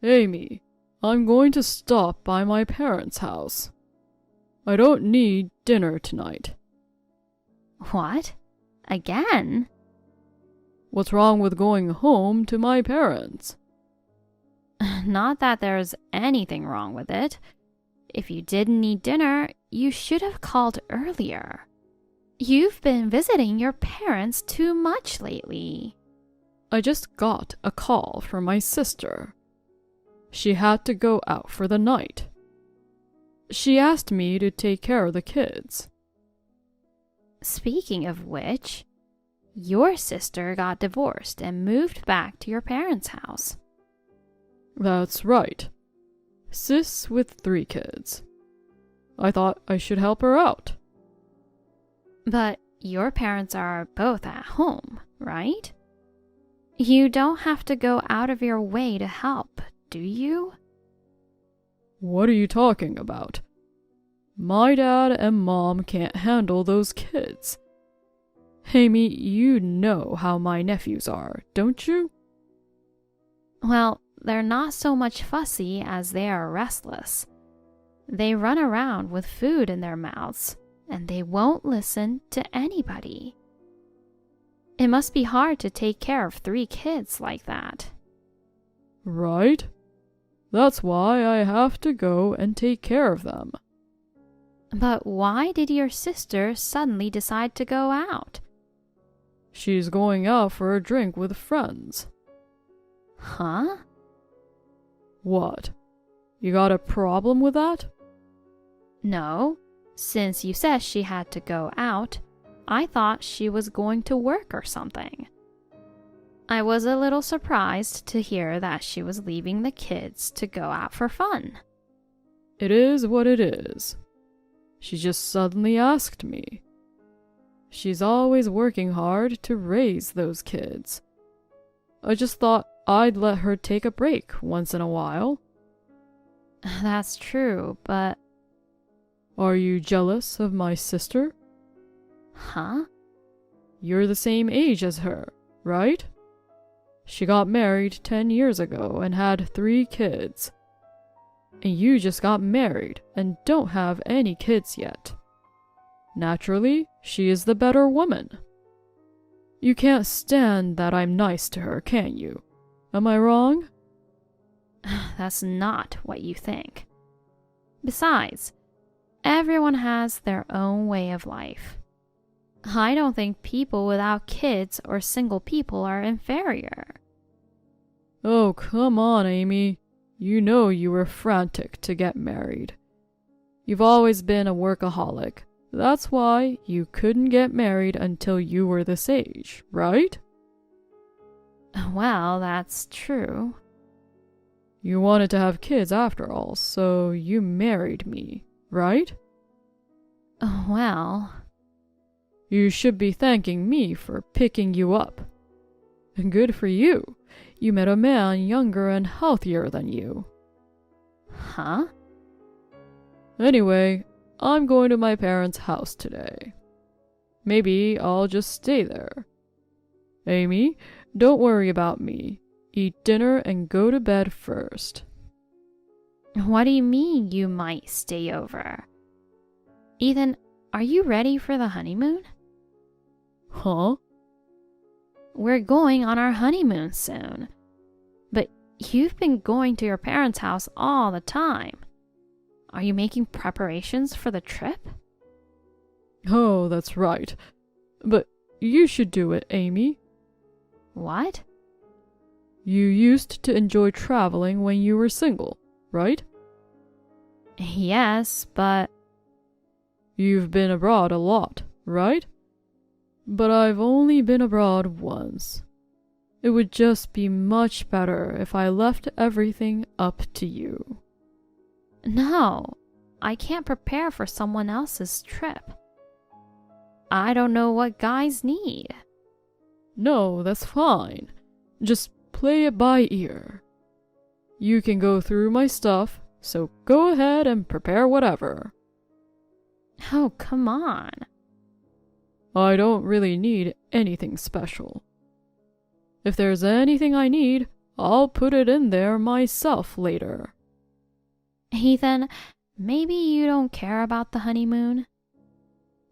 Amy, I'm going to stop by my parents' house. I don't need dinner tonight. What? Again? What's wrong with going home to my parents? Not that there's anything wrong with it. If you didn't need dinner, you should have called earlier. You've been visiting your parents too much lately. I just got a call from my sister. She had to go out for the night. She asked me to take care of the kids. Speaking of which, your sister got divorced and moved back to your parents' house. That's right. Sis with 3 kids. I thought I should help her out. But your parents are both at home, right? You don't have to go out of your way to help, do you? What are you talking about? My dad and mom can't handle those kids. Amy, you know how my nephews are, don't you? Well, they're not so much fussy as they are restless. They run around with food in their mouths, and they won't listen to anybody. It must be hard to take care of 3 kids like that. Right? That's why I have to go and take care of them. But why did your sister suddenly decide to go out? She's going out for a drink with friends. Huh? What? You got a problem with that? No. Since you said she had to go out, I thought she was going to work or something. I was a little surprised to hear that she was leaving the kids to go out for fun. It is what it is. She just suddenly asked me. She's always working hard to raise those kids. I just thought I'd let her take a break once in a while. That's true, but... Are you jealous of my sister? Huh? You're the same age as her, right? She got married 10 years ago and had 3 kids. And you just got married and don't have any kids yet. Naturally, she is the better woman. You can't stand that I'm nice to her, can you? Am I wrong? That's not what you think. Besides, everyone has their own way of life. I don't think people without kids or single people are inferior. Oh, come on, Amy. You know you were frantic to get married. You've always been a workaholic. That's why you couldn't get married until you were this age, right? Well, that's true. You wanted to have kids after all, so you married me, right? Well... You should be thanking me for picking you up. Good for you. You met a man younger and healthier than you. Huh? Anyway, I'm going to my parents' house today. Maybe I'll just stay there. Amy, don't worry about me. Eat dinner and go to bed first. What do you mean you might stay over? Ethan, are you ready for the honeymoon? Huh? We're going on our honeymoon soon. But you've been going to your parents' house all the time. Are you making preparations for the trip? Oh, that's right. But you should do it, Amy. What? You used to enjoy traveling when you were single, right? Yes, but... You've been abroad a lot, right? But I've only been abroad once. It would just be much better if I left everything up to you. No, I can't prepare for someone else's trip. I don't know what guys need. No, that's fine. Just play it by ear. You can go through my stuff, so go ahead and prepare whatever. Oh, come on. I don't really need anything special. If there's anything I need, I'll put it in there myself later. Ethan, maybe you don't care about the honeymoon?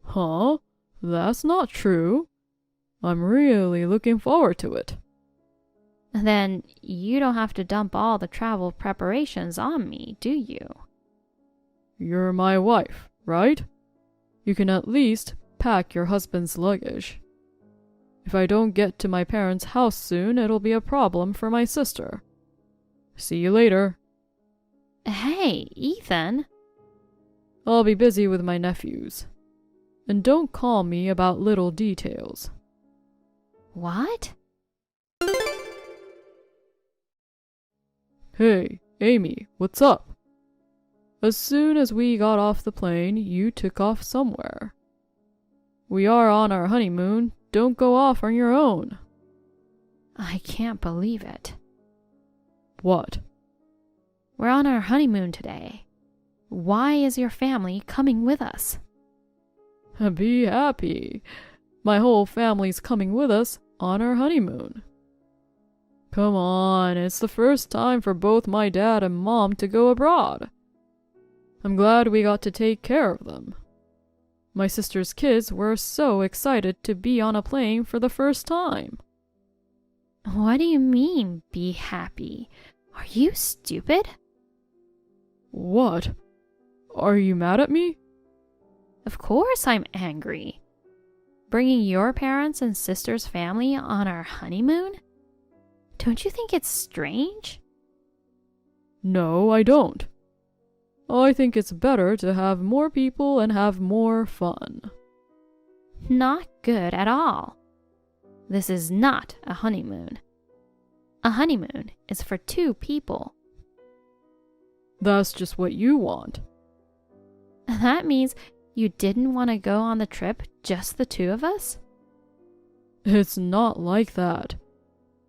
Huh? That's not true. I'm really looking forward to it. Then you don't have to dump all the travel preparations on me, do you? You're my wife, right? You can at least pack your husband's luggage. If I don't get to my parents' house soon, it'll be a problem for my sister. See you later. Hey, Ethan. I'll be busy with my nephews. And don't call me about little details. What? Hey, Amy, what's up? As soon as we got off the plane, you took off somewhere. We are on our honeymoon. Don't go off on your own. I can't believe it. What? We're on our honeymoon today. Why is your family coming with us? Be happy. My whole family's coming with us on our honeymoon. Come on, it's the first time for both my dad and mom to go abroad. I'm glad we got to take care of them. My sister's kids were so excited to be on a plane for the first time. What do you mean, be happy? Are you stupid? What? Are you mad at me? Of course I'm angry. Bringing your parents and sister's family on our honeymoon? Don't you think it's strange? No, I don't. I think it's better to have more people and have more fun. Not good at all. This is not a honeymoon. A honeymoon is for 2 people. That's just what you want. That means you didn't want to go on the trip, just the 2 of us? It's not like that.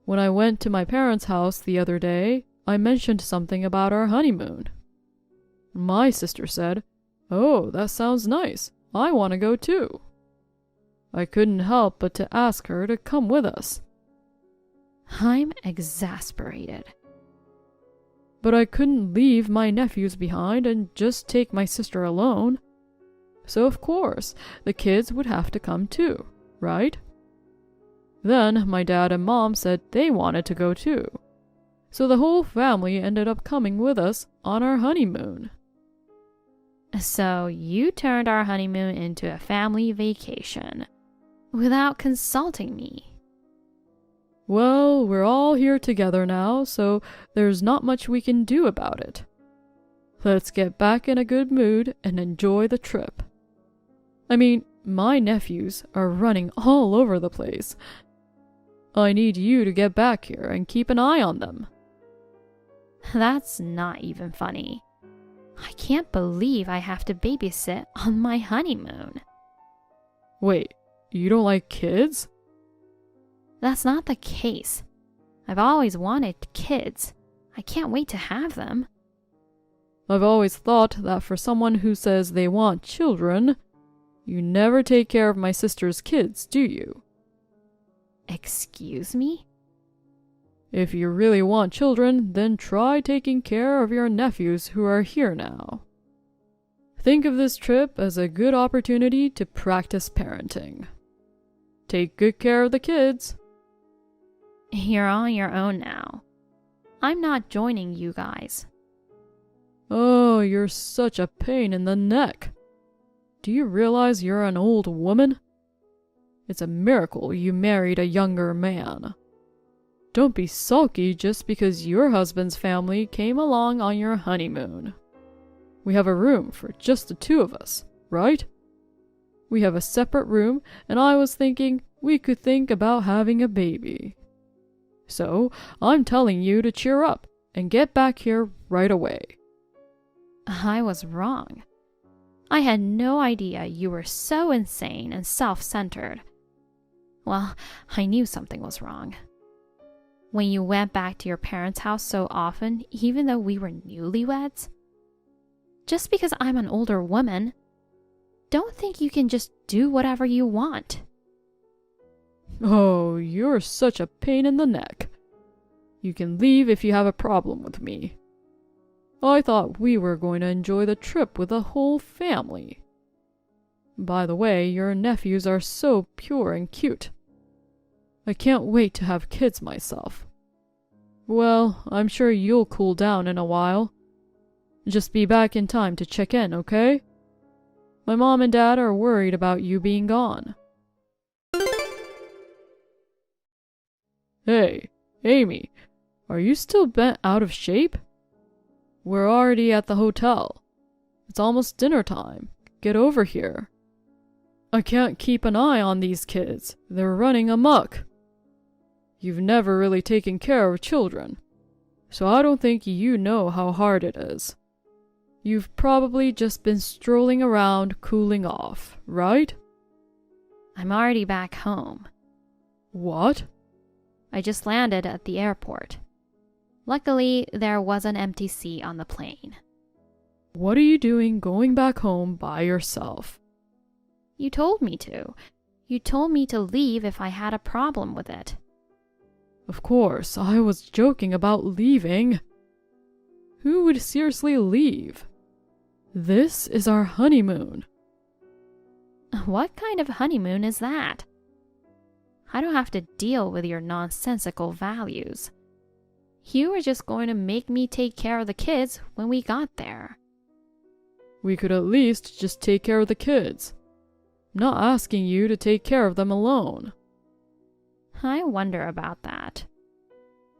When I went to my parents' house the other day, I mentioned something about our honeymoon. My sister said, "Oh, that sounds nice. I want to go too." I couldn't help but to ask her to come with us. I'm exasperated. But I couldn't leave my nephews behind and just take my sister alone. So of course, the kids would have to come too, right? Then my dad and mom said they wanted to go too. So the whole family ended up coming with us on our honeymoon. So you turned our honeymoon into a family vacation without consulting me. Well, we're all here together now, so there's not much we can do about it. Let's get back in a good mood and enjoy the trip. I mean, my nephews are running all over the place. I need you to get back here and keep an eye on them. That's not even funny. I can't believe I have to babysit on my honeymoon. Wait, you don't like kids? That's not the case. I've always wanted kids. I can't wait to have them. I've always thought that for someone who says they want children, you never take care of my sister's kids, do you? Excuse me? If you really want children, then try taking care of your nephews who are here now. Think of this trip as a good opportunity to practice parenting. Take good care of the kids. You're on your own now. I'm not joining you guys. Oh, you're such a pain in the neck. Do you realize you're an old woman? It's a miracle you married a younger man. Don't be sulky just because your husband's family came along on your honeymoon. We have a room for just the 2 of us, right? We have a separate room, and I was thinking we could think about having a baby. So, I'm telling you to cheer up and get back here right away. I was wrong. I had no idea you were so insane and self-centered. Well, I knew something was wrong. When you went back to your parents' house so often, even though we were newlyweds? Just because I'm an older woman, don't think you can just do whatever you want. Oh, you're such a pain in the neck. You can leave if you have a problem with me. I thought we were going to enjoy the trip with the whole family. By the way, your nephews are so pure and cute. I can't wait to have kids myself. Well, I'm sure you'll cool down in a while. Just be back in time to check in, okay? My mom and dad are worried about you being gone. Hey, Amy, are you still bent out of shape? We're already at the hotel. It's almost dinner time. Get over here. I can't keep an eye on these kids. They're running amok. You've never really taken care of children, so I don't think you know how hard it is. You've probably just been strolling around cooling off, right? I'm already back home. What? I just landed at the airport. Luckily, there was an empty seat on the plane. What are you doing going back home by yourself? You told me to. You told me to leave if I had a problem with it. Of course, I was joking about leaving. Who would seriously leave? This is our honeymoon. What kind of honeymoon is that? I don't have to deal with your nonsensical values. You were just going to make me take care of the kids when we got there. We could at least just take care of the kids. I'm not asking you to take care of them alone. I wonder about that.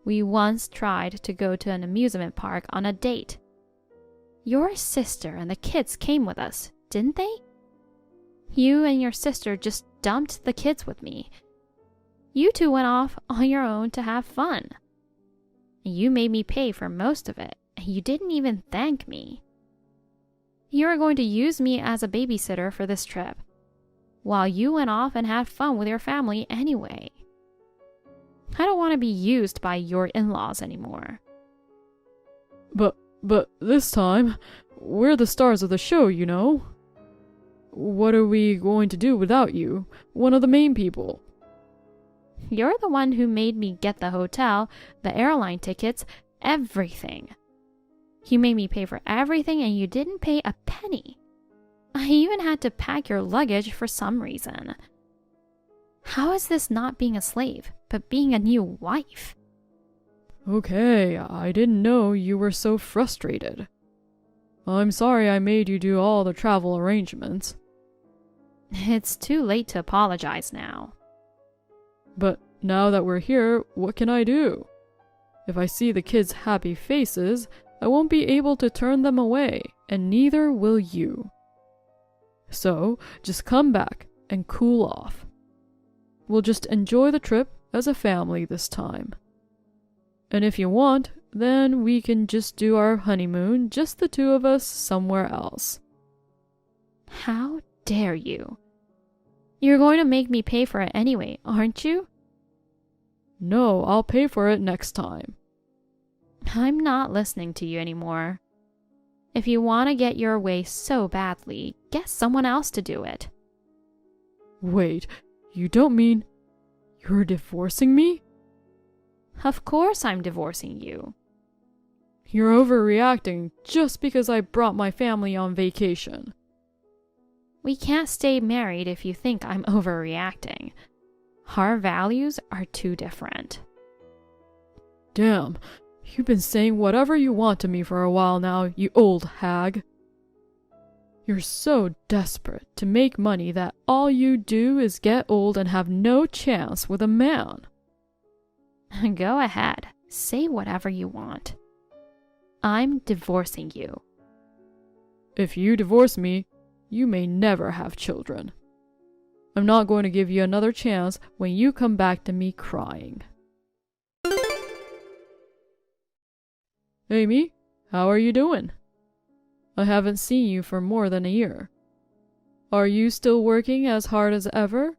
We once tried to go to an amusement park on a date. Your sister and the kids came with us, didn't they? You and your sister just dumped the kids with me. You two went off on your own to have fun. You made me pay for most of it, and you didn't even thank me. You were going to use me as a babysitter for this trip, while you went off and had fun with your family anyway. I don't want to be used by your in-laws anymore. But this time, we're the stars of the show, you know. What are we going to do without you, one of the main people? You're the one who made me get the hotel, the airline tickets, everything. You made me pay for everything and you didn't pay a penny. I even had to pack your luggage for some reason. How is this not being a slave, but being a new wife? Okay, I didn't know you were so frustrated. I'm sorry I made you do all the travel arrangements. It's too late to apologize now. But now that we're here, what can I do? If I see the kids' happy faces, I won't be able to turn them away, and neither will you. So, just come back and cool off. We'll just enjoy the trip as a family this time. And if you want, then we can just do our honeymoon, just the two of us, somewhere else. How dare you? You're going to make me pay for it anyway, aren't you? No, I'll pay for it next time. I'm not listening to you anymore. If you want to get your way so badly, get someone else to do it. Wait, you don't mean you're divorcing me? Of course I'm divorcing you. You're overreacting just because I brought my family on vacation. We can't stay married if you think I'm overreacting. Our values are too different. Damn, you've been saying whatever you want to me for a while now, you old hag. You're so desperate to make money that all you do is get old and have no chance with a man. Go ahead, say whatever you want. I'm divorcing you. If you divorce me, you may never have children. I'm not going to give you another chance when you come back to me crying. Amy, how are you doing? I haven't seen you for more than a year. Are you still working as hard as ever?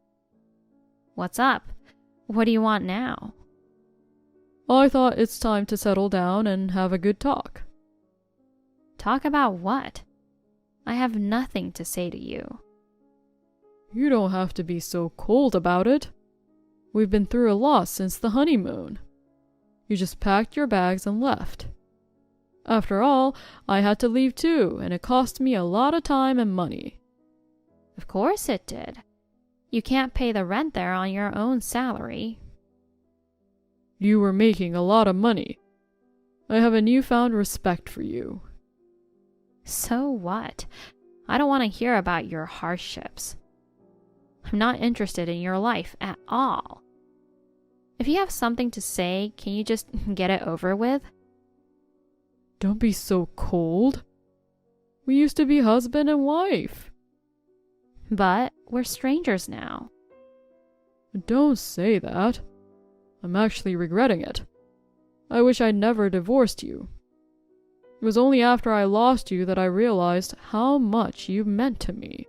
What's up? What do you want now? I thought it's time to settle down and have a good talk. Talk about what? I have nothing to say to you. You don't have to be so cold about it. We've been through a lot since the honeymoon. You just packed your bags and left. After all, I had to leave too, and it cost me a lot of time and money. Of course it did. You can't pay the rent there on your own salary. You were making a lot of money. I have a newfound respect for you. So what? I don't want to hear about your hardships. I'm not interested in your life at all. If you have something to say, can you just get it over with? Don't be so cold. We used to be husband and wife. But we're strangers now. Don't say that. I'm actually regretting it. I wish I'd never divorced you. It was only after I lost you that I realized how much you meant to me.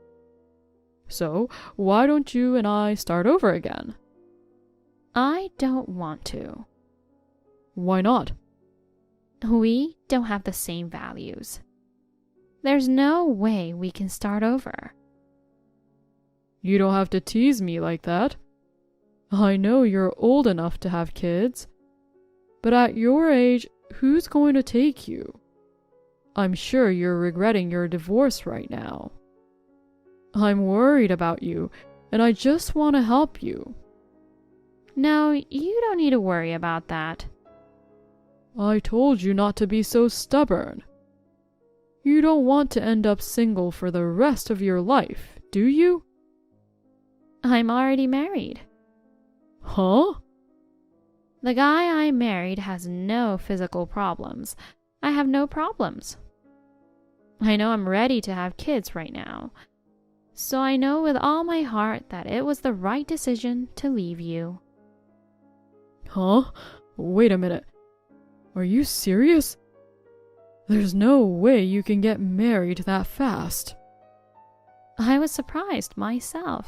So, why don't you and I start over again? I don't want to. Why not? We don't have the same values. There's no way we can start over. You don't have to tease me like that. I know you're old enough to have kids, but at your age, who's going to take you? I'm sure you're regretting your divorce right now. I'm worried about you, and I just want to help you. No, you don't need to worry about that. I told you not to be so stubborn. You don't want to end up single for the rest of your life, do you? I'm already married. Huh? The guy I married has no physical problems. I have no problems. I know I'm ready to have kids right now. So I know with all my heart that it was the right decision to leave you. Huh? Wait a minute. Are you serious? There's no way you can get married that fast. I was surprised myself.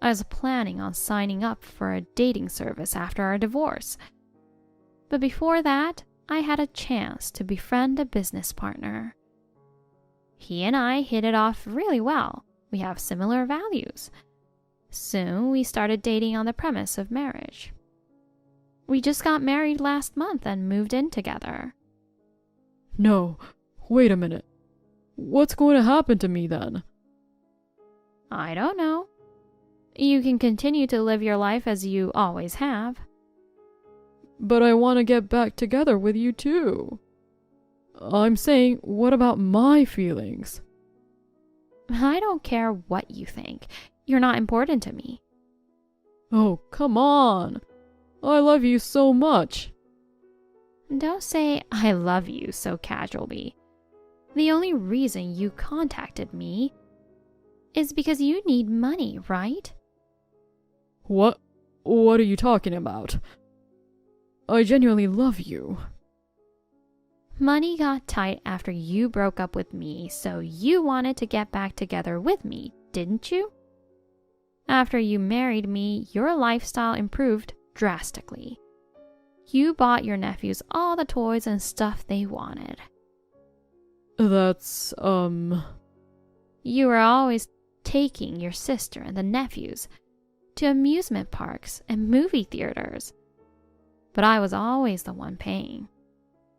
I was planning on signing up for a dating service after our divorce. But before that, I had a chance to befriend a business partner. He and I hit it off really well. We have similar values. Soon, we started dating on the premise of marriage. We just got married last month and moved in together. No, wait a minute. What's going to happen to me then? I don't know. You can continue to live your life as you always have. But I want to get back together with you too. I'm saying, what about my feelings? I don't care what you think. You're not important to me. Oh, come on. I love you so much. Don't say I love you so casually. The only reason you contacted me is because you need money, right? What are you talking about? I genuinely love you. Money got tight after you broke up with me, so you wanted to get back together with me, didn't you? After you married me, your lifestyle improved drastically. You bought your nephews all the toys and stuff they wanted. That's, You were always taking your sister and the nephews to amusement parks and movie theaters. But I was always the one paying.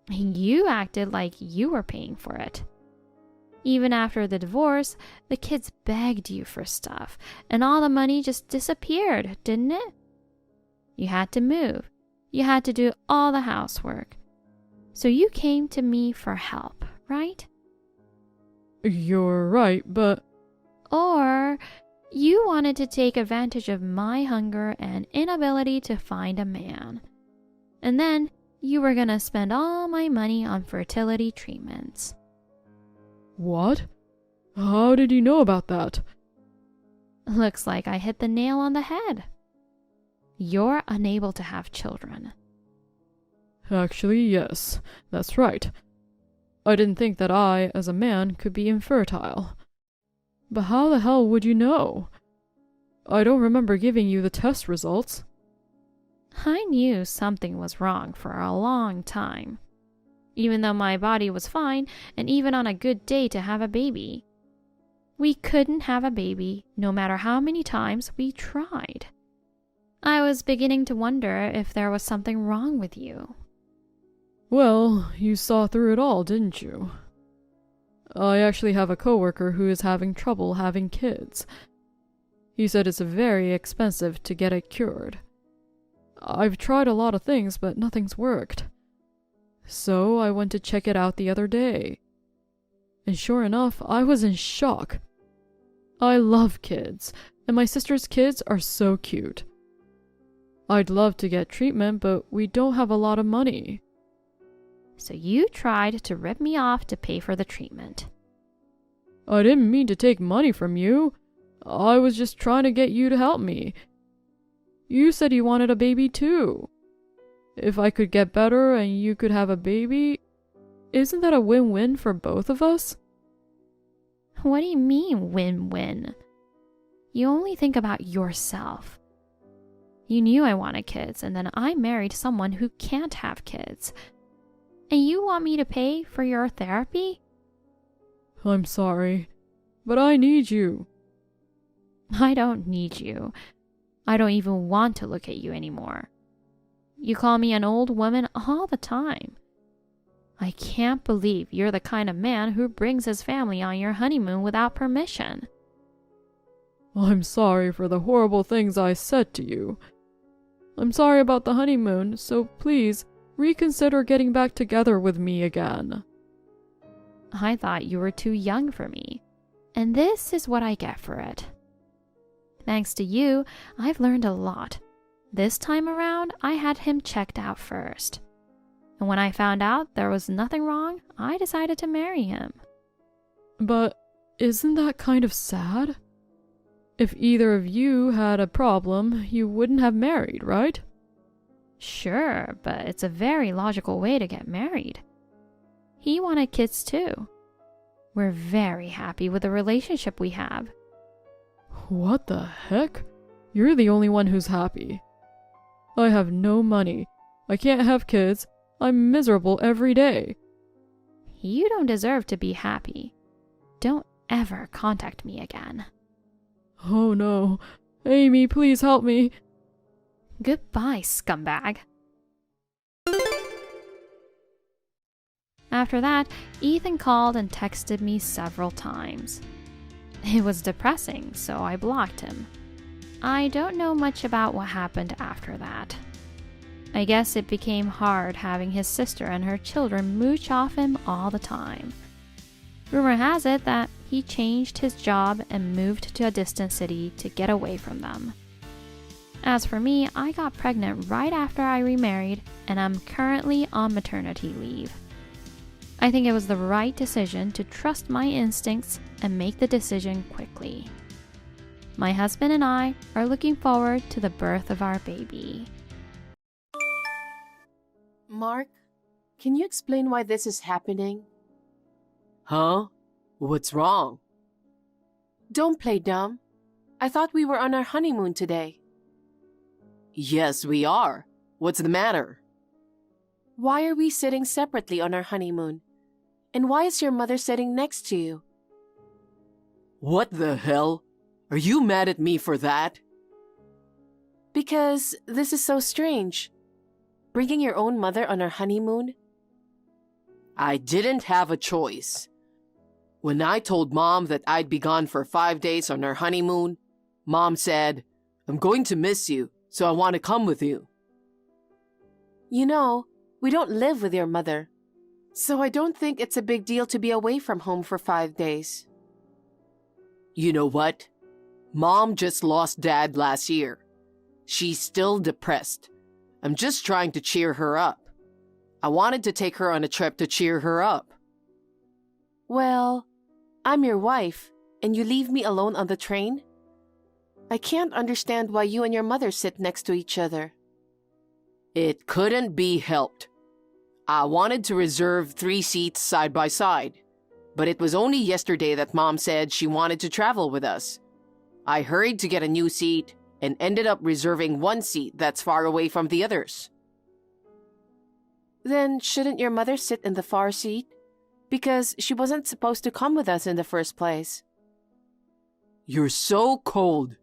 And you acted like you were paying for it. Even after the divorce, the kids begged you for stuff, and all the money just disappeared, didn't it? You had to move. You had to do all the housework. So you came to me for help, right? You're right, but... Or you wanted to take advantage of my hunger and inability to find a man. And then you were gonna spend all my money on fertility treatments. What? How did you know about that? Looks like I hit the nail on the head. You're unable to have children. Actually, yes, that's right. I didn't think that I, as a man, could be infertile. But how the hell would you know? I don't remember giving you the test results. I knew something was wrong for a long time. Even though my body was fine, and even on a good day to have a baby. We couldn't have a baby no matter how many times we tried. I was beginning to wonder if there was something wrong with you. Well, you saw through it all, didn't you? I actually have a coworker who is having trouble having kids. He said it's very expensive to get it cured. I've tried a lot of things, but nothing's worked. So I went to check it out the other day. And sure enough, I was in shock. I love kids, and my sister's kids are so cute. I'd love to get treatment, but we don't have a lot of money. So you tried to rip me off to pay for the treatment. I didn't mean to take money from you. I was just trying to get you to help me. You said you wanted a baby too. If I could get better and you could have a baby, isn't that a win-win for both of us? What do you mean, win-win? You only think about yourself. You knew I wanted kids, and then I married someone who can't have kids. And you want me to pay for your therapy? I'm sorry, but I need you. I don't need you. I don't even want to look at you anymore. You call me an old woman all the time. I can't believe you're the kind of man who brings his family on your honeymoon without permission. I'm sorry for the horrible things I said to you. I'm sorry about the honeymoon, so please reconsider getting back together with me again. I thought you were too young for me, and this is what I get for it. Thanks to you, I've learned a lot. This time around, I had him checked out first. And when I found out there was nothing wrong, I decided to marry him. But isn't that kind of sad? If either of you had a problem, you wouldn't have married, right? Sure, but it's a very logical way to get married. He wanted kids too. We're very happy with the relationship we have. What the heck? You're the only one who's happy. I have no money. I can't have kids. I'm miserable every day. You don't deserve to be happy. Don't ever contact me again. Oh no. Amy, please help me. Goodbye, scumbag. After that, Ethan called and texted me several times. It was depressing, so I blocked him. I don't know much about what happened after that. I guess it became hard having his sister and her children mooch off him all the time. Rumor has it that he changed his job and moved to a distant city to get away from them. As for me, I got pregnant right after I remarried, and I'm currently on maternity leave. I think it was the right decision to trust my instincts and make the decision quickly. My husband and I are looking forward to the birth of our baby. Mark, can you explain why this is happening? Huh? What's wrong? Don't play dumb. I thought we were on our honeymoon today. Yes, we are. What's the matter? Why are we sitting separately on our honeymoon? And why is your mother sitting next to you? What the hell? Are you mad at me for that? Because this is so strange. Bringing your own mother on our honeymoon? I didn't have a choice. When I told Mom that I'd be gone for 5 days on our honeymoon, Mom said, "I'm going to miss you, so I want to come with you." You know, we don't live with your mother, so I don't think it's a big deal to be away from home for 5 days. You know what? Mom just lost Dad last year. She's still depressed. I'm just trying to cheer her up. I wanted to take her on a trip to cheer her up. Well, I'm your wife, and you leave me alone on the train? I can't understand why you and your mother sit next to each other. It couldn't be helped. I wanted to reserve 3 seats side by side, but it was only yesterday that Mom said she wanted to travel with us. I hurried to get a new seat and ended up reserving 1 seat that's far away from the others. Then shouldn't your mother sit in the far seat? Because she wasn't supposed to come with us in the first place. You're so cold.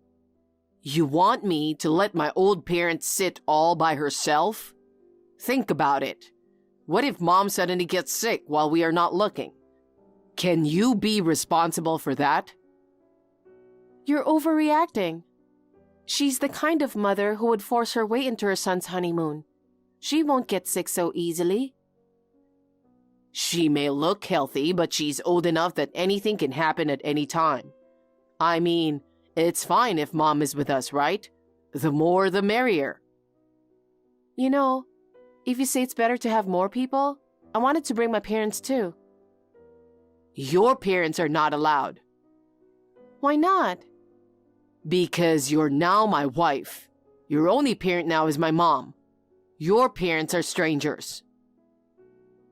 You want me to let my old parent sit all by herself? Think about it. What if Mom suddenly gets sick while we are not looking? Can you be responsible for that? You're overreacting. She's the kind of mother who would force her way into her son's honeymoon. She won't get sick so easily. She may look healthy, but she's old enough that anything can happen at any time. I mean, it's fine if Mom is with us, right? The more the merrier. You know, if you say it's better to have more people, I wanted to bring my parents too. Your parents are not allowed. Why not? Because you're now my wife. Your only parent now is my mom. Your parents are strangers.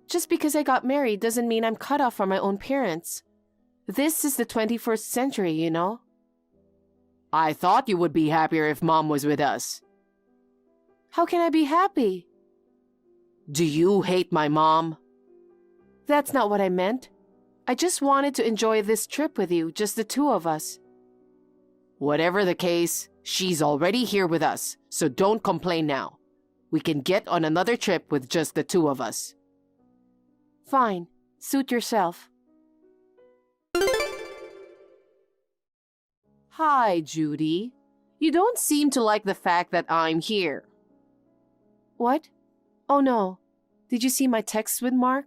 Just because I got married doesn't mean I'm cut off from my own parents. This is the 21st century, you know? I thought you would be happier if Mom was with us. How can I be happy? Do you hate my mom? That's not what I meant. I just wanted to enjoy this trip with you, just the two of us. Whatever the case, she's already here with us, so don't complain now. We can get on another trip with just the two of us. Fine. Suit yourself. Hi, Judy. You don't seem to like the fact that I'm here. What? Oh no. Did you see my text with Mark?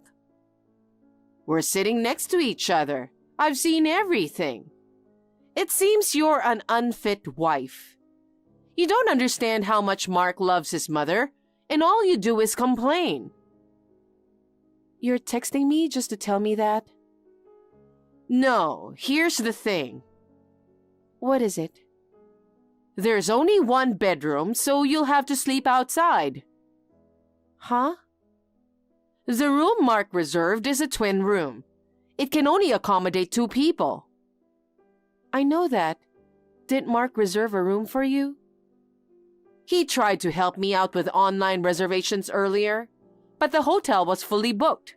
We're sitting next to each other. I've seen everything. It seems you're an unfit wife. You don't understand how much Mark loves his mother, and all you do is complain. You're texting me just to tell me that? No, here's the thing. What is it? There's only one bedroom, so you'll have to sleep outside. Huh? The room Mark reserved is a twin room. It can only accommodate 2 people. I know that. Didn't Mark reserve a room for you? He tried to help me out with online reservations earlier, but the hotel was fully booked.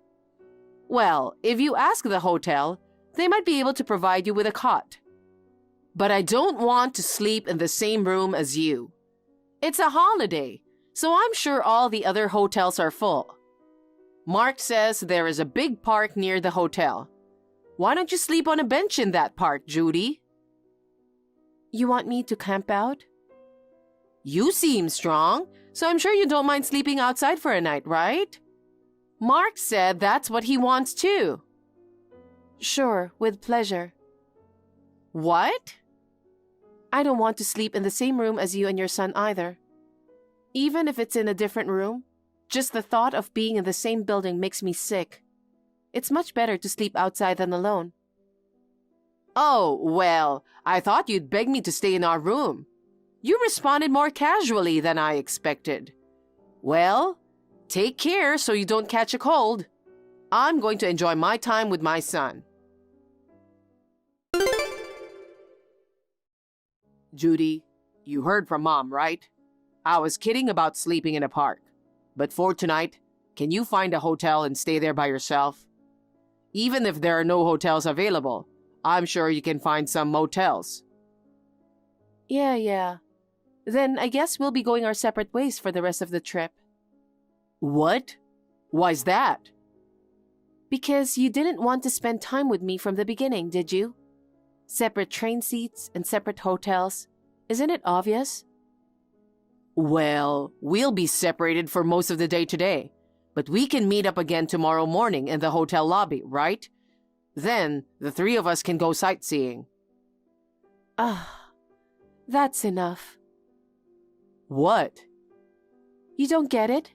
Well, if you ask the hotel, they might be able to provide you with a cot. But I don't want to sleep in the same room as you. It's a holiday, so I'm sure all the other hotels are full. Mark says there is a big park near the hotel. Why don't you sleep on a bench in that park, Judy? You want me to camp out? You seem strong, so I'm sure you don't mind sleeping outside for a night, right? Mark said that's what he wants too. Sure, with pleasure. What? I don't want to sleep in the same room as you and your son either. Even if it's in a different room, just the thought of being in the same building makes me sick. It's much better to sleep outside than alone. Oh, well, I thought you'd beg me to stay in our room. You responded more casually than I expected. Well, take care so you don't catch a cold. I'm going to enjoy my time with my son. Judy, you heard from Mom, right? I was kidding about sleeping in a park. But for tonight, can you find a hotel and stay there by yourself? Even if there are no hotels available, I'm sure you can find some motels. Yeah. Then I guess we'll be going our separate ways for the rest of the trip. What? Why's that? Because you didn't want to spend time with me from the beginning, did you? Separate train seats and separate hotels. Isn't it obvious? Well, we'll be separated for most of the day today, but we can meet up again tomorrow morning in the hotel lobby, right? Then, the 3 of us can go sightseeing. That's enough. What? You don't get it?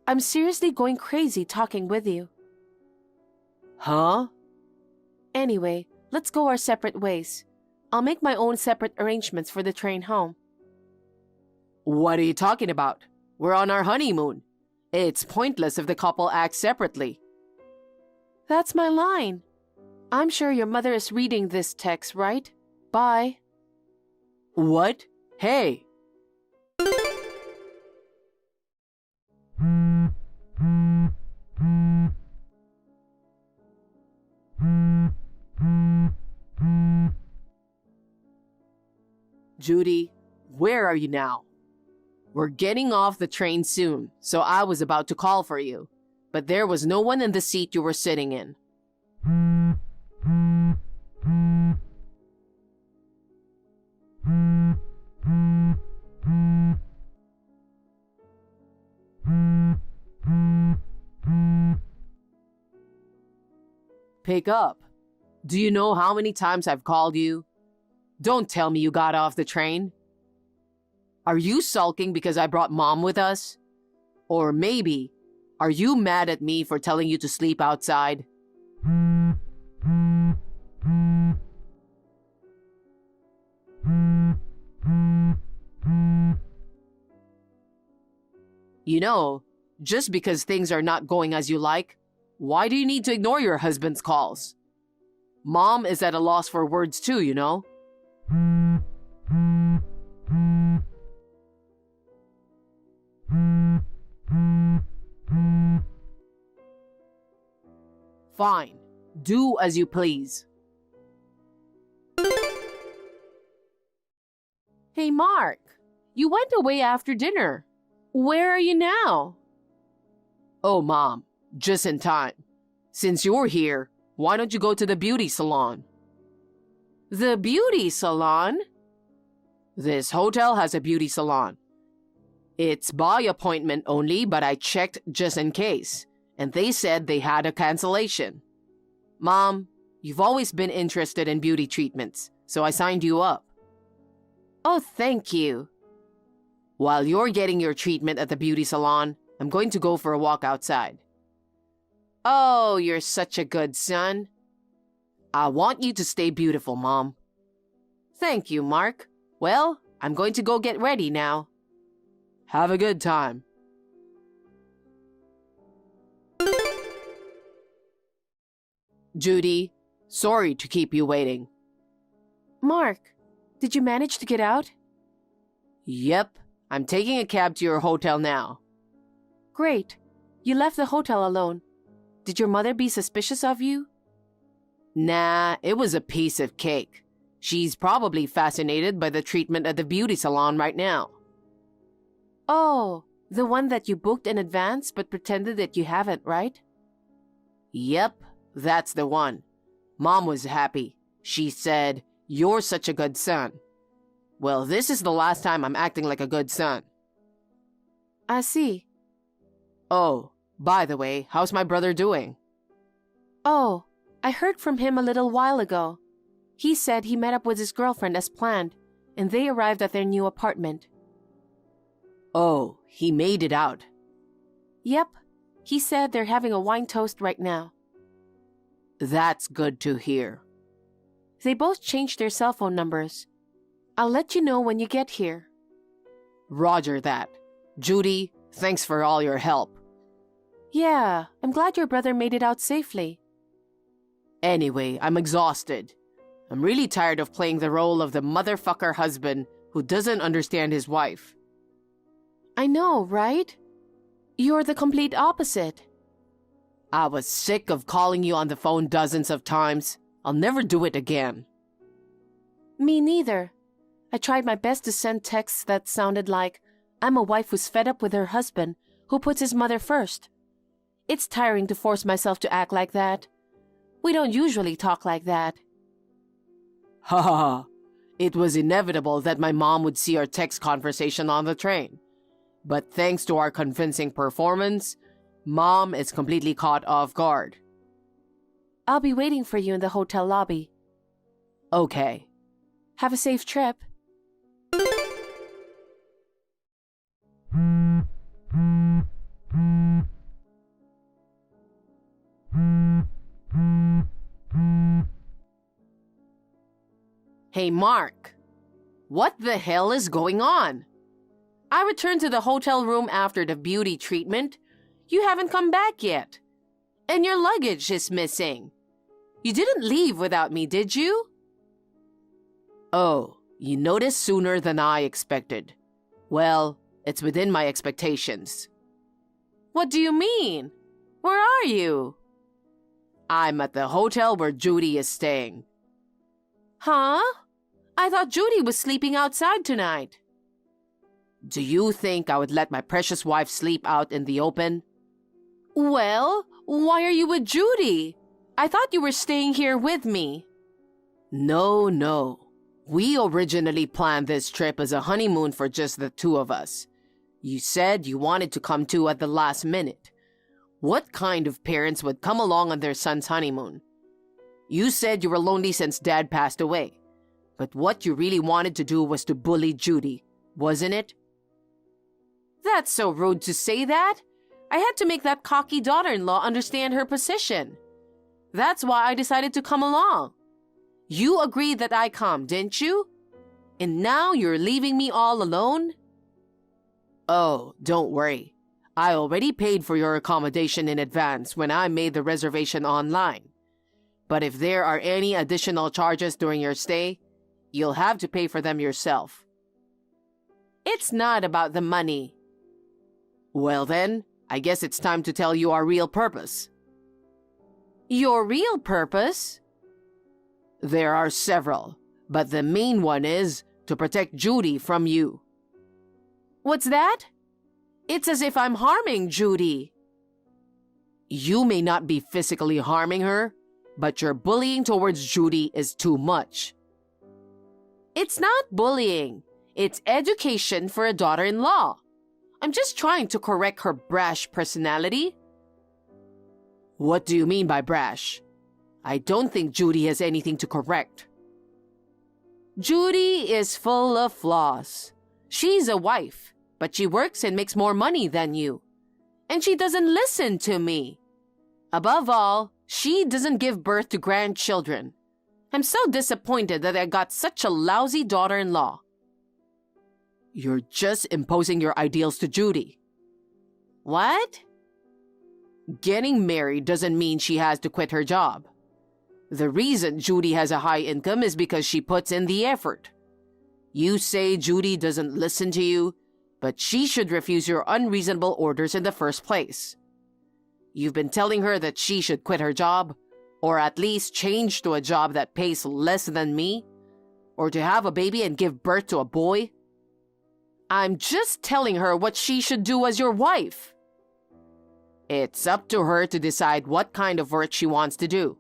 I'm seriously going crazy talking with you. Huh? Anyway, let's go our separate ways. I'll make my own separate arrangements for the train home. What are you talking about? We're on our honeymoon. It's pointless if the couple acts separately. That's my line. I'm sure your mother is reading this text, right? Bye. What? Hey! Judy, where are you now? We're getting off the train soon, so I was about to call for you, but there was no one in the seat you were sitting in. Pick up. Do you know how many times I've called you? Don't tell me you got off the train. Are you sulking because I brought Mom with us? Or maybe, are you mad at me for telling you to sleep outside? You know, just because things are not going as you like, why do you need to ignore your husband's calls? Mom is at a loss for words too, you know? Fine. Do as you please. Hey, Mark. You went away after dinner. Where are you now? Oh, Mom. Just in time. Since you're here, why don't you go to the beauty salon? The beauty salon? This hotel has a beauty salon. It's by appointment only, but I checked just in case, and they said they had a cancellation. Mom, you've always been interested in beauty treatments, so I signed you up. Oh, thank you. While you're getting your treatment at the beauty salon, I'm going to go for a walk outside. Oh, you're such a good son. I want you to stay beautiful, Mom. Thank you, Mark. Well, I'm going to go get ready now. Have a good time. Judy, sorry to keep you waiting. Mark, did you manage to get out? Yep, I'm taking a cab to your hotel now. Great. You left the hotel alone. Did your mother be suspicious of you? Nah, it was a piece of cake. She's probably fascinated by the treatment at the beauty salon right now. Oh, the one that you booked in advance but pretended that you haven't, right? Yep, that's the one. Mom was happy. She said, "You're such a good son." Well, this is the last time I'm acting like a good son. I see. Oh, by the way, how's my brother doing? Oh, I heard from him a little while ago. He said he met up with his girlfriend as planned, and they arrived at their new apartment. Oh, he made it out. Yep, he said they're having a wine toast right now. That's good to hear. They both changed their cell phone numbers. I'll let you know when you get here. Roger that. Judy, thanks for all your help. Yeah, I'm glad your brother made it out safely. Anyway, I'm exhausted. I'm really tired of playing the role of the motherfucker husband who doesn't understand his wife. I know, right? You're the complete opposite. I was sick of calling you on the phone dozens of times. I'll never do it again. Me neither. I tried my best to send texts that sounded like, I'm a wife who's fed up with her husband, who puts his mother first. It's tiring to force myself to act like that. We don't usually talk like that. Ha ha ha. It was inevitable that my mom would see our text conversation on the train. But thanks to our convincing performance, Mom is completely caught off guard. I'll be waiting for you in the hotel lobby. Okay. Have a safe trip. Hey, Mark. What the hell is going on? I returned to the hotel room after the beauty treatment. You haven't come back yet. And your luggage is missing. You didn't leave without me, did you? Oh, you noticed sooner than I expected. Well, it's within my expectations. What do you mean? Where are you? I'm at the hotel where Judy is staying. Huh? I thought Judy was sleeping outside tonight. Do you think I would let my precious wife sleep out in the open? Well, why are you with Judy? I thought you were staying here with me. No. We originally planned this trip as a honeymoon for just the two of us. You said you wanted to come too at the last minute. What kind of parents would come along on their son's honeymoon? You said you were lonely since Dad passed away. But what you really wanted to do was to bully Judy, wasn't it? That's so rude to say that. I had to make that cocky daughter-in-law understand her position. That's why I decided to come along. You agreed that I come, didn't you? And now you're leaving me all alone? Oh, don't worry. I already paid for your accommodation in advance when I made the reservation online. But if there are any additional charges during your stay, you'll have to pay for them yourself. It's not about the money. Well then, I guess it's time to tell you our real purpose. Your real purpose? There are several, but the main one is to protect Judy from you. What's that? It's as if I'm harming Judy. You may not be physically harming her, but your bullying towards Judy is too much. It's not bullying. It's education for a daughter-in-law. I'm just trying to correct her brash personality. What do you mean by brash? I don't think Judy has anything to correct. Judy is full of flaws. She's a wife, but she works and makes more money than you. And she doesn't listen to me. Above all, she doesn't give birth to grandchildren. I'm so disappointed that I got such a lousy daughter-in-law. You're just imposing your ideals to Judy. What? Getting married doesn't mean she has to quit her job. The reason Judy has a high income is because she puts in the effort. You say Judy doesn't listen to you, but she should refuse your unreasonable orders in the first place. You've been telling her that she should quit her job, or at least change to a job that pays less than me, or to have a baby and give birth to a boy. I'm just telling her what she should do as your wife. It's up to her to decide what kind of work she wants to do,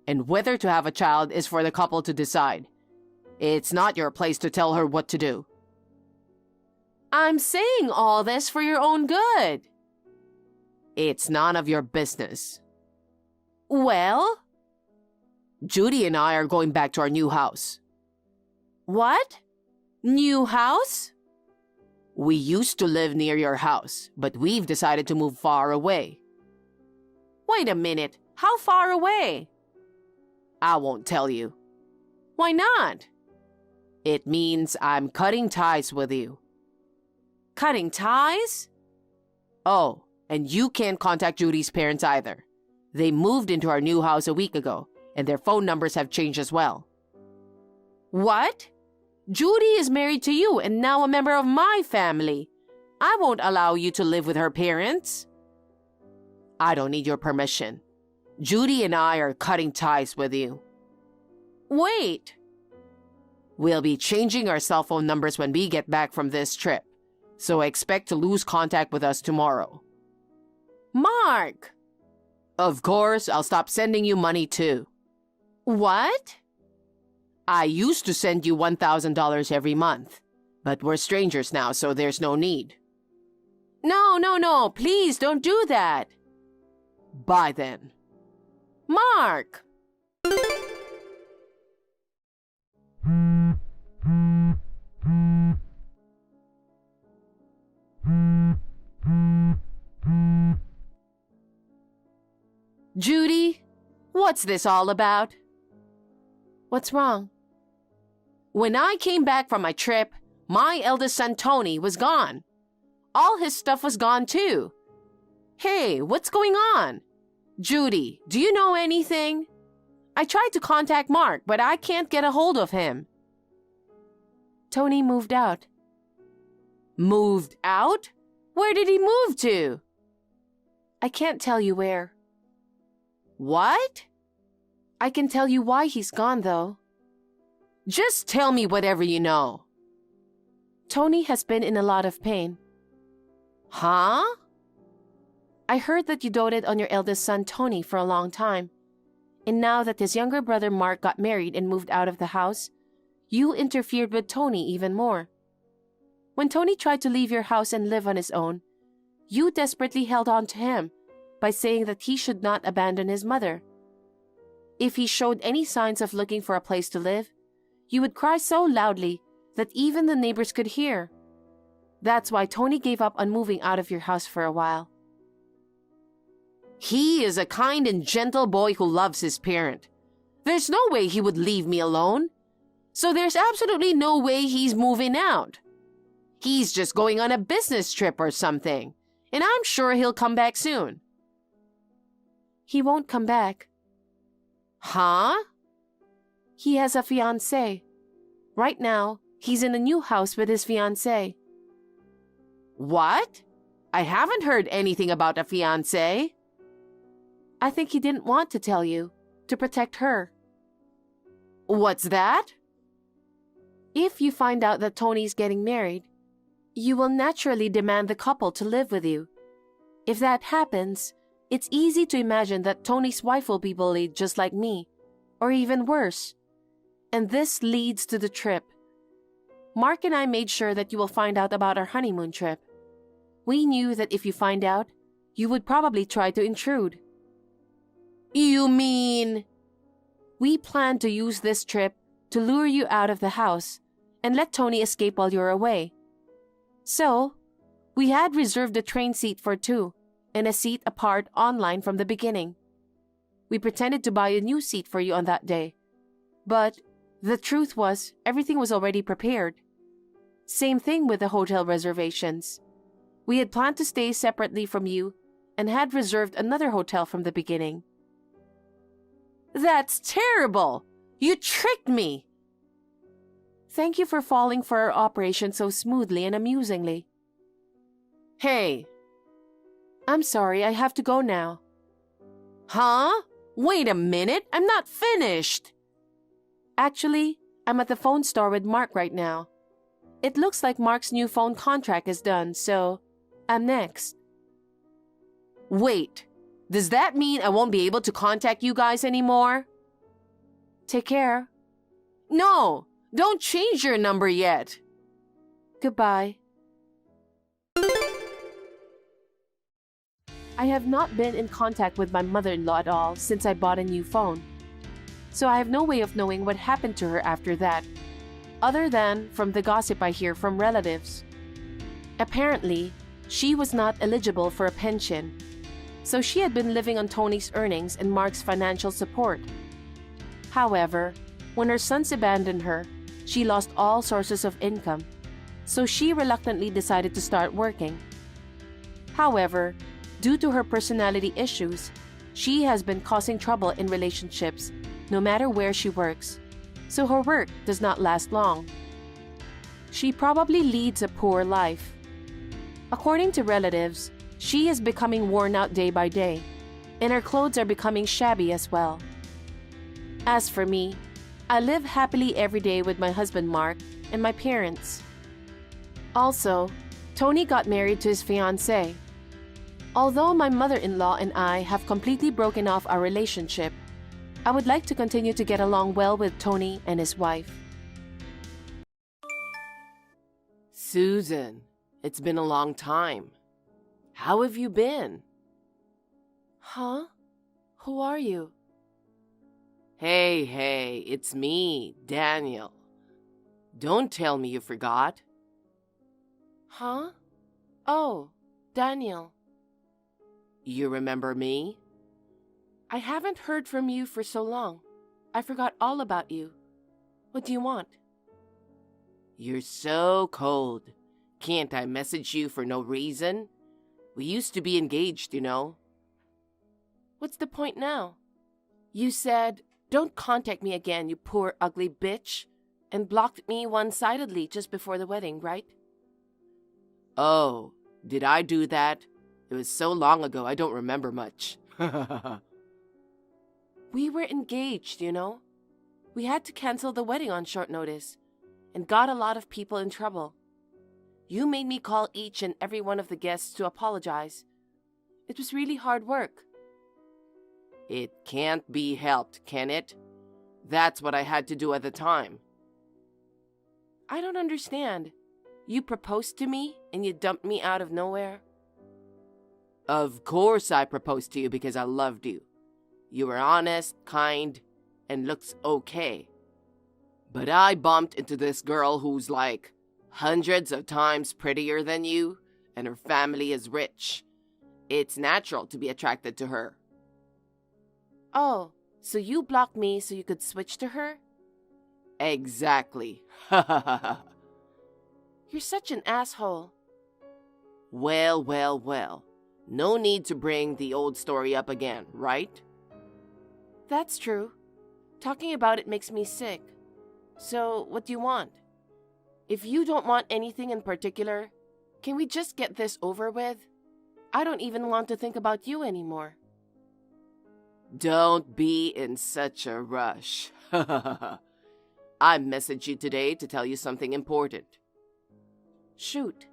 and whether to have a child is for the couple to decide. It's not your place to tell her what to do. I'm saying all this for your own good. It's none of your business. Well? Judy and I are going back to our new house. What? New house? We used to live near your house, but we've decided to move far away. Wait a minute. How far away? I won't tell you. Why not? It means I'm cutting ties with you. Cutting ties? Oh, and you can't contact Judy's parents either. They moved into our new house a week ago, and their phone numbers have changed as well. What? Judy is married to you and now a member of my family. I won't allow you to live with her parents. I don't need your permission. Judy and I are cutting ties with you. Wait. We'll be changing our cell phone numbers when we get back from this trip, so expect to lose contact with us tomorrow. Mark! Of course, I'll stop sending you money too. What? I used to send you $1,000 every month, but we're strangers now, so there's no need. No, please don't do that. Bye then. Mark! Judy, what's this all about? What's wrong? When I came back from my trip, my eldest son Tony was gone. All his stuff was gone too. Hey, what's going on? Judy, do you know anything? I tried to contact Mark, but I can't get a hold of him. Tony moved out. Moved out? Where did he move to? I can't tell you where. What? I can tell you why he's gone, though. Just tell me whatever you know. Tony has been in a lot of pain. Huh? I heard that you doted on your eldest son, Tony, for a long time. And now that his younger brother, Mark, got married and moved out of the house, you interfered with Tony even more. When Tony tried to leave your house and live on his own, you desperately held on to him by saying that he should not abandon his mother. If he showed any signs of looking for a place to live, you would cry so loudly that even the neighbors could hear. That's why Tony gave up on moving out of your house for a while. He is a kind and gentle boy who loves his parent. There's no way he would leave me alone. So there's absolutely no way he's moving out. He's just going on a business trip or something, and I'm sure he'll come back soon. He won't come back. Huh? He has a fiancée. Right now, he's in a new house with his fiancée. What? I haven't heard anything about a fiancé. I think he didn't want to tell you, to protect her. What's that? If you find out that Tony's getting married, you will naturally demand the couple to live with you. If that happens, it's easy to imagine that Tony's wife will be bullied just like me, or even worse. And this leads to the trip. Mark and I made sure that you will find out about our honeymoon trip. We knew that if you find out, you would probably try to intrude. You mean? We planned to use this trip to lure you out of the house and let Tony escape while you're away. So, we had reserved a train seat for two and a seat apart online from the beginning. We pretended to buy a new seat for you on that day. But the truth was, everything was already prepared. Same thing with the hotel reservations. We had planned to stay separately from you and had reserved another hotel from the beginning. That's terrible! You tricked me! Thank you for falling for our operation so smoothly and amusingly. Hey! I'm sorry, I have to go now. Huh? Wait a minute, I'm not finished! Actually, I'm at the phone store with Mark right now. It looks like Mark's new phone contract is done, so I'm next. Wait, does that mean I won't be able to contact you guys anymore? Take care. No, don't change your number yet. Goodbye. I have not been in contact with my mother-in-law at all since I bought a new phone. So I have no way of knowing what happened to her after that, other than from the gossip I hear from relatives. Apparently, she was not eligible for a pension, so she had been living on Tony's earnings and Mark's financial support. However, when her sons abandoned her, she lost all sources of income, so she reluctantly decided to start working. However, due to her personality issues, she has been causing trouble in relationships no matter where she works, so her work does not last long. She probably leads a poor life. According to relatives, she is becoming worn out day by day, and her clothes are becoming shabby as well. As for me, I live happily every day with my husband Mark and my parents. Also, Tony got married to his fiancée. Although my mother-in-law and I have completely broken off our relationship, I would like to continue to get along well with Tony and his wife. Susan, it's been a long time. How have you been? Huh? Who are you? Hey, it's me, Daniel. Don't tell me you forgot. Huh? Oh, Daniel. You remember me? I haven't heard from you for so long. I forgot all about you. What do you want? You're so cold. Can't I message you for no reason? We used to be engaged, you know. What's the point now? You said, "Don't contact me again, you poor ugly bitch," and blocked me one-sidedly just before the wedding, right? Oh, did I do that? It was so long ago I don't remember much. We were engaged, you know. We had to cancel the wedding on short notice and got a lot of people in trouble. You made me call each and every one of the guests to apologize. It was really hard work. It can't be helped, can it? That's what I had to do at the time. I don't understand. You proposed to me and you dumped me out of nowhere? Of course I proposed to you because I loved you. You were honest, kind, and looks okay. But I bumped into this girl who's like hundreds of times prettier than you, and her family is rich. It's natural to be attracted to her. Oh, so you blocked me so you could switch to her? Exactly. Ha ha ha ha. You're such an asshole. Well, well, well. No need to bring the old story up again, right? That's true. Talking about it makes me sick. So, what do you want? If you don't want anything in particular, can we just get this over with? I don't even want to think about you anymore. Don't be in such a rush. I messaged you today to tell you something important. Shoot.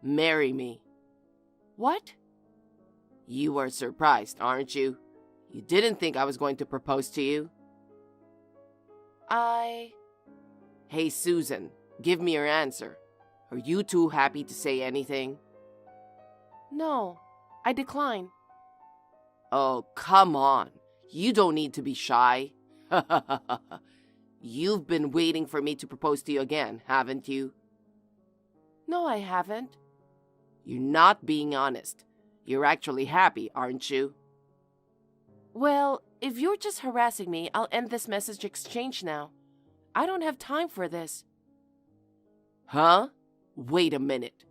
Marry me. What? You are surprised, aren't you? You didn't think I was going to propose to you? Hey, Susan, give me your answer. Are you too happy to say anything? No, I decline. Oh, come on. You don't need to be shy. You've been waiting for me to propose to you again, haven't you? No, I haven't. You're not being honest. You're actually happy, aren't you? Well, if you're just harassing me, I'll end this message exchange now. I don't have time for this. Huh? Wait a minute.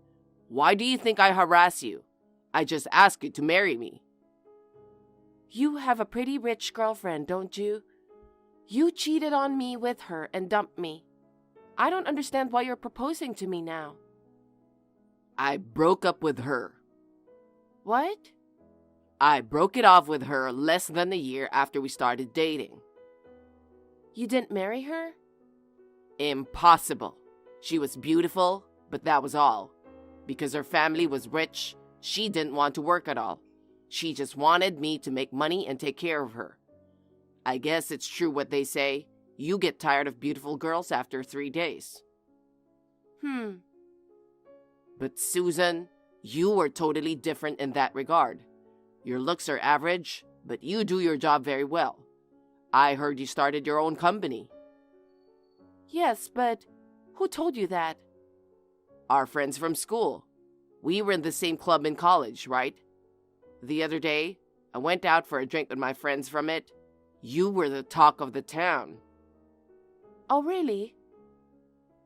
Why do you think I harass you? I just asked you to marry me. You have a pretty rich girlfriend, don't you? You cheated on me with her and dumped me. I don't understand why you're proposing to me now. I broke up with her. What? I broke it off with her less than a year after we started dating. You didn't marry her? Impossible. She was beautiful, but that was all. Because her family was rich, she didn't want to work at all. She just wanted me to make money and take care of her. I guess it's true what they say. You get tired of beautiful girls after 3 days. But Susan, you were totally different in that regard. Your looks are average, but you do your job very well. I heard you started your own company. Yes, but who told you that? Our friends from school. We were in the same club in college, right? The other day, I went out for a drink with my friends from it. You were the talk of the town. Oh, really?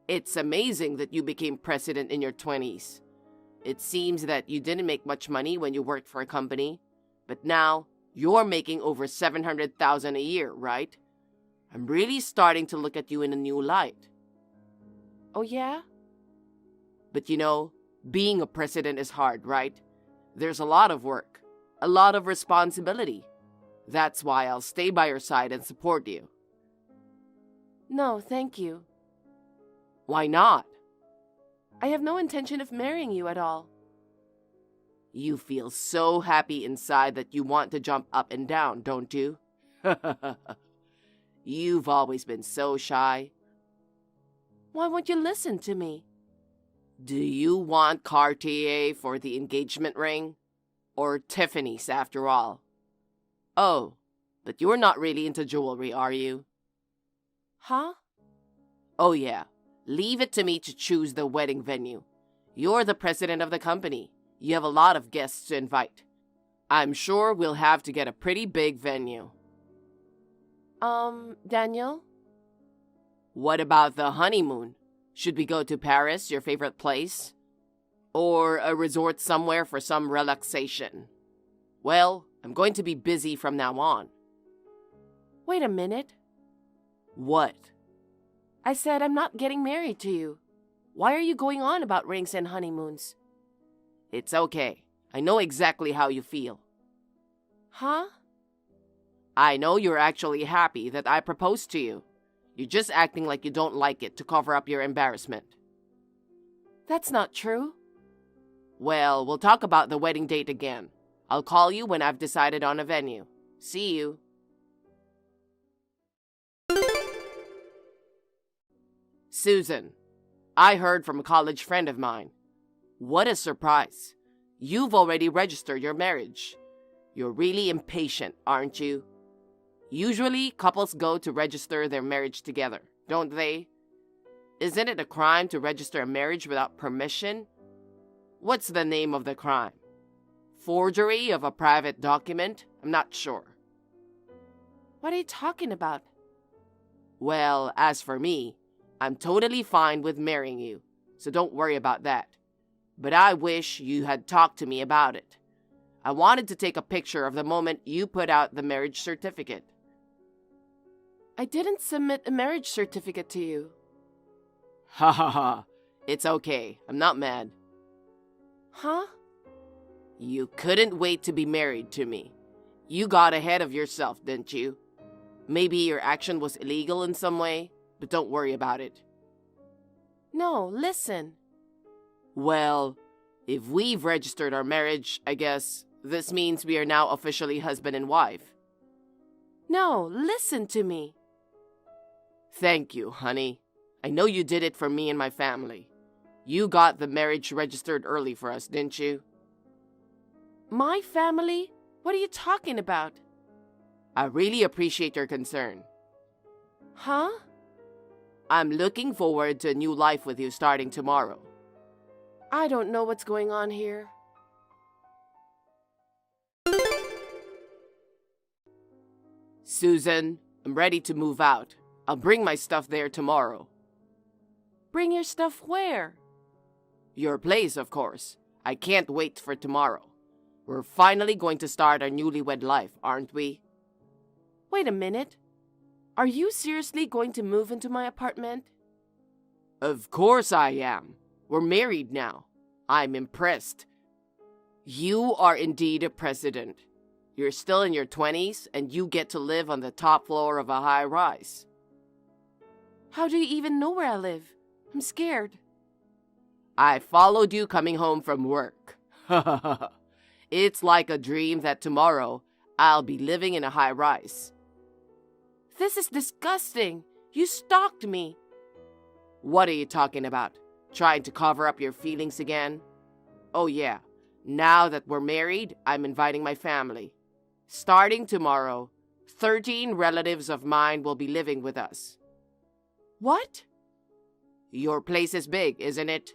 It's amazing that you became president in your 20s. It seems that you didn't make much money when you worked for a company, but now you're making over $700,000 a year, right? I'm really starting to look at you in a new light. Oh, yeah? But you know, being a president is hard, right? There's a lot of work, a lot of responsibility. That's why I'll stay by your side and support you. No, thank you. Why not? I have no intention of marrying you at all. You feel so happy inside that you want to jump up and down, don't you? You've always been so shy. Why won't you listen to me? Do you want Cartier for the engagement ring? Or Tiffany's after all? Oh, but you're not really into jewelry, are you? Huh? Oh yeah, leave it to me to choose the wedding venue. You're the president of the company. You have a lot of guests to invite. I'm sure we'll have to get a pretty big venue. Daniel? What about the honeymoon? Should we go to Paris, your favorite place? Or a resort somewhere for some relaxation? Well, I'm going to be busy from now on. Wait a minute. What? I said I'm not getting married to you. Why are you going on about rings and honeymoons? It's okay. I know exactly how you feel. Huh? I know you're actually happy that I proposed to you. You're just acting like you don't like it to cover up your embarrassment. That's not true. Well, we'll talk about the wedding date again. I'll call you when I've decided on a venue. See you. Susan, I heard from a college friend of mine. What a surprise. You've already registered your marriage. You're really impatient, aren't you? Usually, couples go to register their marriage together, don't they? Isn't it a crime to register a marriage without permission? What's the name of the crime? Forgery of a private document? I'm not sure. What are you talking about? Well, as for me, I'm totally fine with marrying you, so don't worry about that. But I wish you had talked to me about it. I wanted to take a picture of the moment you put out the marriage certificate. I didn't submit a marriage certificate to you. Ha ha ha. It's okay. I'm not mad. Huh? You couldn't wait to be married to me. You got ahead of yourself, didn't you? Maybe your action was illegal in some way, but don't worry about it. No, listen. Well, if we've registered our marriage, I guess this means we are now officially husband and wife. No, listen to me. Thank you, honey. I know you did it for me and my family. You got the marriage registered early for us, didn't you? My family? What are you talking about? I really appreciate your concern. Huh? I'm looking forward to a new life with you starting tomorrow. I don't know what's going on here. Susan, I'm ready to move out. I'll bring my stuff there tomorrow. Bring your stuff where? Your place, of course. I can't wait for tomorrow. We're finally going to start our newlywed life, aren't we? Wait a minute. Are you seriously going to move into my apartment? Of course I am. We're married now. I'm impressed. You are indeed a president. You're still in your 20s and you get to live on the top floor of a high-rise. How do you even know where I live? I'm scared. I followed you coming home from work. It's like a dream that tomorrow I'll be living in a high-rise. This is disgusting. You stalked me. What are you talking about? Trying to cover up your feelings again? Oh yeah, now that we're married, I'm inviting my family. Starting tomorrow, 13 relatives of mine will be living with us. What? Your place is big, isn't it?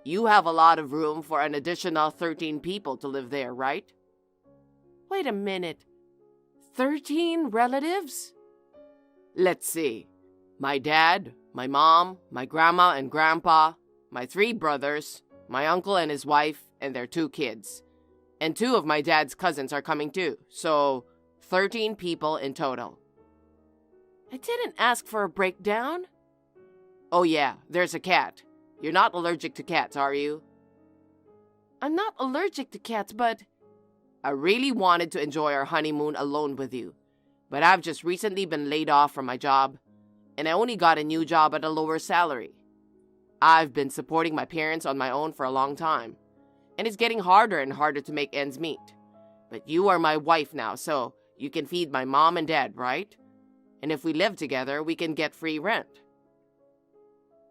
You have a lot of room for an additional 13 people to live there, right? Wait a minute. 13 relatives? Let's see. My dad, my mom, my grandma and grandpa, my 3 brothers, my uncle and his wife, and their 2 kids. And 2 of my dad's cousins are coming too, so 13 people in total. I didn't ask for a breakdown. Oh yeah, there's a cat. You're not allergic to cats, are you? I'm not allergic to cats, but... I really wanted to enjoy our honeymoon alone with you, but I've just recently been laid off from my job, and I only got a new job at a lower salary. I've been supporting my parents on my own for a long time, and it's getting harder and harder to make ends meet. But you are my wife now, so you can feed my mom and dad, right? And if we live together, we can get free rent.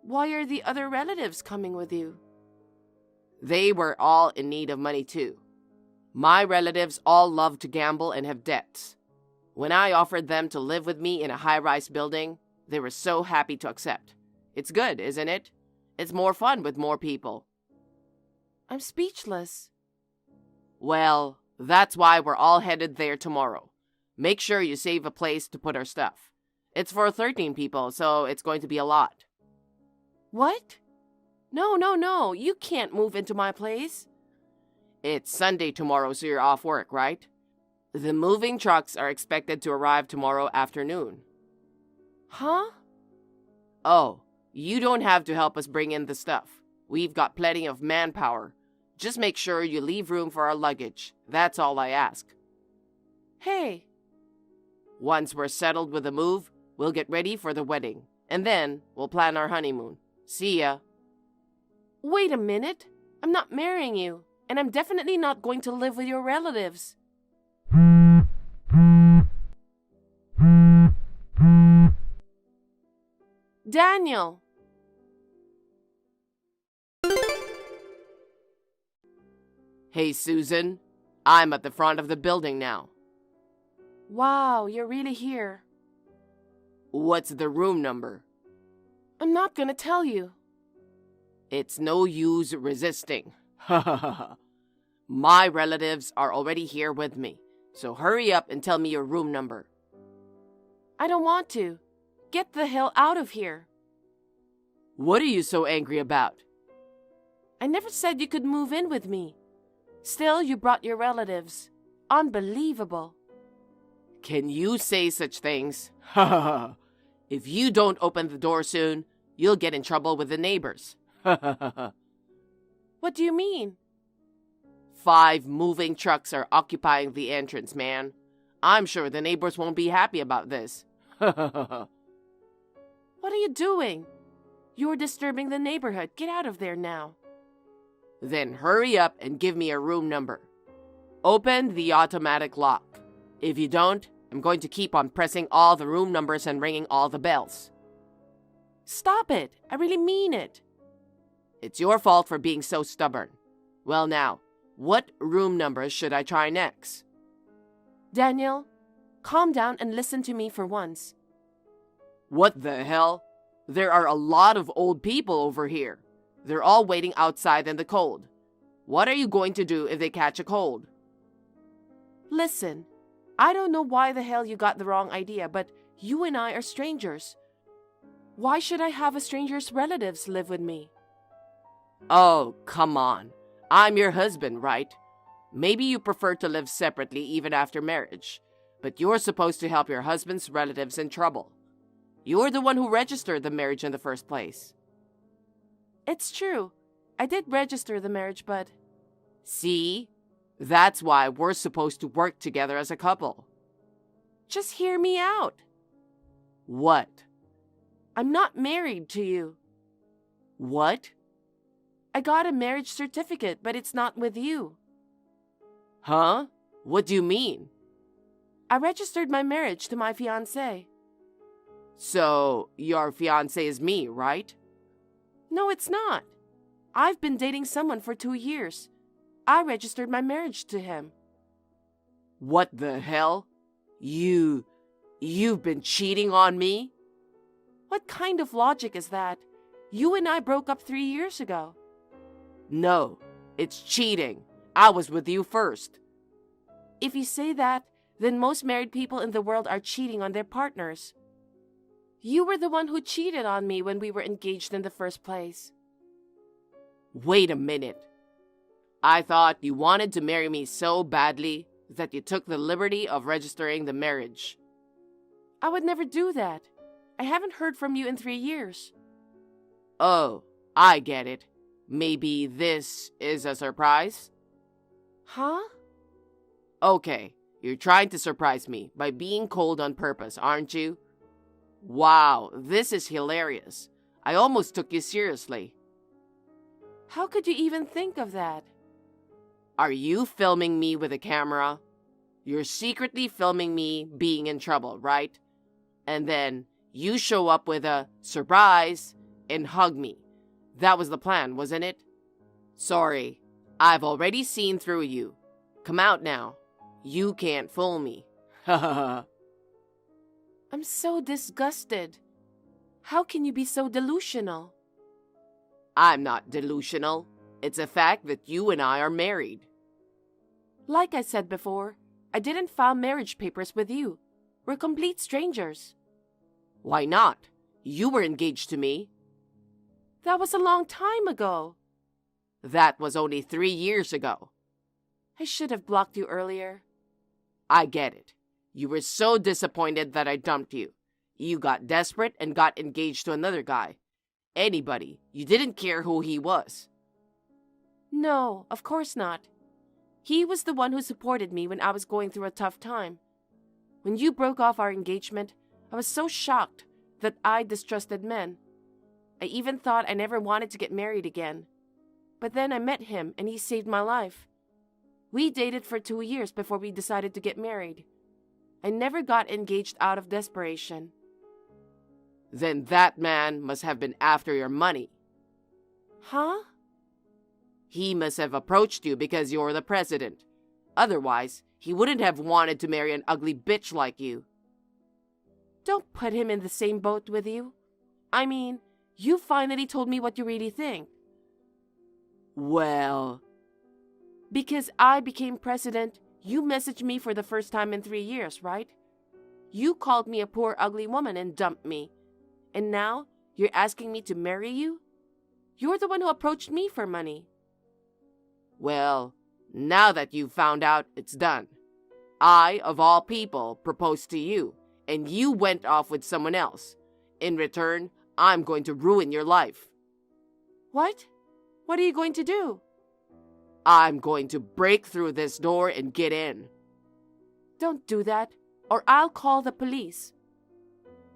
Why are the other relatives coming with you? They were all in need of money too. My relatives all love to gamble and have debts. When I offered them to live with me in a high-rise building, they were so happy to accept. It's good, isn't it? It's more fun with more people. I'm speechless. Well, that's why we're all headed there tomorrow. Make sure you save a place to put our stuff. It's for 13 people, so it's going to be a lot. What? No. You can't move into my place. It's Sunday tomorrow, so you're off work, right? The moving trucks are expected to arrive tomorrow afternoon. Huh? Oh, you don't have to help us bring in the stuff. We've got plenty of manpower. Just make sure you leave room for our luggage. That's all I ask. Hey. Once we're settled with the move, we'll get ready for the wedding. And then we'll plan our honeymoon. See ya. Wait a minute. I'm not marrying you, and I'm definitely not going to live with your relatives. Daniel! Hey, Susan. I'm at the front of the building now. Wow, you're really here. What's the room number? I'm not gonna tell you. It's no use resisting. My relatives are already here with me, so hurry up and tell me your room number. I don't want to. Get the hell out of here. What are you so angry about? I never said you could move in with me. Still, you brought your relatives. Unbelievable. Can you say such things? If you don't open the door soon, you'll get in trouble with the neighbors. What do you mean? 5 moving trucks are occupying the entrance, man. I'm sure the neighbors won't be happy about this. What are you doing? You're disturbing the neighborhood. Get out of there now. Then hurry up and give me a room number. Open the automatic lock. If you don't, I'm going to keep on pressing all the room numbers and ringing all the bells. Stop it. I really mean it. It's your fault for being so stubborn. Well now, what room number should I try next? Daniel, calm down and listen to me for once. What the hell? There are a lot of old people over here. They're all waiting outside in the cold. What are you going to do if they catch a cold? Listen, I don't know why the hell you got the wrong idea, but you and I are strangers. Why should I have a stranger's relatives live with me? Oh, come on. I'm your husband, right? Maybe you prefer to live separately even after marriage, but you're supposed to help your husband's relatives in trouble. You're the one who registered the marriage in the first place. It's true. I did register the marriage, but... See? That's why we're supposed to work together as a couple. Just hear me out. What? I'm not married to you. What? I got a marriage certificate, but it's not with you. Huh? What do you mean? I registered my marriage to my fiancé. So, your fiancé is me, right? No, it's not. I've been dating someone for 2 years. I registered my marriage to him. What the hell? You've been cheating on me? What kind of logic is that? You and I broke up 3 years ago. No, it's cheating. I was with you first. If you say that, then most married people in the world are cheating on their partners. You were the one who cheated on me when we were engaged in the first place. Wait a minute. I thought you wanted to marry me so badly that you took the liberty of registering the marriage. I would never do that. I haven't heard from you in 3 years. Oh, I get it. Maybe this is a surprise? Huh? Okay, you're trying to surprise me by being cold on purpose, aren't you? Wow, this is hilarious. I almost took you seriously. How could you even think of that? Are you filming me with a camera? You're secretly filming me being in trouble, right? And then you show up with a surprise and hug me. That was the plan, wasn't it? Sorry, I've already seen through you. Come out now. You can't fool me. Ha ha ha. I'm so disgusted. How can you be so delusional? I'm not delusional. It's a fact that you and I are married. Like I said before, I didn't file marriage papers with you. We're complete strangers. Why not? You were engaged to me. That was a long time ago. That was only 3 years ago. I should have blocked you earlier. I get it. You were so disappointed that I dumped you. You got desperate and got engaged to another guy. Anybody. You didn't care who he was. No, of course not. He was the one who supported me when I was going through a tough time. When you broke off our engagement, I was so shocked that I distrusted men. I even thought I never wanted to get married again. But then I met him and he saved my life. We dated for 2 years before we decided to get married. I never got engaged out of desperation. Then that man must have been after your money. Huh? He must have approached you because you're the president. Otherwise, he wouldn't have wanted to marry an ugly bitch like you. Don't put him in the same boat with you. I mean, you finally told me what you really think. Well, because I became president, you messaged me for the first time in 3 years, right? You called me a poor ugly woman and dumped me. And now, you're asking me to marry you? You're the one who approached me for money. well, now that you've found out, it's done. I, of all people, proposed to you, and you went off with someone else. In return, I'm going to ruin your life. What? What are you going to do? I'm going to break through this door and get in. Don't do that, or I'll call the police.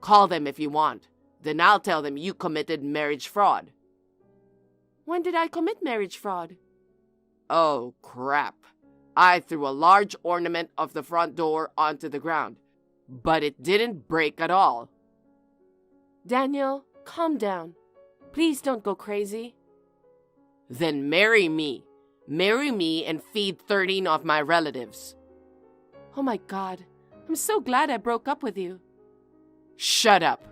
Call them if you want. Then I'll tell them you committed marriage fraud. When did I commit marriage fraud? Oh, crap. I threw a large ornament of the front door onto the ground, but it didn't break at all. Daniel, calm down. Please don't go crazy. Then marry me. Marry me and feed 13 of my relatives. Oh my God, I'm so glad I broke up with you. Shut up.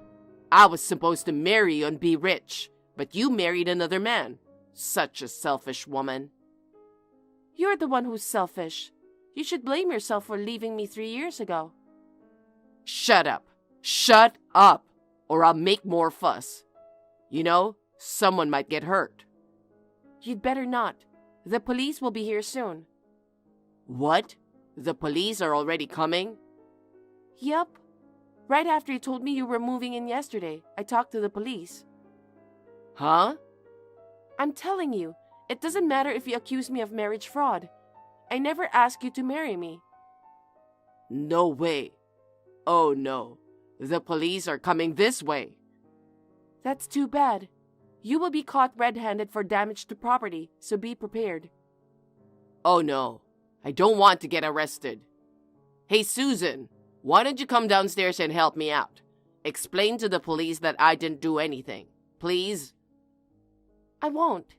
I was supposed to marry you and be rich, but you married another man. Such a selfish woman. You're the one who's selfish. You should blame yourself for leaving me 3 years ago. Shut up. Shut up, or I'll make more fuss. You know, someone might get hurt. You'd better not. The police will be here soon. What? The police are already coming? Yup. Right after you told me you were moving in yesterday, I talked to the police. Huh? I'm telling you, it doesn't matter if you accuse me of marriage fraud. I never asked you to marry me. No way. Oh no. The police are coming this way. That's too bad. You will be caught red-handed for damage to property, so be prepared. Oh no. I don't want to get arrested. Hey Susan, why don't you come downstairs and help me out? Explain to the police that I didn't do anything. Please? I won't.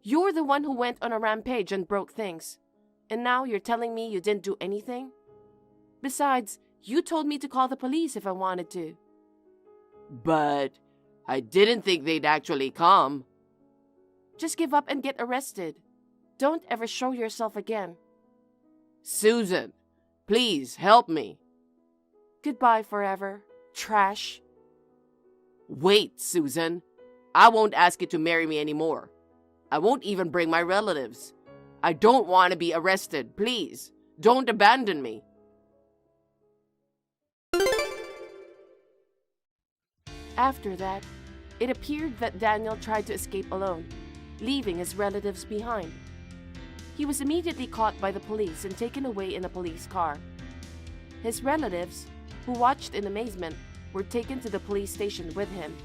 You're the one who went on a rampage and broke things. And now you're telling me you didn't do anything? Besides, you told me to call the police if I wanted to. But I didn't think they'd actually come. Just give up and get arrested. Don't ever show yourself again. Susan, please help me. Goodbye forever, trash. Wait, Susan. I won't ask you to marry me anymore. I won't even bring my relatives. I don't want to be arrested, please. Don't abandon me. After that, it appeared that Daniel tried to escape alone, leaving his relatives behind. He was immediately caught by the police and taken away in a police car. His relatives, who watched in amazement, were taken to the police station with him.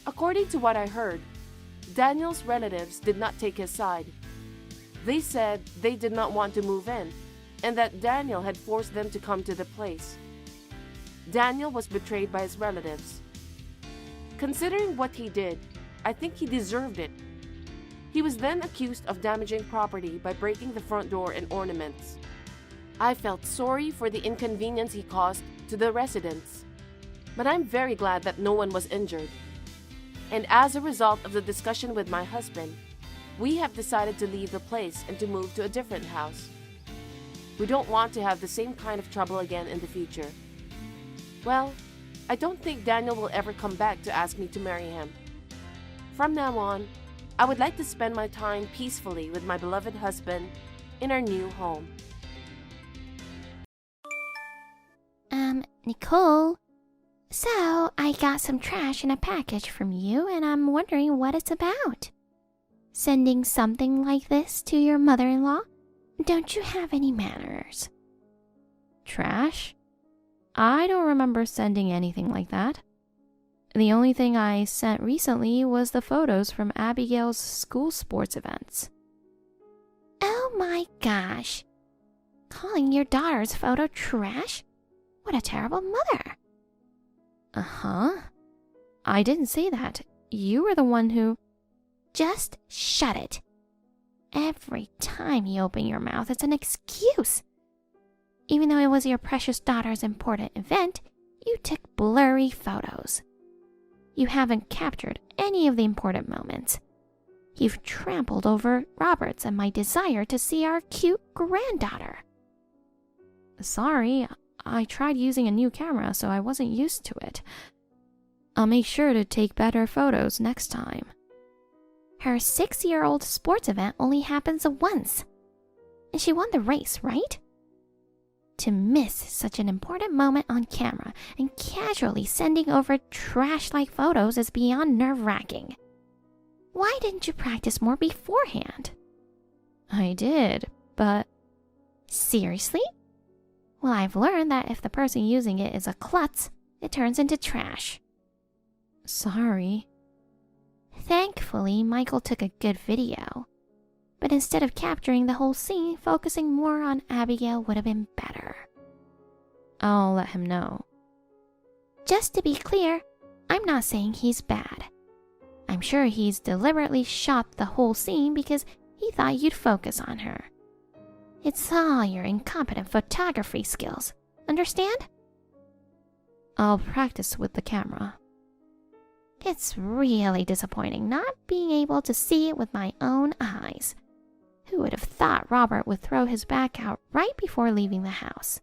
According to what I heard, Daniel's relatives did not take his side. They said they did not want to move in, and that Daniel had forced them to come to the place. Daniel was betrayed by his relatives. Considering what he did, I think he deserved it. He was then accused of damaging property by breaking the front door and ornaments. I felt sorry for the inconvenience he caused to the residents, but I'm very glad that no one was injured. And as a result of the discussion with my husband, we have decided to leave the place and to move to a different house. We don't want to have the same kind of trouble again in the future. Well, I don't think Daniel will ever come back to ask me to marry him. From now on, I would like to spend my time peacefully with my beloved husband in our new home. Nicole, so I got some trash in a package from you, and I'm wondering what it's about. Sending something like this to your mother-in-law? Don't you have any manners? Trash? I don't remember sending anything like that. The only thing I sent recently was the photos from Abigail's school sports events. Oh my gosh. Calling your daughter's photo trash? What a terrible mother. Uh-huh. I didn't say that. You were the one who... Just shut it. Every time you open your mouth, it's an excuse. Even though it was your precious daughter's important event, you took blurry photos. You haven't captured any of the important moments. You've trampled over Robert's and my desire to see our cute granddaughter. Sorry, I tried using a new camera, so I wasn't used to it. I'll make sure to take better photos next time. Her 6-year-old sports event only happens once. And she won the race, right? To miss such an important moment on camera and casually sending over trash-like photos is beyond nerve-wracking. Why didn't you practice more beforehand? I did, but... Seriously? Well, I've learned that if the person using it is a klutz, it turns into trash. Sorry. Thankfully, Michael took a good video. But instead of capturing the whole scene, focusing more on Abigail would have been better. I'll let him know. Just to be clear, I'm not saying he's bad. I'm sure he's deliberately shot the whole scene because he thought you'd focus on her. It's all your incompetent photography skills. Understand? I'll practice with the camera. It's really disappointing not being able to see it with my own eyes. Who would have thought Robert would throw his back out right before leaving the house?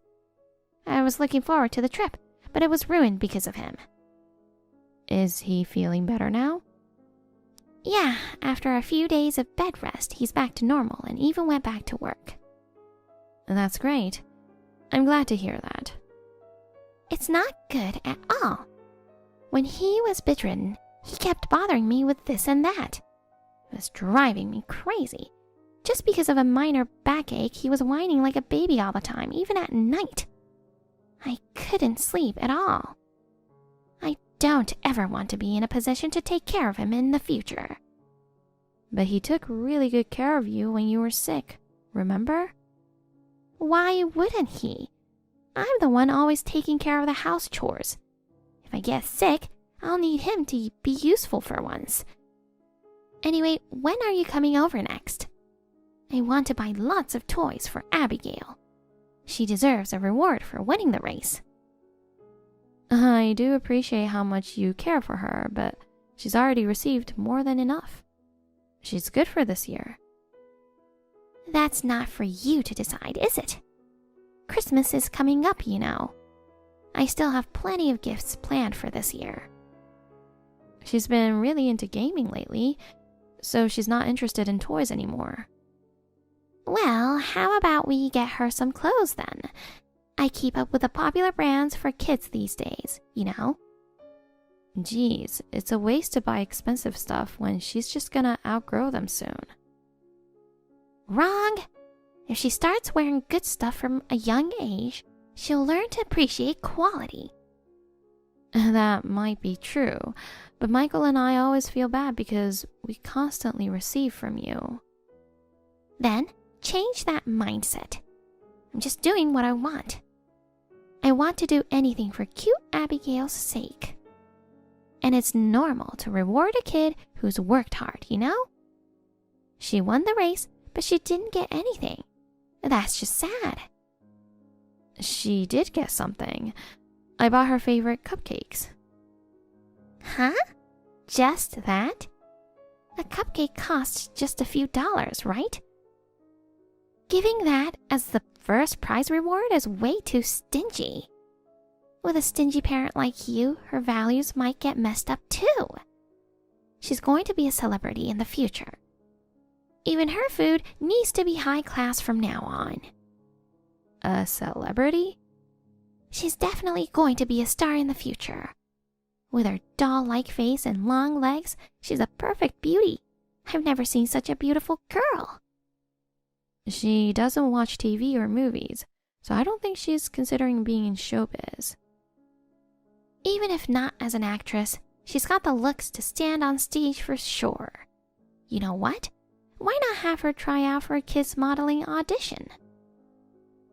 I was looking forward to the trip, but it was ruined because of him. Is he feeling better now? Yeah, after a few days of bed rest, he's back to normal and even went back to work. That's great. I'm glad to hear that. It's not good at all. When he was bedridden, he kept bothering me with this and that. It was driving me crazy. Just because of a minor backache, he was whining like a baby all the time, even at night. I couldn't sleep at all. I don't ever want to be in a position to take care of him in the future. But he took really good care of you when you were sick, remember? Why wouldn't he? I'm the one always taking care of the house chores. If I get sick, I'll need him to be useful for once. Anyway, when are you coming over next? I want to buy lots of toys for Abigail. She deserves a reward for winning the race. I do appreciate how much you care for her, but she's already received more than enough. She's good for this year. That's not for you to decide, is it? Christmas is coming up, you know. I still have plenty of gifts planned for this year. She's been really into gaming lately, so she's not interested in toys anymore. Well, how about we get her some clothes then? I keep up with the popular brands for kids these days, you know? Geez, it's a waste to buy expensive stuff when she's just gonna outgrow them soon. Wrong! If she starts wearing good stuff from a young age, she'll learn to appreciate quality. That might be true, but Michael and I always feel bad because we constantly receive from you. Then, change that mindset. I'm just doing what I want. I want to do anything for cute Abigail's sake. And it's normal to reward a kid who's worked hard, you know? She won the race, but she didn't get anything. That's just sad. She did get something. I bought her favorite cupcakes. Huh? Just that? A cupcake costs just a few dollars, right? Giving that as the first prize reward is way too stingy. With a stingy parent like you, her values might get messed up too. She's going to be a celebrity in the future. Even her food needs to be high class from now on. A celebrity? She's definitely going to be a star in the future. With her doll-like face and long legs, she's a perfect beauty. I've never seen such a beautiful girl. She doesn't watch TV or movies, so I don't think she's considering being in showbiz. Even if not as an actress, She's got the looks to stand on stage for sure. You know what? Why not have her try out for a kids modeling audition?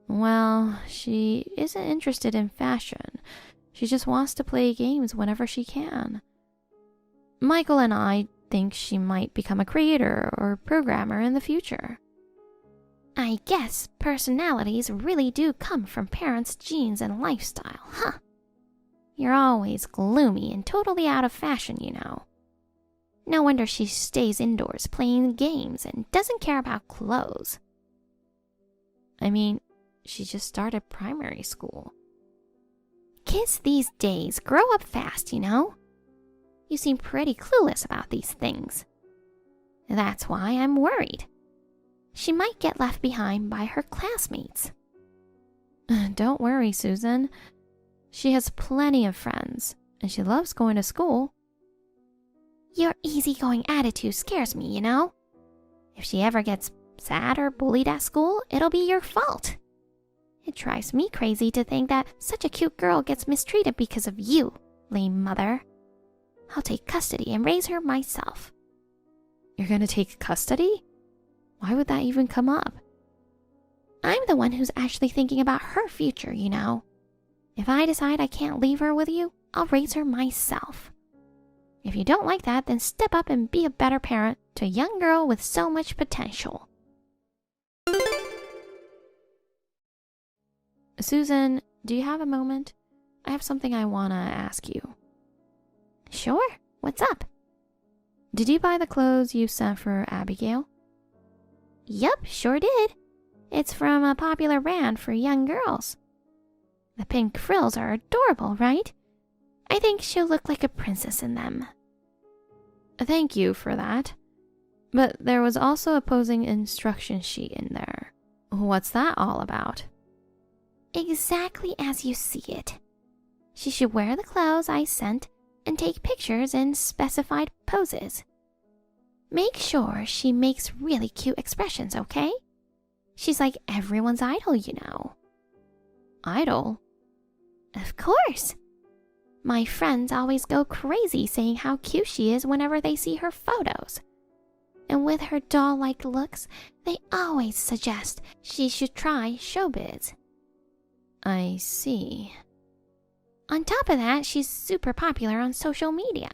Well, she isn't interested in fashion. She just wants to play games whenever she can. Michael and I think she might become a creator or programmer in the future. I guess personalities really do come from parents' genes and lifestyle, huh? You're always gloomy and totally out of fashion, you know. No wonder she stays indoors playing games and doesn't care about clothes. I mean, she just started primary school. Kids these days grow up fast, you know. You seem pretty clueless about these things. That's why I'm worried. She might get left behind by her classmates. Don't worry, Susan. She has plenty of friends, and she loves going to school. Your easygoing attitude scares me, you know. If she ever gets sad or bullied at school, it'll be your fault. It drives me crazy to think that such a cute girl gets mistreated because of you, lame mother. I'll take custody and raise her myself. You're gonna take custody? Why would that even come up? I'm the one who's actually thinking about her future, you know. If I decide I can't leave her with you, I'll raise her myself. If you don't like that, then step up and be a better parent to a young girl with so much potential. Susan, do you have a moment? I have something I want to ask you. Sure, what's up? Did you buy the clothes you sent for Abigail? Yup, sure did. It's from a popular brand for young girls. The pink frills are adorable, right? I think she'll look like a princess in them. Thank you for that. But there was also a posing instruction sheet in there. What's that all about? Exactly as you see it. She should wear the clothes I sent and take pictures in specified poses. Make sure she makes really cute expressions, okay? She's like everyone's idol, you know. Idol? Of course. My friends always go crazy saying how cute she is whenever they see her photos. And with her doll-like looks, they always suggest she should try showbiz. I see. On top of that, she's super popular on social media.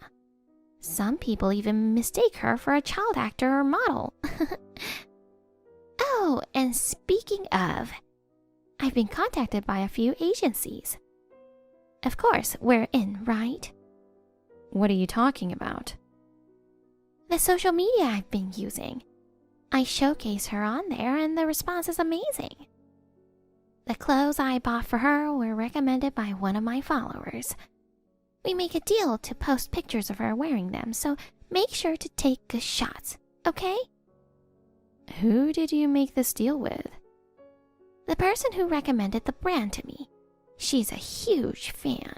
Some people even mistake her for a child actor or model. Oh, and speaking of, I've been contacted by a few agencies. Of course, we're in, right? What are you talking about? The social media I've been using. I showcase her on there and the response is amazing. The clothes I bought for her were recommended by one of my followers. We make a deal to post pictures of her wearing them, so make sure to take good shots, okay? Who did you make this deal with? The person who recommended the brand to me. She's a huge fan.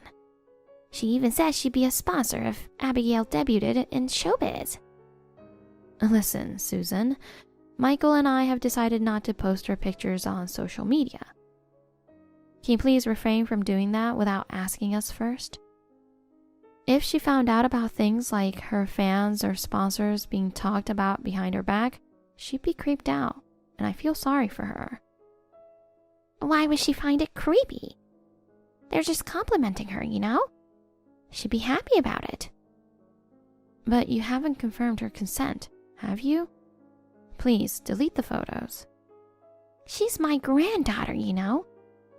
She even said she'd be a sponsor if Abigail debuted in showbiz. Listen, Susan, Michael and I have decided not to post her pictures on social media. Can you please refrain from doing that without asking us first? If she found out about things like her fans or sponsors being talked about behind her back, she'd be creeped out, and I feel sorry for her. Why would she find it creepy? They're just complimenting her, you know? She'd be happy about it. But you haven't confirmed her consent, have you? Please, delete the photos. She's my granddaughter, you know?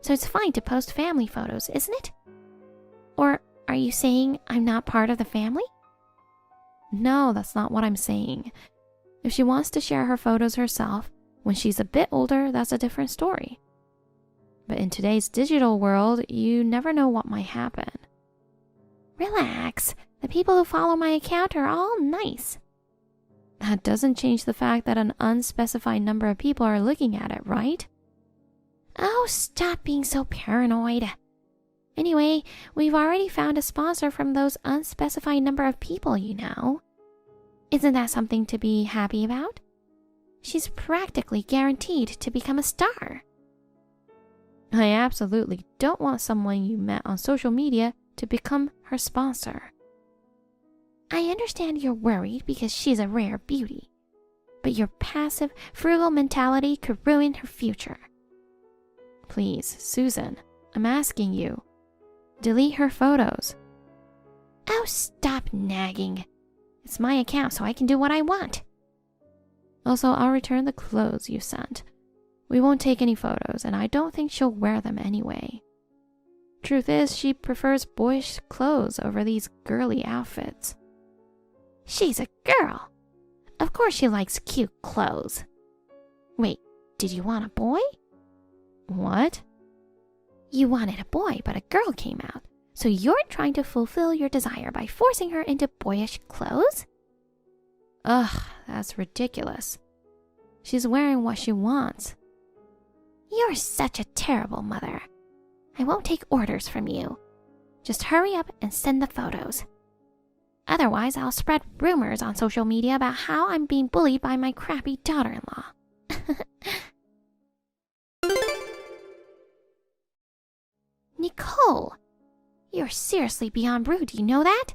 So it's fine to post family photos, isn't it? Or are you saying I'm not part of the family? No, that's not what I'm saying. If she wants to share her photos herself, when she's a bit older, that's a different story. But in today's digital world, you never know what might happen. Relax. The people who follow my account are all nice. That doesn't change the fact that an unspecified number of people are looking at it, right? Oh, stop being so paranoid. Anyway, we've already found a sponsor from those unspecified number of people, you know. Isn't that something to be happy about? She's practically guaranteed to become a star. I absolutely don't want someone you met on social media to become her sponsor. I understand you're worried because she's a rare beauty, but your passive, frugal mentality could ruin her future. Please, Susan, I'm asking you. Delete her photos. Oh, stop nagging. It's my account, so I can do what I want. Also, I'll return the clothes you sent. We won't take any photos, and I don't think she'll wear them anyway. Truth is, she prefers boyish clothes over these girly outfits. She's a girl. Of course she likes cute clothes. Wait, did you want a boy? What? You wanted a boy, but a girl came out. So you're trying to fulfill your desire by forcing her into boyish clothes? Ugh, that's ridiculous. She's wearing what she wants. You're such a terrible mother. I won't take orders from you. Just hurry up and send the photos. Otherwise, I'll spread rumors on social media about how I'm being bullied by my crappy daughter-in-law. Nicole, you're seriously beyond rude, do you know that?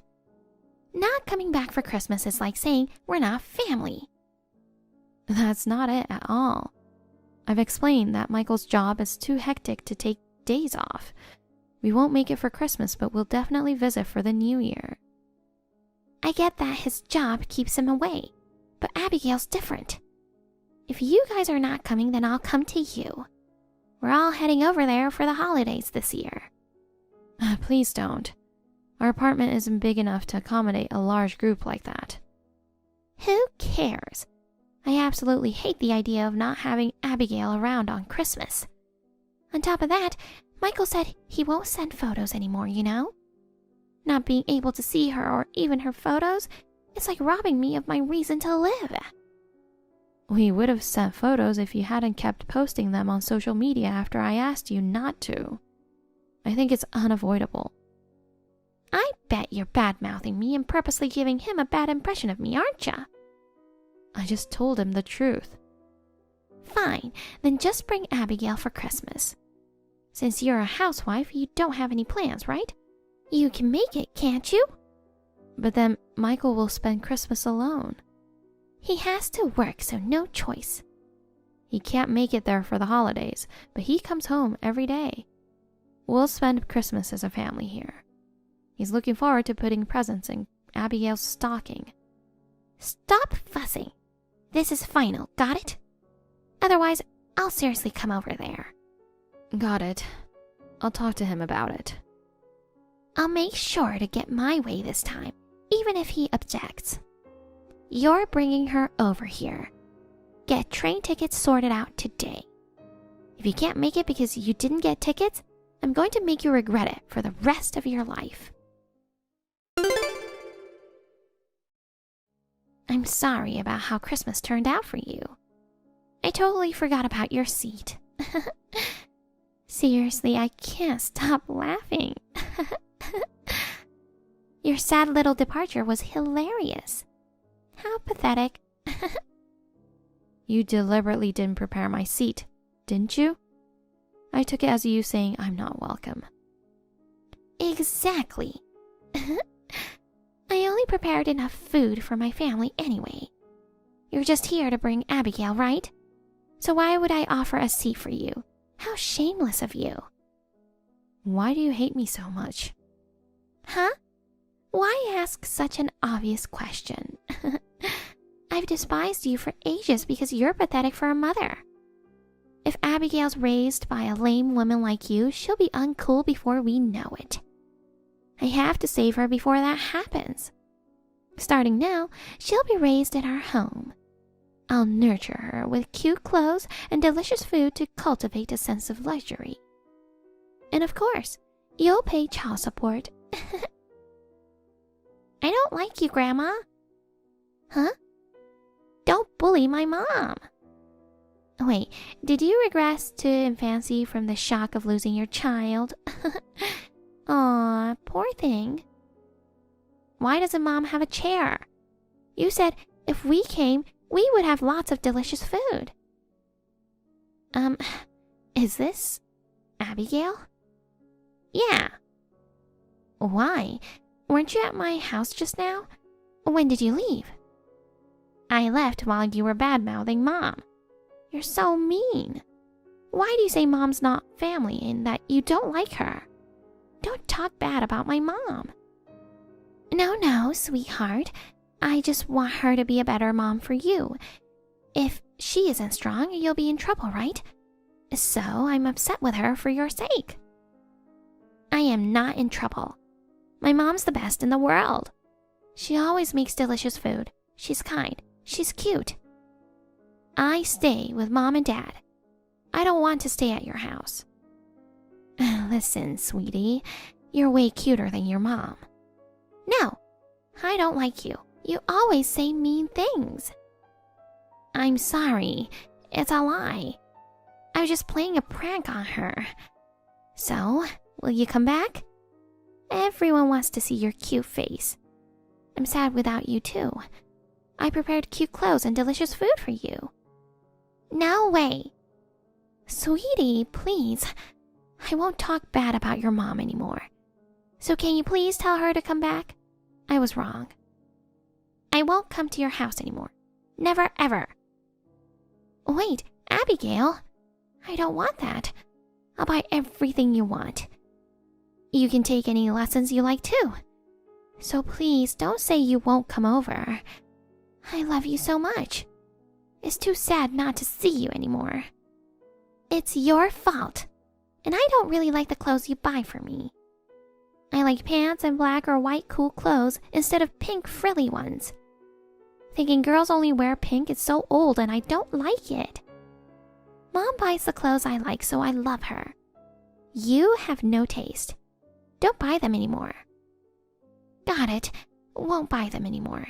Not coming back for Christmas is like saying we're not family. That's not it at all. I've explained that Michael's job is too hectic to take days off. We won't make it for Christmas, but we'll definitely visit for the New Year. I get that his job keeps him away, but Abigail's different. If you guys are not coming, then I'll come to you. We're all heading over there for the holidays this year. Please don't. Our apartment isn't big enough to accommodate a large group like that. Who cares? I absolutely hate the idea of not having Abigail around on Christmas. On top of that, Michael said he won't send photos anymore, you know? Not being able to see her or even her photos, it's like robbing me of my reason to live. We would have sent photos if you hadn't kept posting them on social media after I asked you not to. I think it's unavoidable. I bet you're bad-mouthing me and purposely giving him a bad impression of me, aren't ya? I just told him the truth. Fine, then just bring Abigail for Christmas. Since you're a housewife, you don't have any plans, right? You can make it, can't you? But then Michael will spend Christmas alone. He has to work, so no choice. He can't make it there for the holidays, but he comes home every day. We'll spend Christmas as a family here. He's looking forward to putting presents in Abigail's stocking. Stop fussing. This is final, got it? Otherwise, I'll seriously come over there. Got it. I'll talk to him about it. I'll make sure to get my way this time, even if he objects. You're bringing her over here. Get train tickets sorted out today. If you can't make it because you didn't get tickets, I'm going to make you regret it for the rest of your life. I'm sorry about how Christmas turned out for you. I totally forgot about your seat. Seriously, I can't stop laughing. Your sad little departure was hilarious. How pathetic. You deliberately didn't prepare my seat, didn't you? I took it as you saying I'm not welcome. Exactly. I only prepared enough food for my family anyway. You're just here to bring Abigail, right? So why would I offer a seat for you? How shameless of you. Why do you hate me so much? Huh? Why ask such an obvious question? I've despised you for ages because you're pathetic for a mother. If Abigail's raised by a lame woman like you, she'll be uncool before we know it. I have to save her before that happens. Starting now, she'll be raised in our home. I'll nurture her with cute clothes and delicious food to cultivate a sense of luxury. And of course, you'll pay child support. I don't like you, Grandma. Huh? Don't bully my mom. Wait, did you regress to infancy from the shock of losing your child? Aw, poor thing. Why doesn't Mom have a chair? You said if we came, we would have lots of delicious food. Is this Abigail? Yeah. Why? Weren't you at my house just now? When did you leave? I left while you were bad-mouthing Mom. You're so mean. Why do you say Mom's not family and that you don't like her? Don't talk bad about my mom. No, sweetheart. I just want her to be a better mom for you. If she isn't strong, you'll be in trouble, right? So I'm upset with her for your sake. I am not in trouble. My mom's the best in the world. She always makes delicious food. She's kind. She's cute. I stay with Mom and Dad. I don't want to stay at your house. Listen, sweetie, you're way cuter than your mom. No, I don't like you. You always say mean things. I'm sorry. It's a lie. I was just playing a prank on her. So, will you come back? Everyone wants to see your cute face. I'm sad without you too. I prepared cute clothes and delicious food for you. No way. Sweetie, please. I won't talk bad about your mom anymore. So can you please tell her to come back? I was wrong. I won't come to your house anymore. Never ever. Wait, Abigail. I don't want that. I'll buy everything you want. You can take any lessons you like too. So please don't say you won't come over. I love you so much. It's too sad not to see you anymore. It's your fault. And I don't really like the clothes you buy for me. I like pants and black or white cool clothes instead of pink frilly ones. Thinking girls only wear pink is so old and I don't like it. Mom buys the clothes I like, so I love her. You have no taste. Don't buy them anymore. Got it. Won't buy them anymore.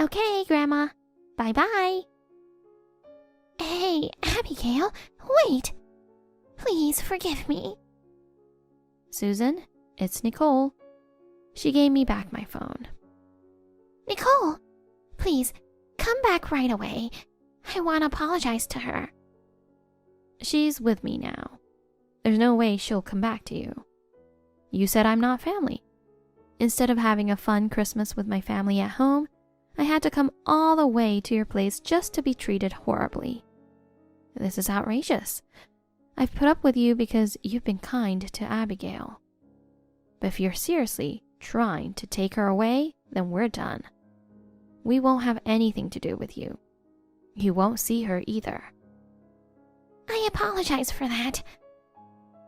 Okay, Grandma. Bye-bye. Hey, Abigail, wait. Please forgive me. Susan, it's Nicole. She gave me back my phone. Nicole, please, come back right away. I want to apologize to her. She's with me now. There's no way she'll come back to you. You said I'm not family. Instead of having a fun Christmas with my family at home, I had to come all the way to your place just to be treated horribly. This is outrageous. I've put up with you because you've been kind to Abigail. But if you're seriously trying to take her away, then we're done. We won't have anything to do with you. You won't see her either. I apologize for that.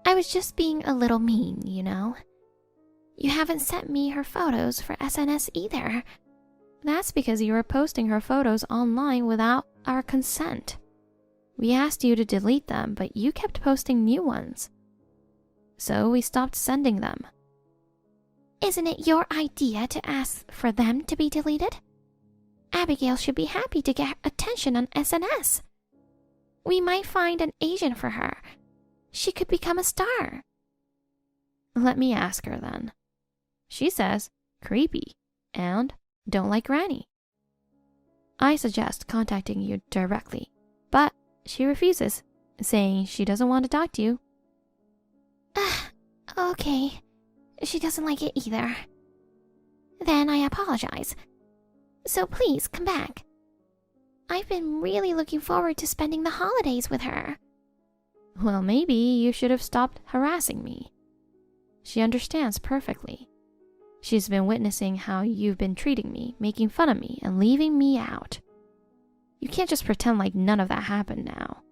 I was just being a little mean, you know. You haven't sent me her photos for SNS either. That's because you were posting her photos online without our consent. We asked you to delete them, but you kept posting new ones. So we stopped sending them. Isn't it your idea to ask for them to be deleted? Abigail should be happy to get attention on SNS. We might find an agent for her. She could become a star. Let me ask her then. She says, creepy, and don't like Granny. I suggest contacting you directly, but she refuses, saying she doesn't want to talk to you. Okay. She doesn't like it either. Then I apologize. So please come back. I've been really looking forward to spending the holidays with her. Well, maybe you should have stopped harassing me. She understands perfectly. She's been witnessing how you've been treating me, making fun of me, and leaving me out. You can't just pretend like none of that happened now.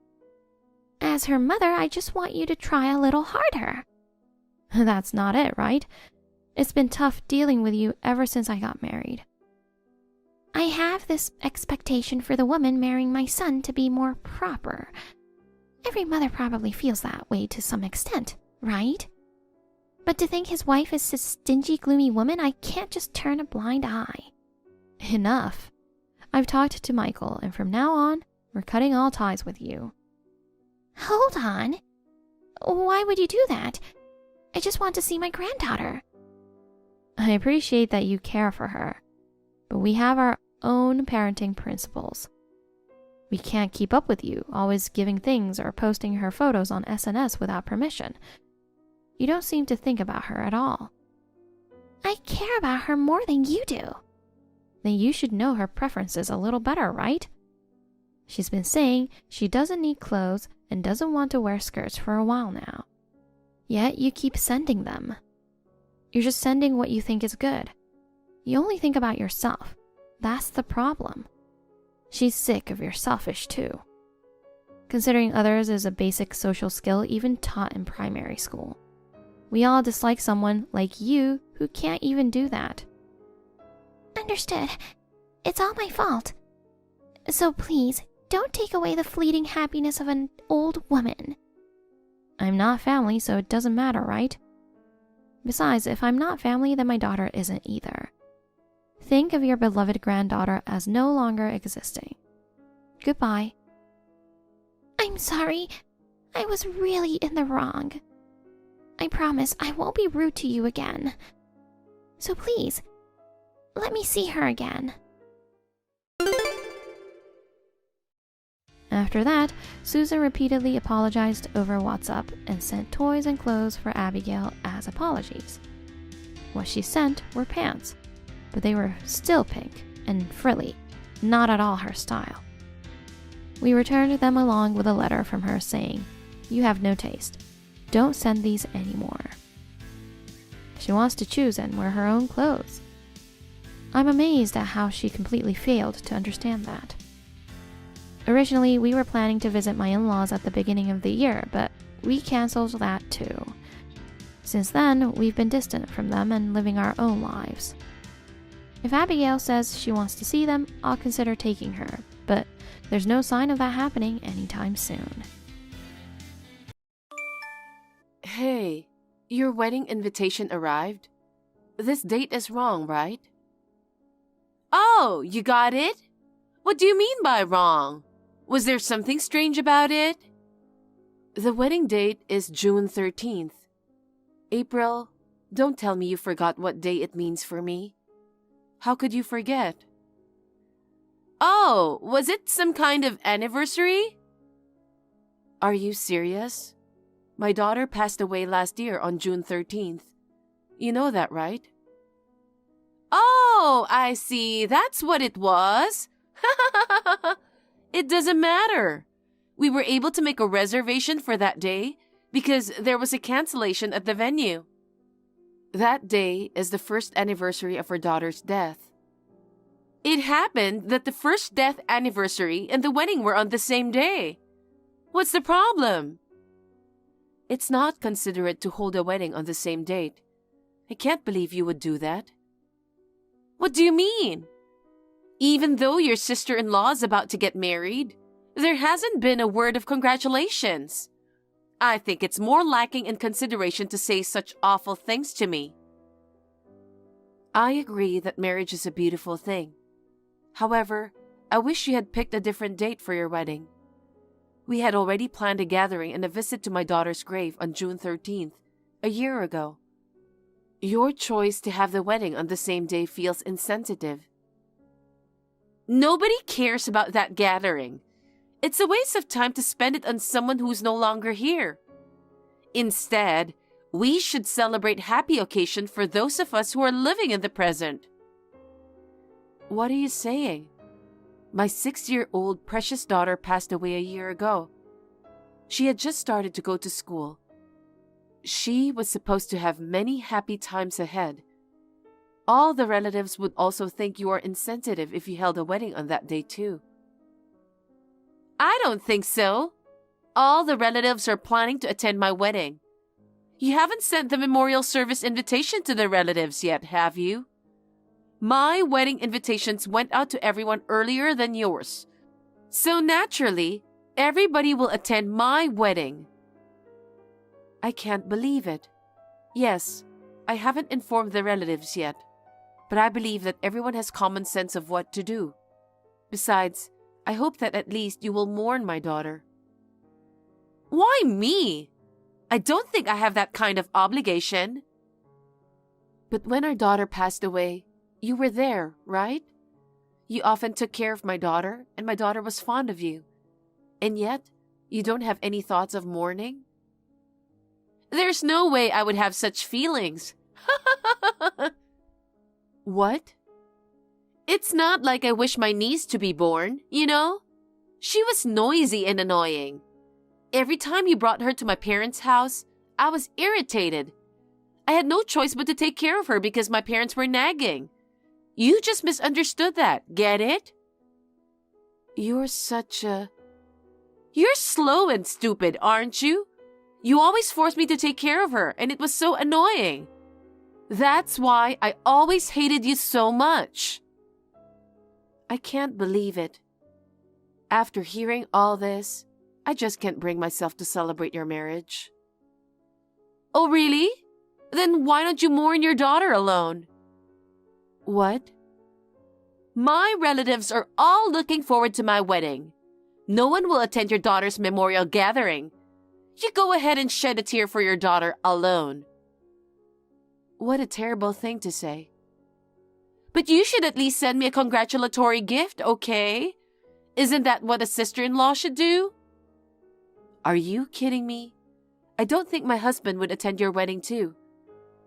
As her mother, I just want you to try a little harder. That's not it, right? It's been tough dealing with you ever since I got married. I have this expectation for the woman marrying my son to be more proper. Every mother probably feels that way to some extent, right? But to think his wife is this stingy, gloomy woman, I can't just turn a blind eye. Enough. I've talked to Michael, and from now on, we're cutting all ties with you. Hold on. Why would you do that? I just want to see my granddaughter. I appreciate that you care for her, but we have our own parenting principles. We can't keep up with you, always giving things or posting her photos on SNS without permission. You don't seem to think about her at all. I care about her more than you do. then you should know her preferences a little better, right? She's been saying she doesn't need clothes and doesn't want to wear skirts for a while now. Yet you keep sending them. You're just sending what you think is good. You only think about yourself. That's the problem. She's sick of your selfish too. Considering others is a basic social skill even taught in primary school. We all dislike someone like you who can't even do that. Understood. It's all my fault. So please, don't take away the fleeting happiness of an old woman. I'm not family, so it doesn't matter, right? Besides, if I'm not family, then my daughter isn't either. Think of your beloved granddaughter as no longer existing. Goodbye. I'm sorry. I was really in the wrong. I promise I won't be rude to you again. So please, let me see her again. After that, Susan repeatedly apologized over WhatsApp and sent toys and clothes for Abigail as apologies. What she sent were pants, but they were still pink and frilly, not at all her style. We returned them along with a letter from her saying, "You have no taste. Don't send these anymore." She wants to choose and wear her own clothes. I'm amazed at how she completely failed to understand that. Originally, we were planning to visit my in-laws at the beginning of the year, but we canceled that too. Since then, we've been distant from them and living our own lives. If Abigail says she wants to see them, I'll consider taking her, but there's no sign of that happening anytime soon. Hey, your wedding invitation arrived? This date is wrong, right? Oh, you got it? What do you mean by wrong? Was there something strange about it? The wedding date is June 13th. April, don't tell me you forgot what day it means for me. How could you forget? Oh, was it some kind of anniversary? Are you serious? My daughter passed away last year on June 13th. You know that, right? Oh, I see. That's what it was. It doesn't matter. We were able to make a reservation for that day because there was a cancellation at the venue. That day is the first anniversary of her daughter's death. It happened that the first death anniversary and the wedding were on the same day. What's the problem? It's not considerate to hold a wedding on the same date. I can't believe you would do that. What do you mean? Even though your sister-in-law is about to get married, there hasn't been a word of congratulations. I think it's more lacking in consideration to say such awful things to me. I agree that marriage is a beautiful thing. However, I wish you had picked a different date for your wedding. We had already planned a gathering and a visit to my daughter's grave on June 13th, a year ago. Your choice to have the wedding on the same day feels insensitive. Nobody cares about that gathering. It's a waste of time to spend it on someone who's no longer here. Instead, we should celebrate happy occasion for those of us who are living in the present. What are you saying? My 6-year-old precious daughter passed away a year ago. She had just started to go to school. She was supposed to have many happy times ahead. All the relatives would also think you are insensitive if you held a wedding on that day too. I don't think so. All the relatives are planning to attend my wedding. You haven't sent the memorial service invitation to the relatives yet, have you? My wedding invitations went out to everyone earlier than yours. So naturally, everybody will attend my wedding. I can't believe it. Yes, I haven't informed the relatives yet, but I believe that everyone has common sense of what to do. Besides, I hope that at least you will mourn my daughter. Why me? I don't think I have that kind of obligation. But when our daughter passed away, you were there, right? You often took care of my daughter, and my daughter was fond of you. And yet, you don't have any thoughts of mourning? There's no way I would have such feelings. What? It's not like I wish my niece to be born, you know? She was noisy and annoying. Every time you brought her to my parents' house, I was irritated. I had no choice but to take care of her because my parents were nagging. You just misunderstood that, get it? You're slow and stupid, aren't you? You always forced me to take care of her, and it was so annoying. That's why I always hated you so much. I can't believe it. After hearing all this, I just can't bring myself to celebrate your marriage. Oh, really? Then why don't you mourn your daughter alone? What? My relatives are all looking forward to my wedding. No one will attend your daughter's memorial gathering. You go ahead and shed a tear for your daughter alone. What a terrible thing to say. But you should at least send me a congratulatory gift, okay? Isn't that what a sister-in-law should do? Are you kidding me? I don't think my husband would attend your wedding too.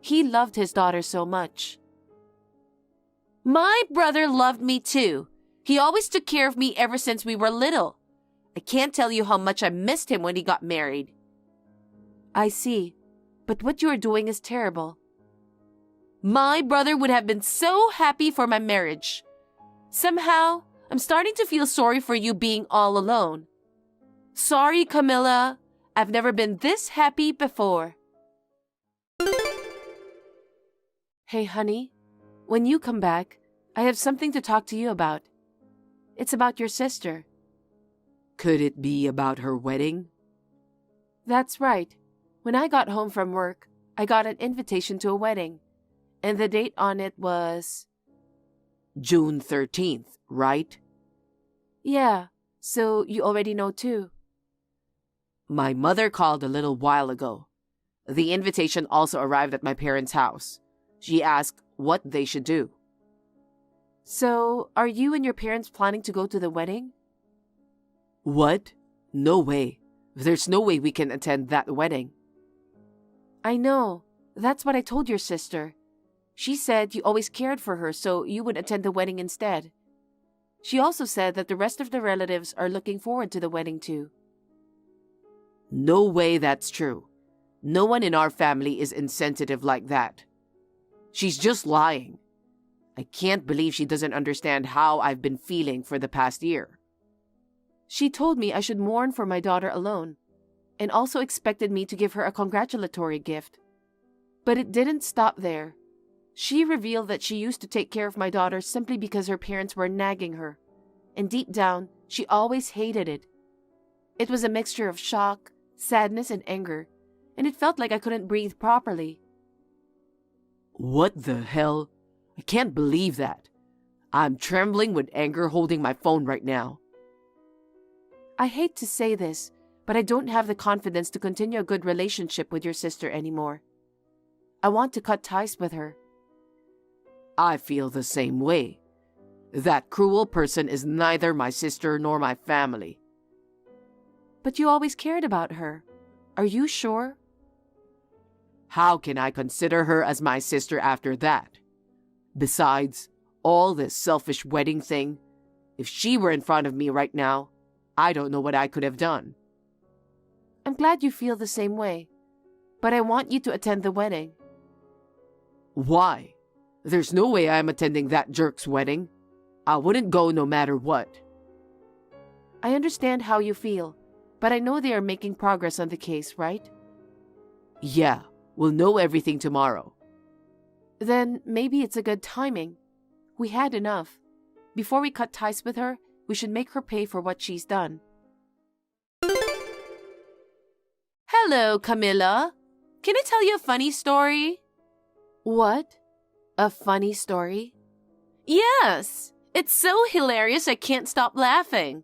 He loved his daughter so much. My brother loved me too. He always took care of me ever since we were little. I can't tell you how much I missed him when he got married. I see, but what you are doing is terrible. My brother would have been so happy for my marriage. Somehow, I'm starting to feel sorry for you being all alone. Sorry, Camilla. I've never been this happy before. Hey, honey. When you come back, I have something to talk to you about. It's about your sister. Could it be about her wedding? That's right. When I got home from work, I got an invitation to a wedding. And the date on it was... June 13th, right? Yeah, so you already know too. My mother called a little while ago. The invitation also arrived at my parents' house. She asked what they should do. So, are you and your parents planning to go to the wedding? What? No way. There's no way we can attend that wedding. I know. That's what I told your sister. She said you always cared for her, so you would attend the wedding instead. She also said that the rest of the relatives are looking forward to the wedding too. No way that's true. No one in our family is insensitive like that. She's just lying. I can't believe she doesn't understand how I've been feeling for the past year. She told me I should mourn for my daughter alone, and also expected me to give her a congratulatory gift. But it didn't stop there. She revealed that she used to take care of my daughter simply because her parents were nagging her, and deep down, she always hated it. It was a mixture of shock, sadness, and anger, and it felt like I couldn't breathe properly. What the hell? I can't believe that. I'm trembling with anger holding my phone right now. I hate to say this, but I don't have the confidence to continue a good relationship with your sister anymore. I want to cut ties with her. I feel the same way. That cruel person is neither my sister nor my family. But you always cared about her. Are you sure? How can I consider her as my sister after that? Besides, all this selfish wedding thing, if she were in front of me right now, I don't know what I could have done. I'm glad you feel the same way, but I want you to attend the wedding. Why? There's no way I'm attending that jerk's wedding. I wouldn't go no matter what. I understand how you feel, but I know they are making progress on the case, right? Yeah, we'll know everything tomorrow. Then maybe it's a good timing. We had enough. Before we cut ties with her, we should make her pay for what she's done. Hello, Camilla. Can I tell you a funny story? What? A funny story? Yes! It's so hilarious I can't stop laughing.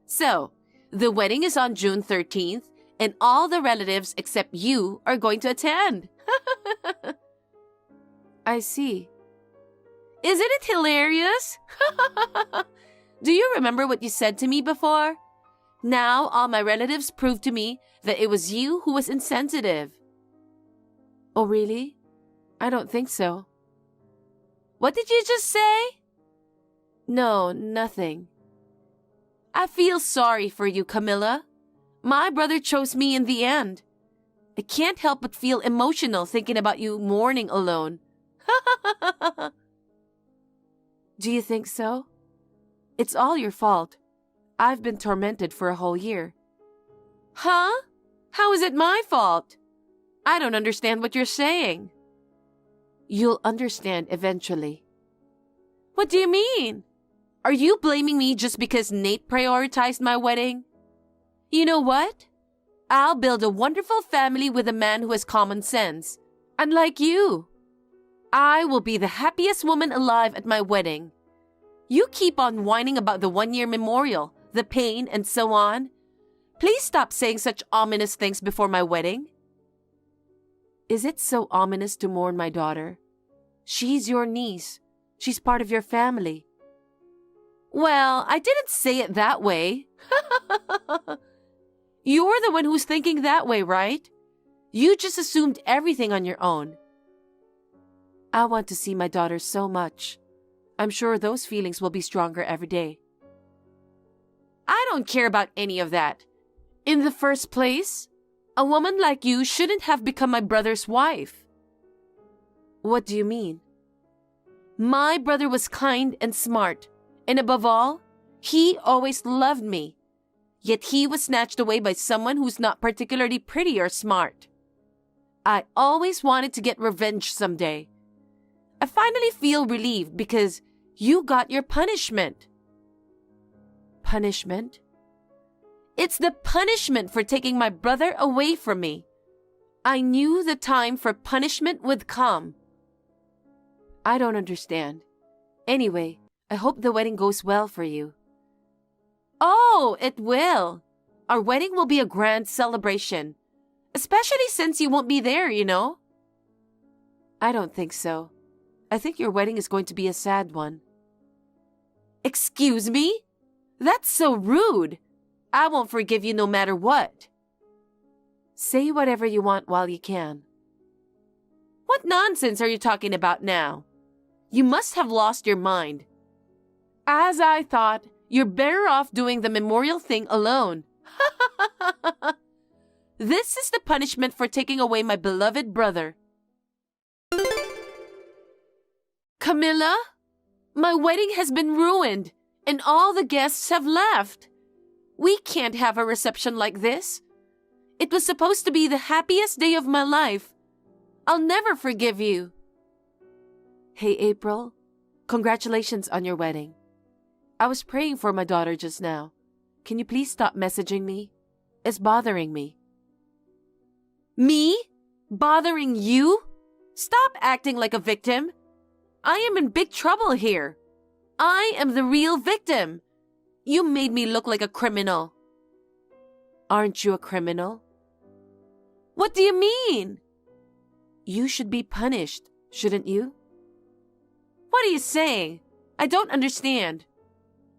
So, the wedding is on June 13th, and all the relatives except you are going to attend. I see. Isn't it hilarious? Do you remember what you said to me before? Now all my relatives prove to me that it was you who was insensitive. Oh, really? I don't think so. What did you just say? No, nothing. I feel sorry for you, Camilla. My brother chose me in the end. I can't help but feel emotional thinking about you mourning alone. Do you think so? It's all your fault. I've been tormented for a whole year. Huh? How is it my fault? I don't understand what you're saying. You'll understand eventually. What do you mean? Are you blaming me just because Nate prioritized my wedding? You know what? I'll build a wonderful family with a man who has common sense. Unlike you. I will be the happiest woman alive at my wedding. You keep on whining about the 1-year memorial, the pain, and so on. Please stop saying such ominous things before my wedding. Is it so ominous to mourn my daughter? She's your niece. She's part of your family. Well, I didn't say it that way. You're the one who's thinking that way, right? You just assumed everything on your own. I want to see my daughter so much. I'm sure those feelings will be stronger every day. I don't care about any of that. In the first place, a woman like you shouldn't have become my brother's wife. What do you mean? My brother was kind and smart, and above all, he always loved me. Yet he was snatched away by someone who's not particularly pretty or smart. I always wanted to get revenge someday. I finally feel relieved because you got your punishment. Punishment? It's the punishment for taking my brother away from me. I knew the time for punishment would come. I don't understand. Anyway, I hope the wedding goes well for you. Oh, it will. Our wedding will be a grand celebration. Especially since you won't be there, you know. I don't think so. I think your wedding is going to be a sad one. Excuse me? That's so rude. I won't forgive you no matter what. Say whatever you want while you can. What nonsense are you talking about now? You must have lost your mind. As I thought, you're better off doing the memorial thing alone. This is the punishment for taking away my beloved brother. Camilla, my wedding has been ruined, and all the guests have left. We can't have a reception like this. It was supposed to be the happiest day of my life. I'll never forgive you. Hey, April. Congratulations on your wedding. I was praying for my daughter just now. Can you please stop messaging me? It's bothering me. Me? Bothering you? Stop acting like a victim. I am in big trouble here. I am the real victim. You made me look like a criminal. Aren't you a criminal? What do you mean? You should be punished, shouldn't you? What are you saying? I don't understand.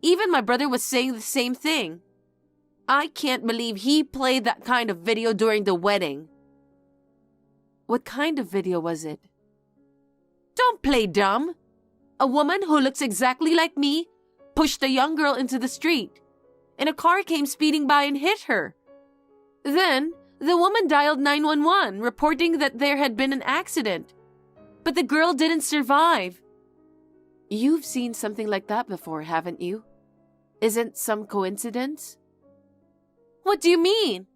Even my brother was saying the same thing. I can't believe he played that kind of video during the wedding. What kind of video was it? Don't play dumb. A woman who looks exactly like me pushed a young girl into the street, and a car came speeding by and hit her. Then, the woman dialed 911, reporting that there had been an accident, but the girl didn't survive. You've seen something like that before, haven't you? Isn't some coincidence? What do you mean?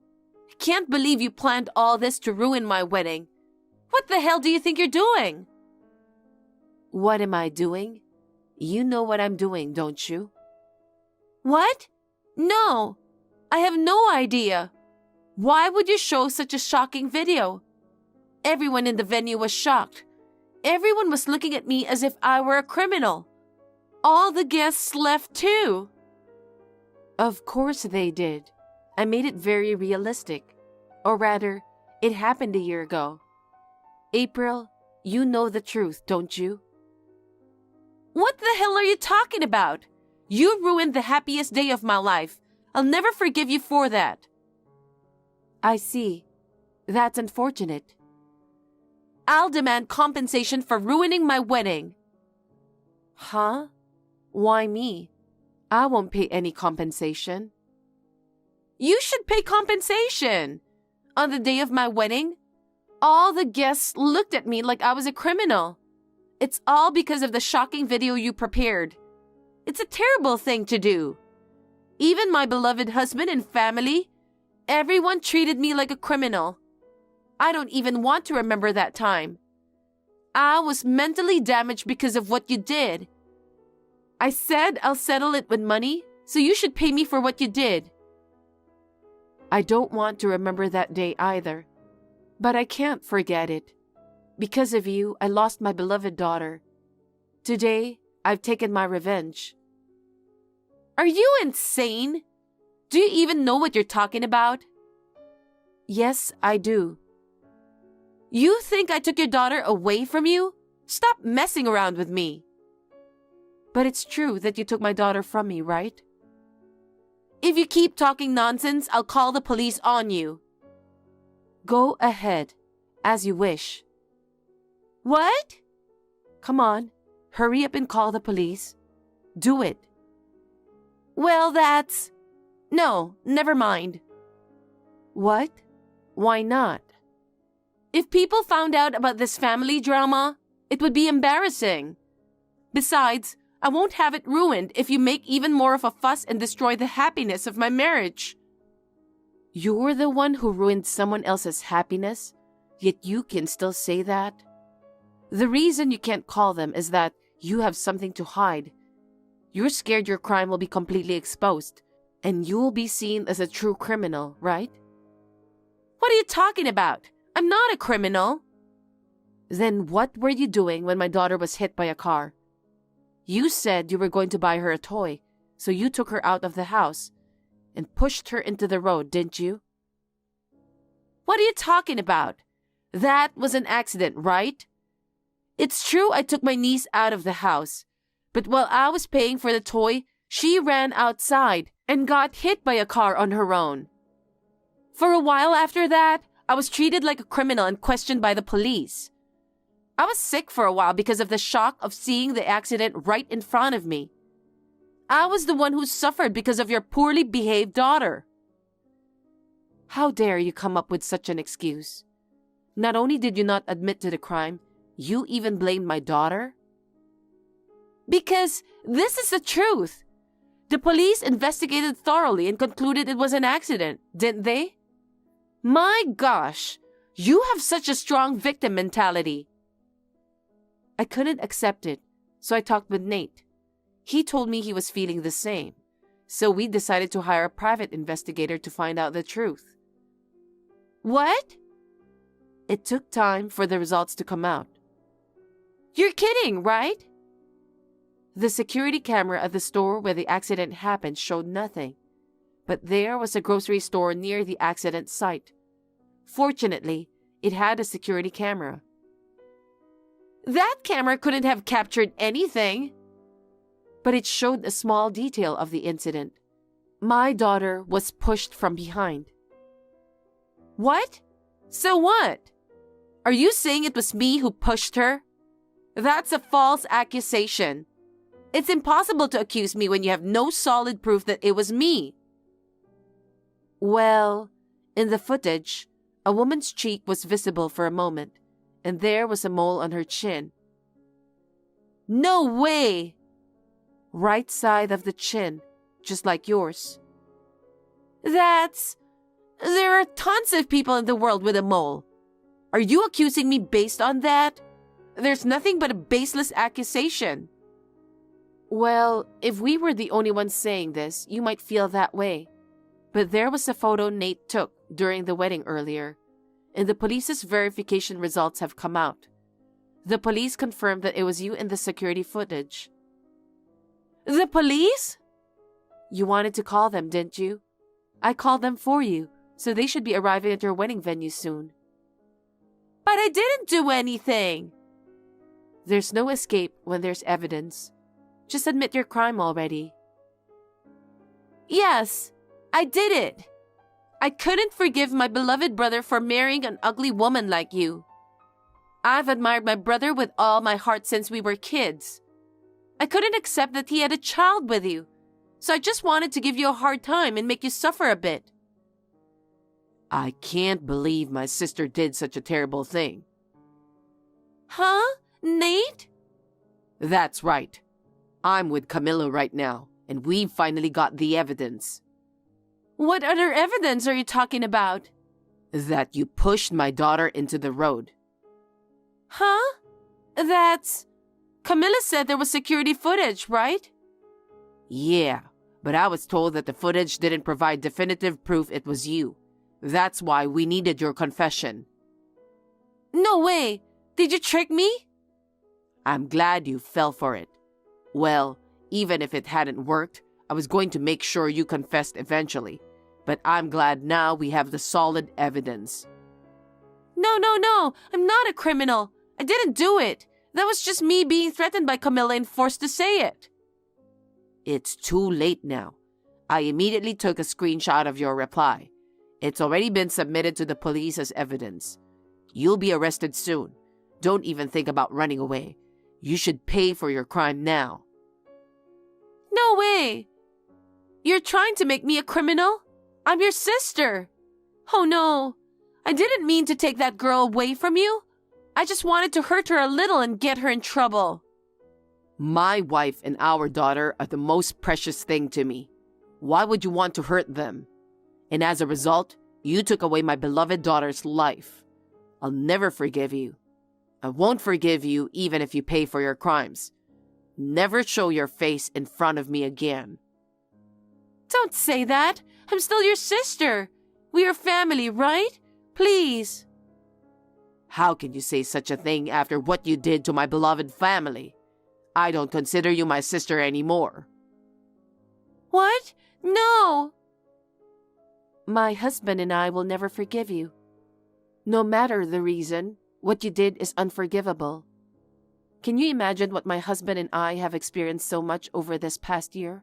I can't believe you planned all this to ruin my wedding. What the hell do you think you're doing? What am I doing? You know what I'm doing, don't you? What? No, I have no idea. Why would you show such a shocking video? Everyone in the venue was shocked. Everyone was looking at me as if I were a criminal. All the guests left too. Of course they did. I made it very realistic. Or rather, it happened a year ago. April, you know the truth, don't you? What the hell are you talking about? You ruined the happiest day of my life. I'll never forgive you for that. I see. That's unfortunate. I'll demand compensation for ruining my wedding. Huh? Why me? I won't pay any compensation. You should pay compensation. On the day of my wedding, all the guests looked at me like I was a criminal. It's all because of the shocking video you prepared. It's a terrible thing to do. Even my beloved husband and family, everyone treated me like a criminal. I don't even want to remember that time. I was mentally damaged because of what you did. I said I'll settle it with money, so you should pay me for what you did. I don't want to remember that day either, but I can't forget it. Because of you, I lost my beloved daughter. Today, I've taken my revenge. Are you insane? Do you even know what you're talking about? Yes, I do. You think I took your daughter away from you? Stop messing around with me. But it's true that you took my daughter from me, right? If you keep talking nonsense, I'll call the police on you. Go ahead, as you wish. What? Come on, hurry up and call the police. Do it. Well, that's... No, never mind. What? Why not? If people found out about this family drama, it would be embarrassing. Besides, I won't have it ruined if you make even more of a fuss and destroy the happiness of my marriage. You're the one who ruined someone else's happiness, yet you can still say that? The reason you can't call them is that you have something to hide. You're scared your crime will be completely exposed, and you'll be seen as a true criminal, right? What are you talking about? I'm not a criminal. Then what were you doing when my daughter was hit by a car? You said you were going to buy her a toy, so you took her out of the house and pushed her into the road, didn't you? What are you talking about? That was an accident, right? It's true I took my niece out of the house, but while I was paying for the toy, she ran outside and got hit by a car on her own. For a while after that, I was treated like a criminal and questioned by the police. I was sick for a while because of the shock of seeing the accident right in front of me. I was the one who suffered because of your poorly behaved daughter. How dare you come up with such an excuse? Not only did you not admit to the crime, you even blamed my daughter? Because this is the truth. The police investigated thoroughly and concluded it was an accident, didn't they? My gosh, you have such a strong victim mentality. I couldn't accept it, so I talked with Nate. He told me he was feeling the same, so we decided to hire a private investigator to find out the truth. What? It took time for the results to come out. You're kidding, right? The security camera at the store where the accident happened showed nothing, but there was a grocery store near the accident site. Fortunately, it had a security camera. That camera couldn't have captured anything. But it showed a small detail of the incident. My daughter was pushed from behind. What? So what? Are you saying it was me who pushed her? That's a false accusation. It's impossible to accuse me when you have no solid proof that it was me. Well, in the footage, a woman's cheek was visible for a moment, and there was a mole on her chin. No way! Right side of the chin, just like yours. There are tons of people in the world with a mole. Are you accusing me based on that? There's nothing but a baseless accusation. Well, if we were the only ones saying this, you might feel that way. But there was a photo Nate took during the wedding earlier, and the police's verification results have come out. The police confirmed that it was you in the security footage. The police? You wanted to call them, didn't you? I called them for you, so they should be arriving at your wedding venue soon. But I didn't do anything. There's no escape when there's evidence. Just admit your crime already. Yes, I did it. I couldn't forgive my beloved brother for marrying an ugly woman like you. I've admired my brother with all my heart since we were kids. I couldn't accept that he had a child with you, so I just wanted to give you a hard time and make you suffer a bit. I can't believe my sister did such a terrible thing. Huh? Nate? That's right. I'm with Camilla right now, and we've finally got the evidence. What other evidence are you talking about? That you pushed my daughter into the road. Huh? That's... Camilla said there was security footage, right? Yeah, but I was told that the footage didn't provide definitive proof it was you. That's why we needed your confession. No way! Did you trick me? I'm glad you fell for it. Well, even if it hadn't worked, I was going to make sure you confessed eventually. But I'm glad now we have the solid evidence. No, I'm not a criminal. I didn't do it. That was just me being threatened by Camilla and forced to say it. It's too late now. I immediately took a screenshot of your reply. It's already been submitted to the police as evidence. You'll be arrested soon. Don't even think about running away. You should pay for your crime now. No way! You're trying to make me a criminal? I'm your sister. Oh no, I didn't mean to take that girl away from you. I just wanted to hurt her a little and get her in trouble. My wife and our daughter are the most precious thing to me. Why would you want to hurt them? And as a result, you took away my beloved daughter's life. I'll never forgive you. I won't forgive you even if you pay for your crimes. Never show your face in front of me again. Don't say that. I'm still your sister. We are family, right? Please. How can you say such a thing after what you did to my beloved family? I don't consider you my sister anymore. What? No! My husband and I will never forgive you. No matter the reason, what you did is unforgivable. Can you imagine what my husband and I have experienced so much over this past year?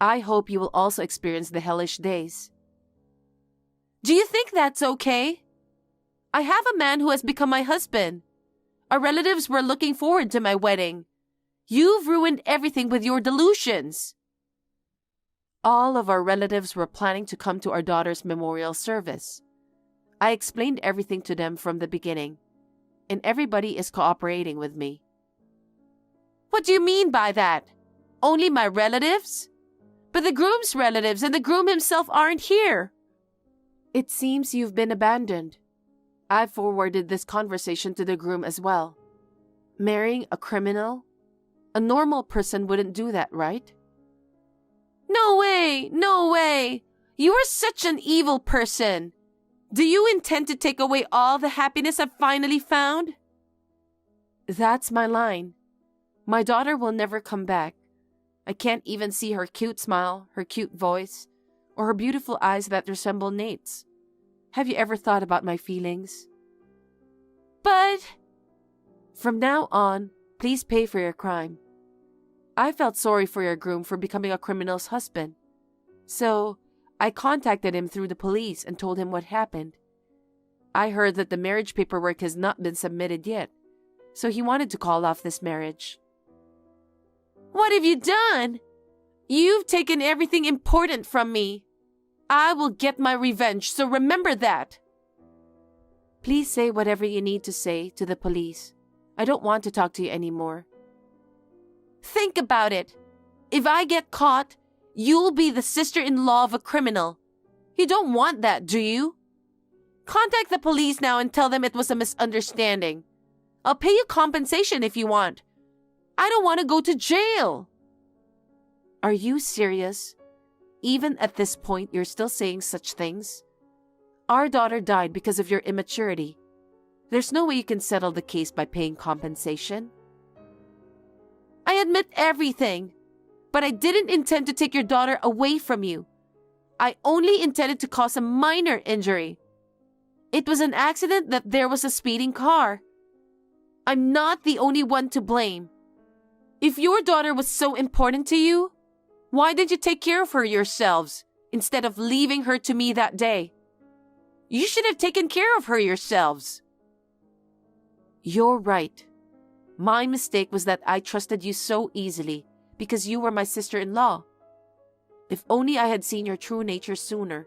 I hope you will also experience the hellish days. Do you think that's okay? I have a man who has become my husband. Our relatives were looking forward to my wedding. You've ruined everything with your delusions. All of our relatives were planning to come to our daughter's memorial service. I explained everything to them from the beginning, and everybody is cooperating with me. What do you mean by that? Only my relatives? But the groom's relatives and the groom himself aren't here. It seems you've been abandoned. I forwarded this conversation to the groom as well. Marrying a criminal? A normal person wouldn't do that, right? No way! No way! You are such an evil person. Do you intend to take away all the happiness I've finally found? That's my line. My daughter will never come back. I can't even see her cute smile, her cute voice, or her beautiful eyes that resemble Nate's. Have you ever thought about my feelings? But... From now on, please pay for your crime. I felt sorry for your groom for becoming a criminal's husband. So, I contacted him through the police and told him what happened. I heard that the marriage paperwork has not been submitted yet, so he wanted to call off this marriage. What have you done? You've taken everything important from me. I will get my revenge, so remember that. Please say whatever you need to say to the police. I don't want to talk to you anymore. Think about it. If I get caught, you'll be the sister-in-law of a criminal. You don't want that, do you? Contact the police now and tell them it was a misunderstanding. I'll pay you compensation if you want. I don't want to go to jail. Are you serious? Even at this point, you're still saying such things? Our daughter died because of your immaturity. There's no way you can settle the case by paying compensation. I admit everything, but I didn't intend to take your daughter away from you. I only intended to cause a minor injury. It was an accident that there was a speeding car. I'm not the only one to blame. If your daughter was so important to you, why didn't you take care of her yourselves instead of leaving her to me that day? You should have taken care of her yourselves. You're right. My mistake was that I trusted you so easily because you were my sister-in-law. If only I had seen your true nature sooner,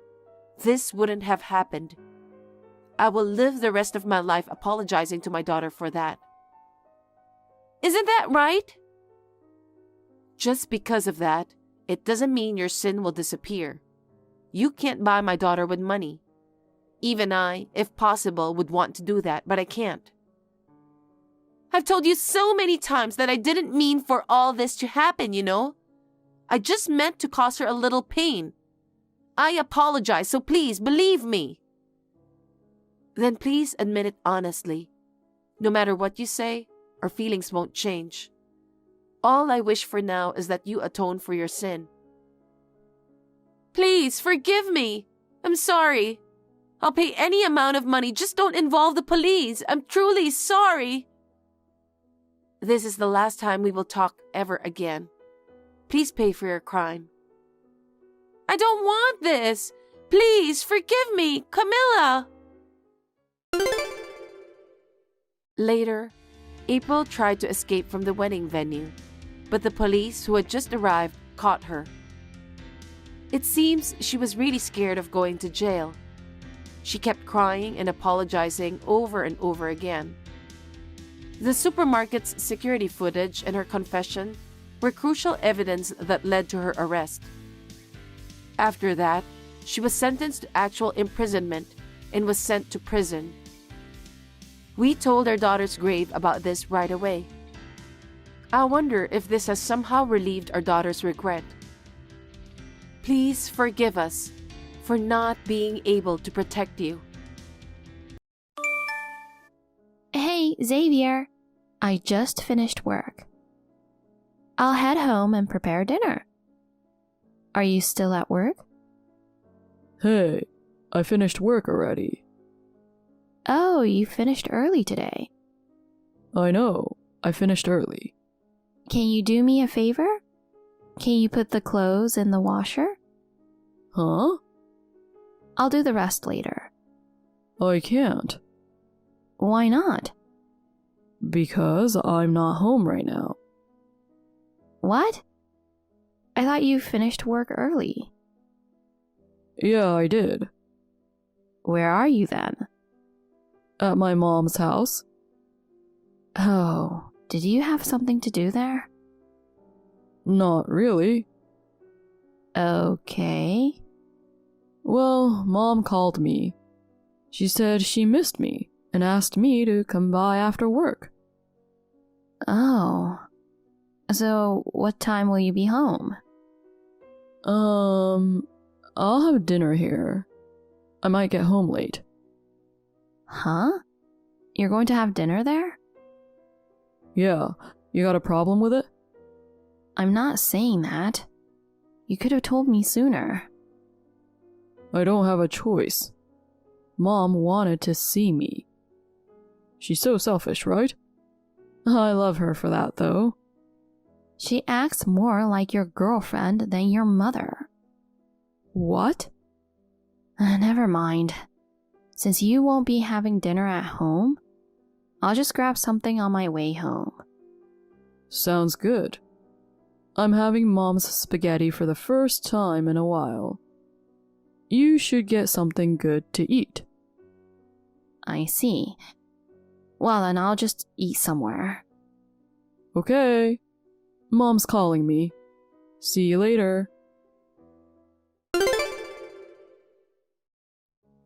this wouldn't have happened. I will live the rest of my life apologizing to my daughter for that. Isn't that right? Just because of that, it doesn't mean your sin will disappear. You can't buy my daughter with money. Even I, if possible, would want to do that, but I can't. I've told you so many times that I didn't mean for all this to happen, you know? I just meant to cause her a little pain. I apologize, so please believe me. Then please admit it honestly. No matter what you say, our feelings won't change. All I wish for now is that you atone for your sin. Please forgive me. I'm sorry. I'll pay any amount of money. Just don't involve the police. I'm truly sorry. This is the last time we will talk ever again. Please pay for your crime. I don't want this. Please forgive me, Camilla. Later, April tried to escape from the wedding venue, but the police who had just arrived caught her. It seems she was really scared of going to jail. She kept crying and apologizing over and over again. The supermarket's security footage and her confession were crucial evidence that led to her arrest. After that, she was sentenced to actual imprisonment and was sent to prison. We told our daughter's grave about this right away. I wonder if this has somehow relieved our daughter's regret. Please forgive us for not being able to protect you. Hey, Xavier. I just finished work. I'll head home and prepare dinner. Are you still at work? Hey, I finished work already. Oh, you finished early today. I know, I finished early. Can you do me a favor? Can you put the clothes in the washer? Huh? I'll do the rest later. I can't. Why not? Because I'm not home right now. What? I thought you finished work early. Yeah, I did. Where are you then? At my mom's house. Oh, did you have something to do there? Not really. Okay. Well, Mom called me. She said she missed me and asked me to come by after work. Oh. So, what time will you be home? I'll have dinner here. I might get home late. Huh? You're going to have dinner there? Yeah, you got a problem with it? I'm not saying that. You could have told me sooner. I don't have a choice. Mom wanted to see me. She's so selfish, right? I love her for that, though. She acts more like your girlfriend than your mother. What? Never mind. Since you won't be having dinner at home, I'll just grab something on my way home. Sounds good. I'm having Mom's spaghetti for the first time in a while. You should get something good to eat. I see. Well, then I'll just eat somewhere. Okay. Mom's calling me. See you later.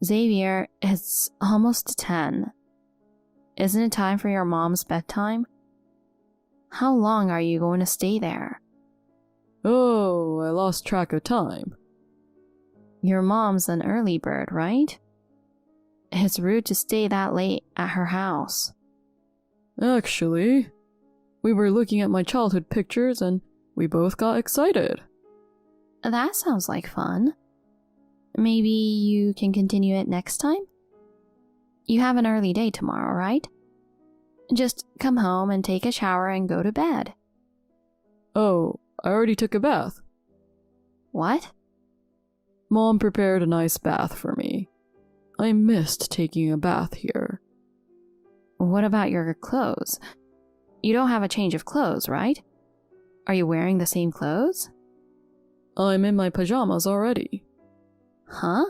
Xavier, it's almost 10. Isn't it time for your mom's bedtime? How long are you going to stay there? Oh, I lost track of time. Your mom's an early bird, right? It's rude to stay that late at her house. Actually, we were looking at my childhood pictures and we both got excited. That sounds like fun. Maybe you can continue it next time? You have an early day tomorrow, right? Just come home and take a shower and go to bed. Oh, I already took a bath. What? Mom prepared a nice bath for me. I missed taking a bath here. What about your clothes? You don't have a change of clothes, right? Are you wearing the same clothes? I'm in my pajamas already. Huh?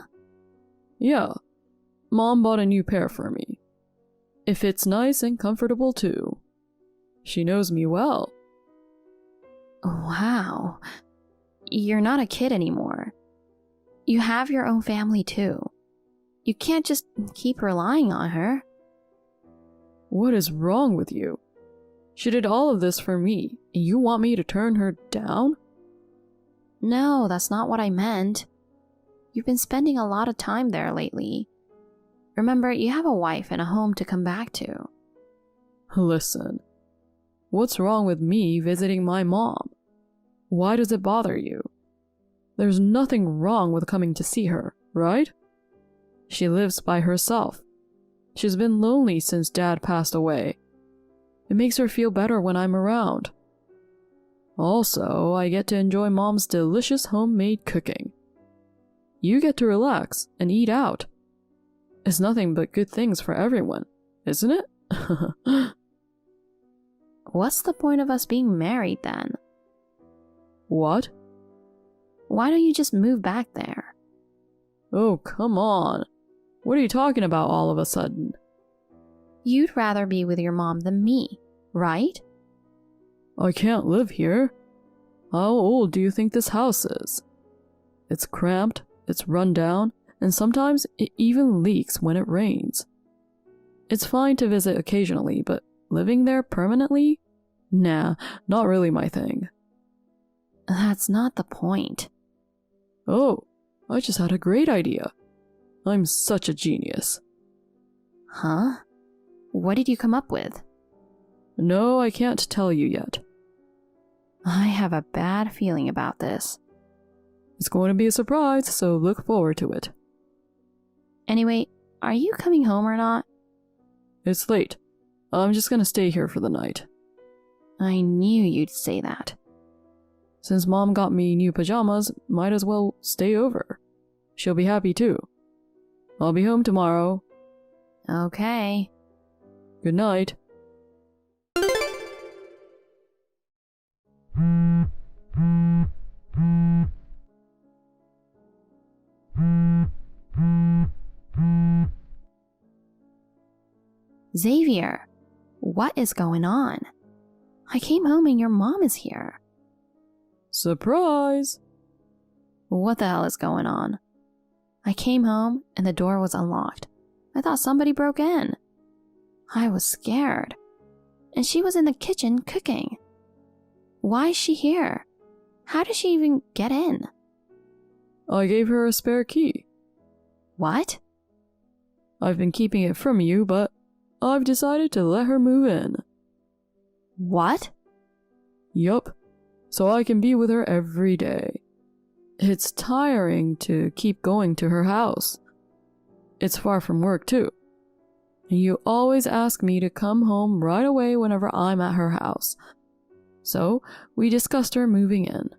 Yeah. Mom bought a new pair for me. It fits nice and comfortable too. She knows me well. Wow. You're not a kid anymore. You have your own family too. You can't just keep relying on her. What is wrong with you? She did all of this for me, and you want me to turn her down? No, that's not what I meant. You've been spending a lot of time there lately. Remember, you have a wife and a home to come back to. Listen, what's wrong with me visiting my mom? Why does it bother you? There's nothing wrong with coming to see her, right? She lives by herself. She's been lonely since Dad passed away. It makes her feel better when I'm around. Also, I get to enjoy Mom's delicious homemade cooking. You get to relax and eat out. It's nothing but good things for everyone, isn't it? What's the point of us being married then? What? Why don't you just move back there? Oh, come on. What are you talking about all of a sudden? You'd rather be with your mom than me, right? I can't live here. How old do you think this house is? It's cramped, it's run down, and sometimes it even leaks when it rains. It's fine to visit occasionally, but living there permanently? Nah, not really my thing. That's not the point. Oh, I just had a great idea. I'm such a genius. Huh? What did you come up with? No, I can't tell you yet. I have a bad feeling about this. It's going to be a surprise, so look forward to it. Anyway, are you coming home or not? It's late. I'm just gonna stay here for the night. I knew you'd say that. Since Mom got me new pajamas, might as well stay over. She'll be happy too. I'll be home tomorrow. Okay. Good night. Xavier, what is going on? I came home and your mom is here. Surprise! What the hell is going on? I came home and the door was unlocked. I thought somebody broke in. I was scared. And she was in the kitchen cooking. Why is she here? How did she even get in? I gave her a spare key. What? I've been keeping it from you, but I've decided to let her move in. What? Yup. So I can be with her every day. It's tiring to keep going to her house. It's far from work too. And you always ask me to come home right away whenever I'm at her house. So we discussed her moving in.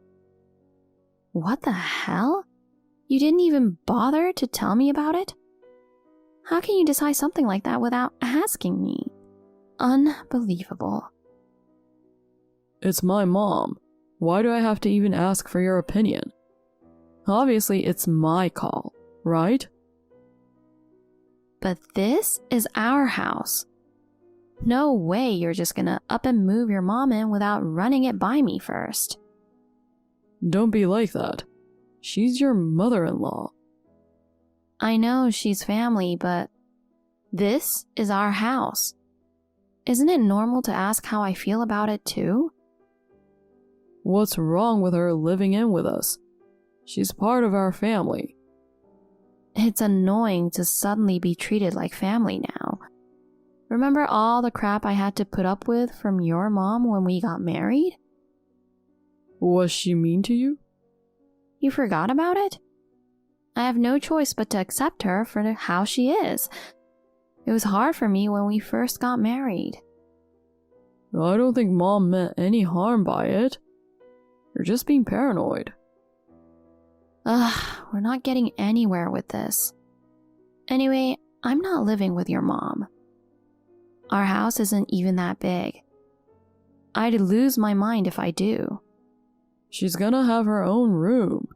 What the hell? You didn't even bother to tell me about it? How can you decide something like that without asking me? Unbelievable. It's my mom. Why do I have to even ask for your opinion? Obviously, it's my call, right? But this is our house. No way you're just gonna up and move your mom in without running it by me first. Don't be like that. She's your mother-in-law. I know she's family, but this is our house. Isn't it normal to ask how I feel about it too? What's wrong with her living in with us? She's part of our family. It's annoying to suddenly be treated like family now. Remember all the crap I had to put up with from your mom when we got married? Was she mean to you? You forgot about it? I have no choice but to accept her for how she is. It was hard for me when we first got married. I don't think Mom meant any harm by it. You're just being paranoid. Ugh, we're not getting anywhere with this. Anyway, I'm not living with your mom. Our house isn't even that big. I'd lose my mind if I do. She's gonna have her own room.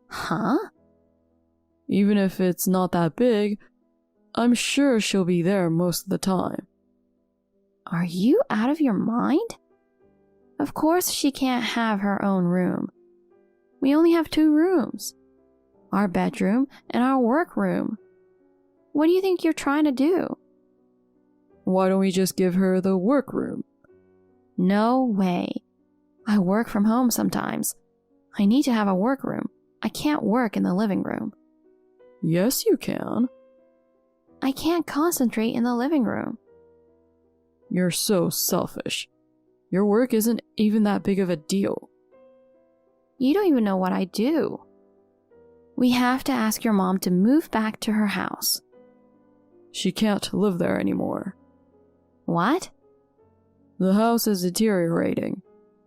Huh? Even if it's not that big, I'm sure she'll be there most of the time. Are you out of your mind? Of course she can't have her own room. We only have 2 rooms. Our bedroom and our workroom. What do you think you're trying to do? Why don't we just give her the workroom? No way. I work from home sometimes. I need to have a workroom. I can't work in the living room. Yes, you can. I can't concentrate in the living room. You're so selfish. Your work isn't even that big of a deal. You don't even know what I do. We have to ask your mom to move back to her house. She can't live there anymore. What? The house is deteriorating.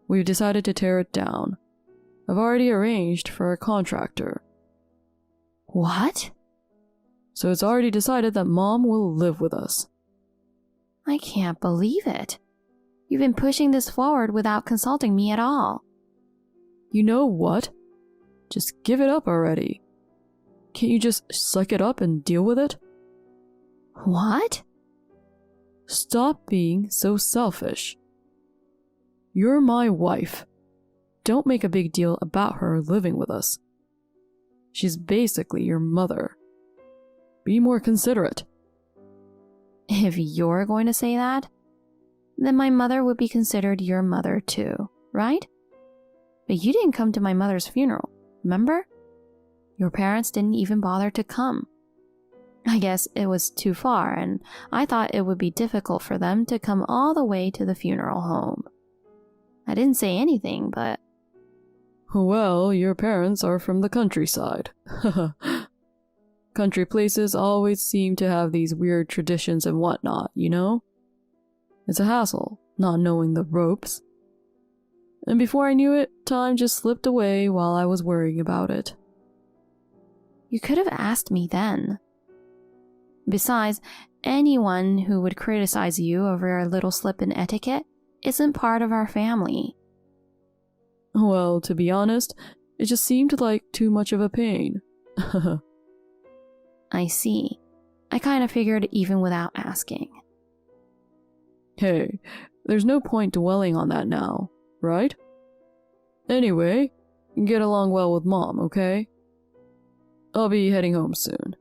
We've decided to tear it down. I've already arranged for a contractor. What? So it's already decided that Mom will live with us. I can't believe it. You've been pushing this forward without consulting me at all. You know what? Just give it up already. Can't you just suck it up and deal with it? What? Stop being so selfish. You're my wife. Don't make a big deal about her living with us. She's basically your mother. Be more considerate. If you're going to say that, then my mother would be considered your mother too, right? But you didn't come to my mother's funeral, remember? Your parents didn't even bother to come. I guess it was too far, and I thought it would be difficult for them to come all the way to the funeral home. I didn't say anything, but... Well, your parents are from the countryside. Country places always seem to have these weird traditions and whatnot, you know? It's a hassle, not knowing the ropes. And before I knew it, time just slipped away while I was worrying about it. You could have asked me then. Besides, anyone who would criticize you over a little slip in etiquette isn't part of our family. Well, to be honest, it just seemed like too much of a pain. I see. I kind of figured even without asking. Hey, there's no point dwelling on that now, right? Anyway, get along well with Mom, okay? I'll be heading home soon.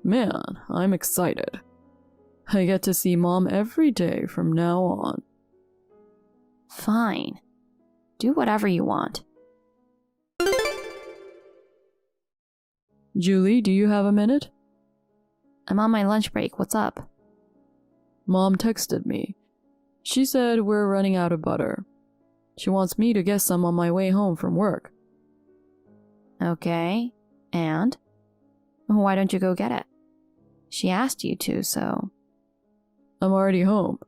Man, I'm excited. I get to see Mom every day from now on. Fine. Do whatever you want. Julie, do you have a minute? I'm on my lunch break. What's up? Mom texted me. She said we're running out of butter. She wants me to get some on my way home from work. Okay. And? Why don't you go get it? She asked you to, so... I'm already home.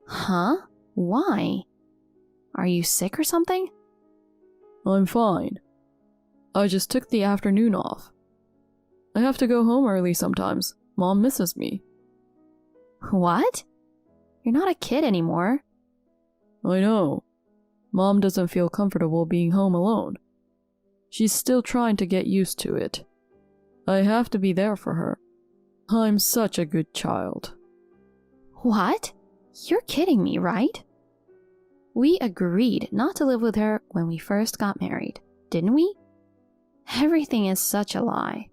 Huh? Why? Are you sick or something? I'm fine. I just took the afternoon off. I have to go home early sometimes. Mom misses me. What? You're not a kid anymore. I know. Mom doesn't feel comfortable being home alone. She's still trying to get used to it. I have to be there for her. I'm such a good child. What? You're kidding me, right? We agreed not to live with her when we first got married, didn't we? Everything is such a lie.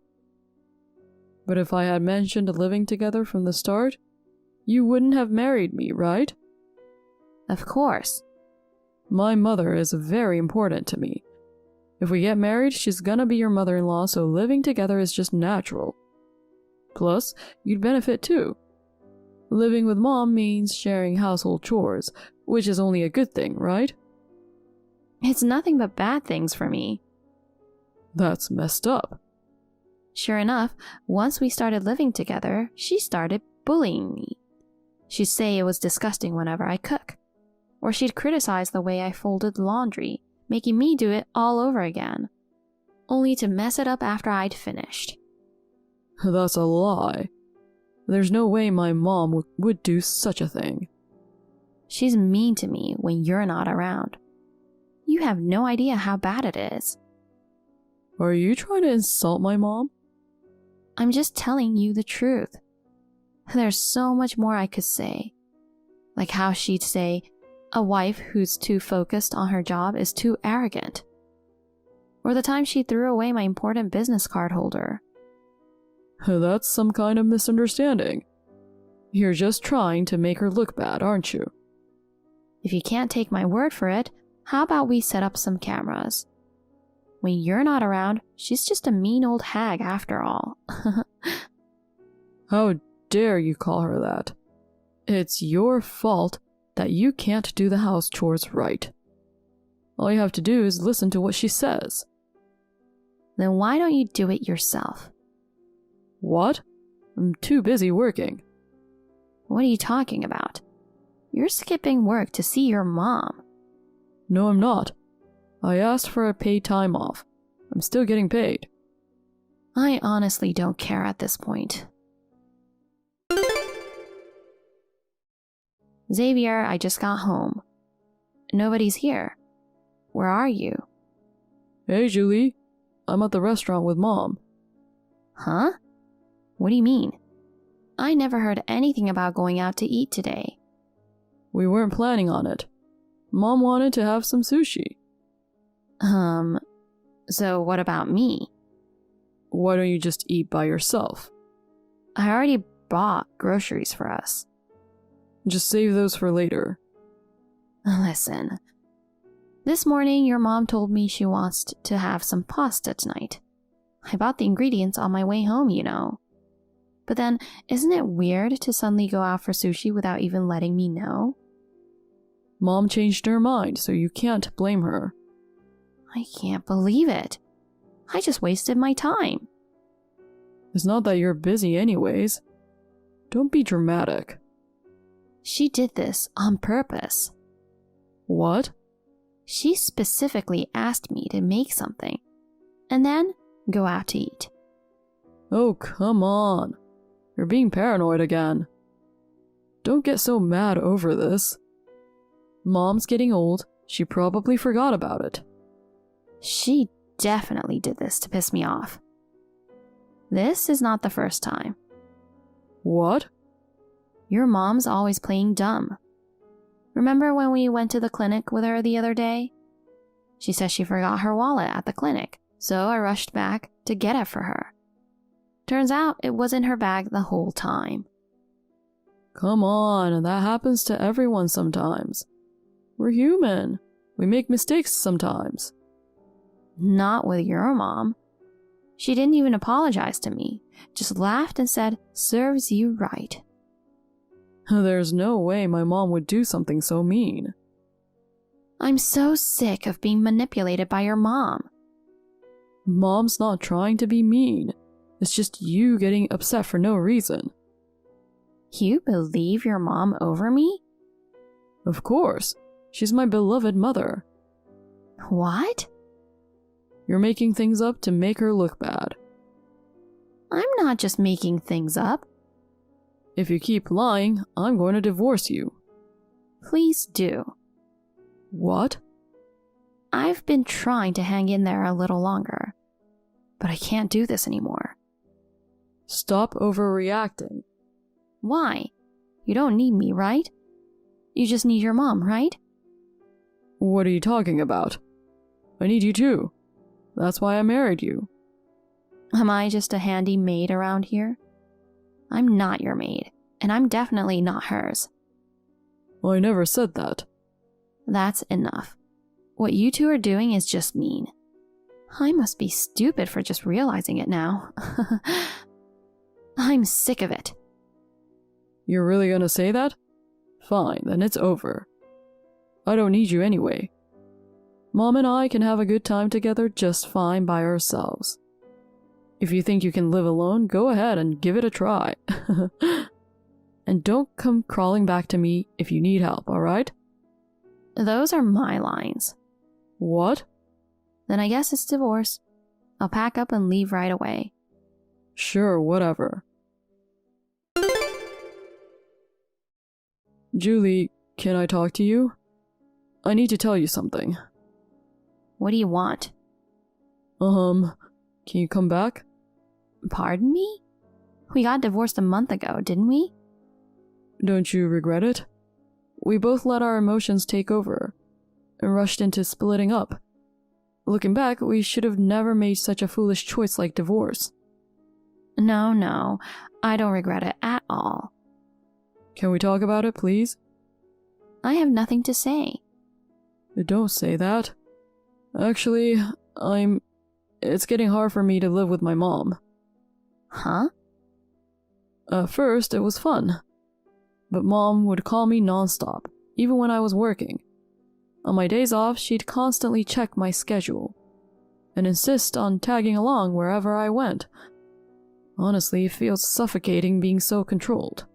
But if I had mentioned living together from the start, you wouldn't have married me, right? Of course. My mother is very important to me. If we get married, she's gonna be your mother-in-law, so living together is just natural. Plus, you'd benefit too. Living with Mom means sharing household chores, which is only a good thing, right? It's nothing but bad things for me. That's messed up. Sure enough, once we started living together, she started bullying me. She'd say it was disgusting whenever I cook. Or she'd criticize the way I folded laundry, making me do it all over again, only to mess it up after I'd finished. That's a lie. There's no way my mom would do such a thing. She's mean to me when you're not around. You have no idea how bad it is. Are you trying to insult my mom? I'm just telling you the truth. There's so much more I could say. Like how she'd say, a wife who's too focused on her job is too arrogant. Or the time she threw away my important business card holder. That's some kind of misunderstanding. You're just trying to make her look bad, aren't you? If you can't take my word for it, how about we set up some cameras? When you're not around, she's just a mean old hag after all. How dare you call her that? It's your fault that you can't do the house chores right. All you have to do is listen to what she says. Then why don't you do it yourself? What? I'm too busy working. What are you talking about? You're skipping work to see your mom. No, I'm not. I asked for a paid time off. I'm still getting paid. I honestly don't care at this point. Xavier, I just got home. Nobody's here. Where are you? Hey, Julie. I'm at the restaurant with Mom. Huh? What do you mean? I never heard anything about going out to eat today. We weren't planning on it. Mom wanted to have some sushi. So what about me? Why don't you just eat by yourself? I already bought groceries for us. Just save those for later. Listen. This morning, your mom told me she wants to have some pasta tonight. I bought the ingredients on my way home, you know. But then, isn't it weird to suddenly go out for sushi without even letting me know? Mom changed her mind, so you can't blame her. I can't believe it. I just wasted my time. It's not that you're busy anyways. Don't be dramatic. She did this on purpose. What? She specifically asked me to make something, and then go out to eat. Oh, come on. You're being paranoid again. Don't get so mad over this. Mom's getting old. She probably forgot about it. She definitely did this to piss me off. This is not the first time. What? Your mom's always playing dumb. Remember when we went to the clinic with her the other day? She said she forgot her wallet at the clinic, so I rushed back to get it for her. Turns out it was in her bag the whole time. Come on, that happens to everyone sometimes. We're human. We make mistakes sometimes. Not with your mom. She didn't even apologize to me, just laughed and said, "Serves you right." There's no way my mom would do something so mean. I'm so sick of being manipulated by your mom. Mom's not trying to be mean. It's just you getting upset for no reason. You believe your mom over me? Of course. She's my beloved mother. What? You're making things up to make her look bad. I'm not just making things up. If you keep lying, I'm going to divorce you. Please do. What? I've been trying to hang in there a little longer, but I can't do this anymore. Stop overreacting. Why? You don't need me, right? You just need your mom, right? What are you talking about? I need you too. That's why I married you. Am I just a handy maid around here? I'm not your maid, and I'm definitely not hers. I never said that. That's enough. What you two are doing is just mean. I must be stupid for just realizing it now. I'm sick of it. You're really gonna say that? Fine, then it's over. I don't need you anyway. Mom and I can have a good time together just fine by ourselves. If you think you can live alone, go ahead and give it a try. And don't come crawling back to me if you need help, alright? Those are my lines. What? Then I guess it's divorce. I'll pack up and leave right away. Sure, whatever. Julie, Can I talk to you? I need to tell you something. What do you want? Can you come back? Pardon me? We got divorced a month ago, didn't we? Don't you regret it? We both let our emotions take over and rushed into splitting up. Looking back, we should have never made such a foolish choice like divorce. No, I don't regret it at all. Can we talk about it, please? I have nothing to say. Don't say that. Actually, it's getting hard for me to live with my mom. Huh? At first, it was fun. But Mom would call me nonstop, even when I was working. On my days off, she'd constantly check my schedule and insist on tagging along wherever I went. Honestly, it feels suffocating being so controlled.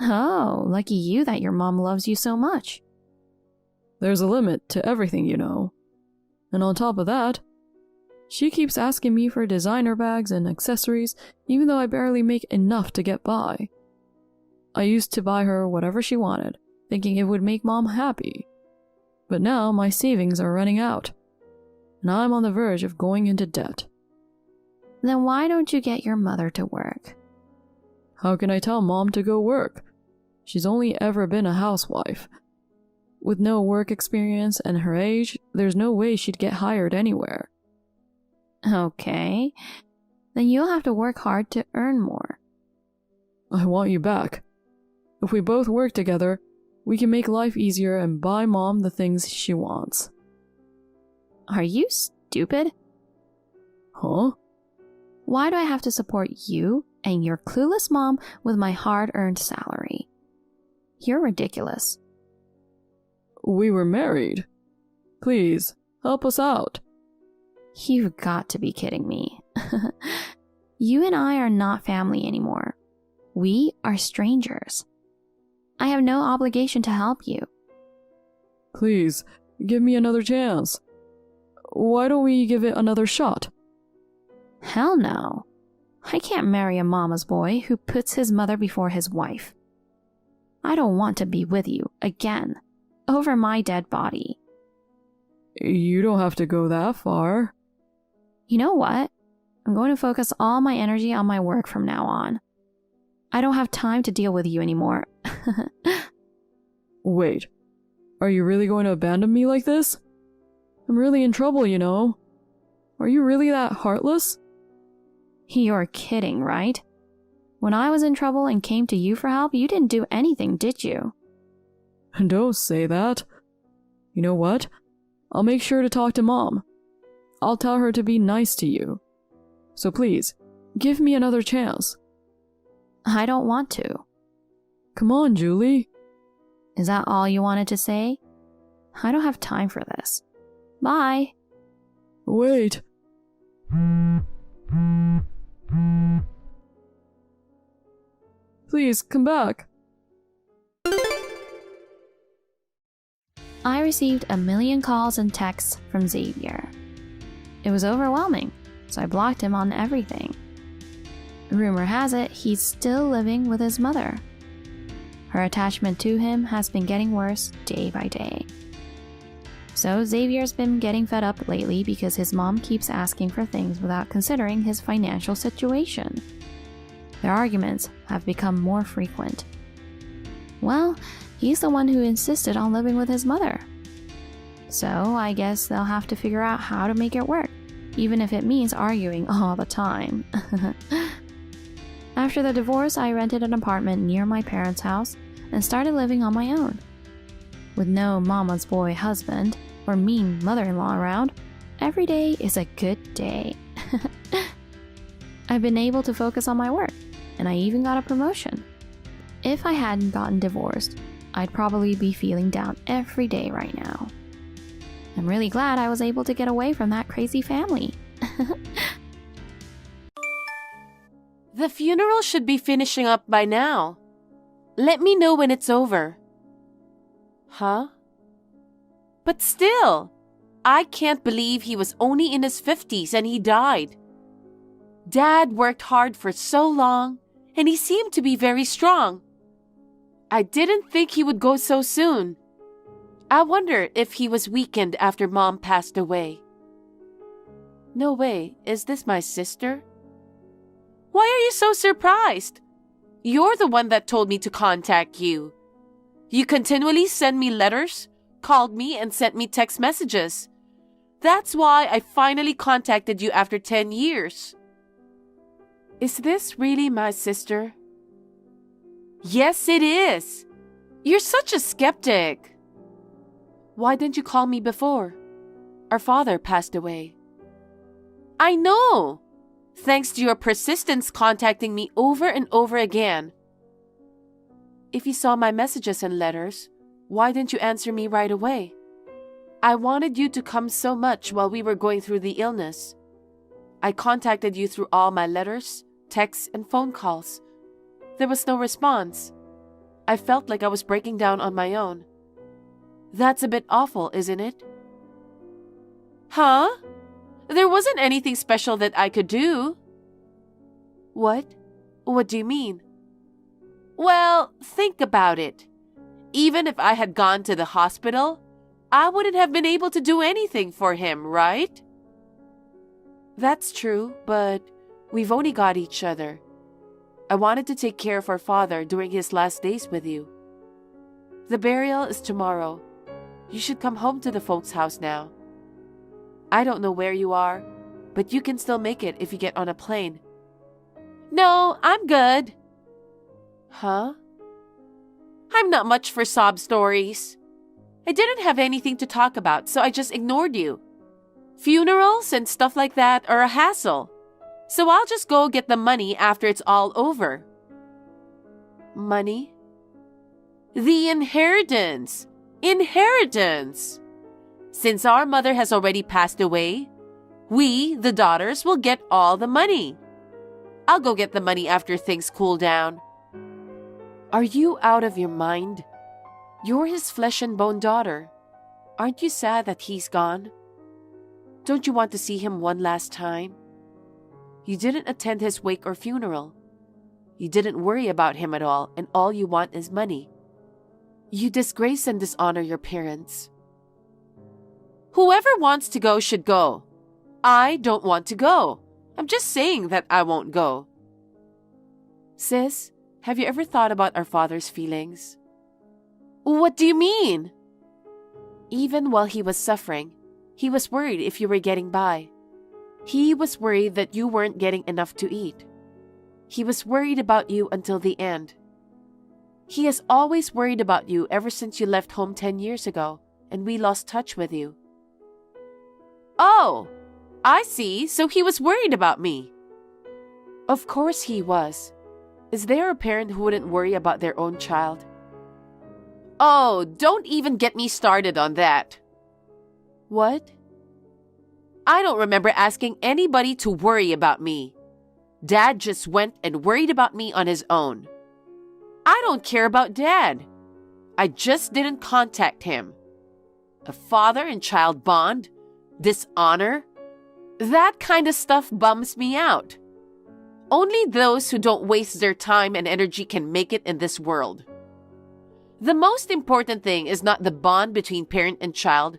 Oh, lucky you that your mom loves you so much. There's a limit to everything, you know. And on top of that, she keeps asking me for designer bags and accessories, even though I barely make enough to get by. I used to buy her whatever she wanted, thinking it would make Mom happy. But now my savings are running out, and I'm on the verge of going into debt. Then why don't you get your mother to work? How can I tell Mom to go work? She's only ever been a housewife. With no work experience and her age, there's no way she'd get hired anywhere. Okay, then you'll have to work hard to earn more. I want you back. If we both work together, we can make life easier and buy Mom the things she wants. Are you stupid? Huh? Why do I have to support you and your clueless mom with my hard-earned salary? You're ridiculous. We were married. Please, help us out. You've got to be kidding me. You and I are not family anymore. We are strangers. I have no obligation to help you. Please, give me another chance. Why don't we give it another shot? Hell no. I can't marry a mama's boy who puts his mother before his wife. I don't want to be with you again, over my dead body. You don't have to go that far. You know what? I'm going to focus all my energy on my work from now on. I don't have time to deal with you anymore. Wait, are you really going to abandon me like this? I'm really in trouble, you know. Are you really that heartless? You're kidding, right? When I was in trouble and came to you for help, you didn't do anything, did you? Don't say that. You know what? I'll make sure to talk to Mom. I'll tell her to be nice to you. So please, give me another chance. I don't want to. Come on, Julie. Is that all you wanted to say? I don't have time for this. Bye. Wait. Please, come back. I received a million calls and texts from Xavier. It was overwhelming, so I blocked him on everything. Rumor has it he's still living with his mother. Her attachment to him has been getting worse day by day. So Xavier's been getting fed up lately because his mom keeps asking for things without considering his financial situation. Their arguments have become more frequent. Well, he's the one who insisted on living with his mother. So I guess they'll have to figure out how to make it work, even if it means arguing all the time. After the divorce, I rented an apartment near my parents' house and started living on my own. With no mama's boy husband or mean mother-in-law around, every day is a good day. I've been able to focus on my work, and I even got a promotion. If I hadn't gotten divorced, I'd probably be feeling down every day right now. I'm really glad I was able to get away from that crazy family. The funeral should be finishing up by now. Let me know when it's over. Huh? But still, I can't believe he was only in his 50s and he died. Dad worked hard for so long, and he seemed to be very strong. I didn't think he would go so soon. I wonder if he was weakened after Mom passed away. No way, is this my sister? Why are you so surprised? You're the one that told me to contact you. You continually send me letters, called me, and sent me text messages. That's why I finally contacted you after 10 years. Is this really my sister? Yes, it is. You're such a skeptic. Why didn't you call me before? Our father passed away. I know. Thanks to your persistence contacting me over and over again. If you saw my messages and letters, why didn't you answer me right away? I wanted you to come so much while we were going through the illness. I contacted you through all my letters, texts, and phone calls. There was no response. I felt like I was breaking down on my own. That's a bit awful, isn't it? Huh? There wasn't anything special that I could do. What? What do you mean? Well, think about it. Even if I had gone to the hospital, I wouldn't have been able to do anything for him, right? That's true, but we've only got each other. I wanted to take care of our father during his last days with you. The burial is tomorrow. You should come home to the folks' house now. I don't know where you are, but you can still make it if you get on a plane. No, I'm good. Huh? I'm not much for sob stories. I didn't have anything to talk about, so I just ignored you. Funerals and stuff like that are a hassle, so I'll just go get the money after it's all over. Money? The inheritance! Inheritance! Since our mother has already passed away, we, the daughters, will get all the money. I'll go get the money after things cool down. Are you out of your mind? You're his flesh and bone daughter. Aren't you sad that he's gone? Don't you want to see him one last time? You didn't attend his wake or funeral. You didn't worry about him at all, and all you want is money. You disgrace and dishonor your parents. Whoever wants to go should go. I don't want to go. I'm just saying that I won't go. Sis, have you ever thought about our father's feelings? What do you mean? Even while he was suffering, he was worried if you were getting by. He was worried that you weren't getting enough to eat. He was worried about you until the end. He has always worried about you ever since you left home 10 years ago and we lost touch with you. Oh, I see. So he was worried about me. Of course he was. Is there a parent who wouldn't worry about their own child? Oh, don't even get me started on that. What? I don't remember asking anybody to worry about me. Dad just went and worried about me on his own. I don't care about Dad. I just didn't contact him. A father and child bond, dishonor, that kind of stuff bums me out. Only those who don't waste their time and energy can make it in this world. The most important thing is not the bond between parent and child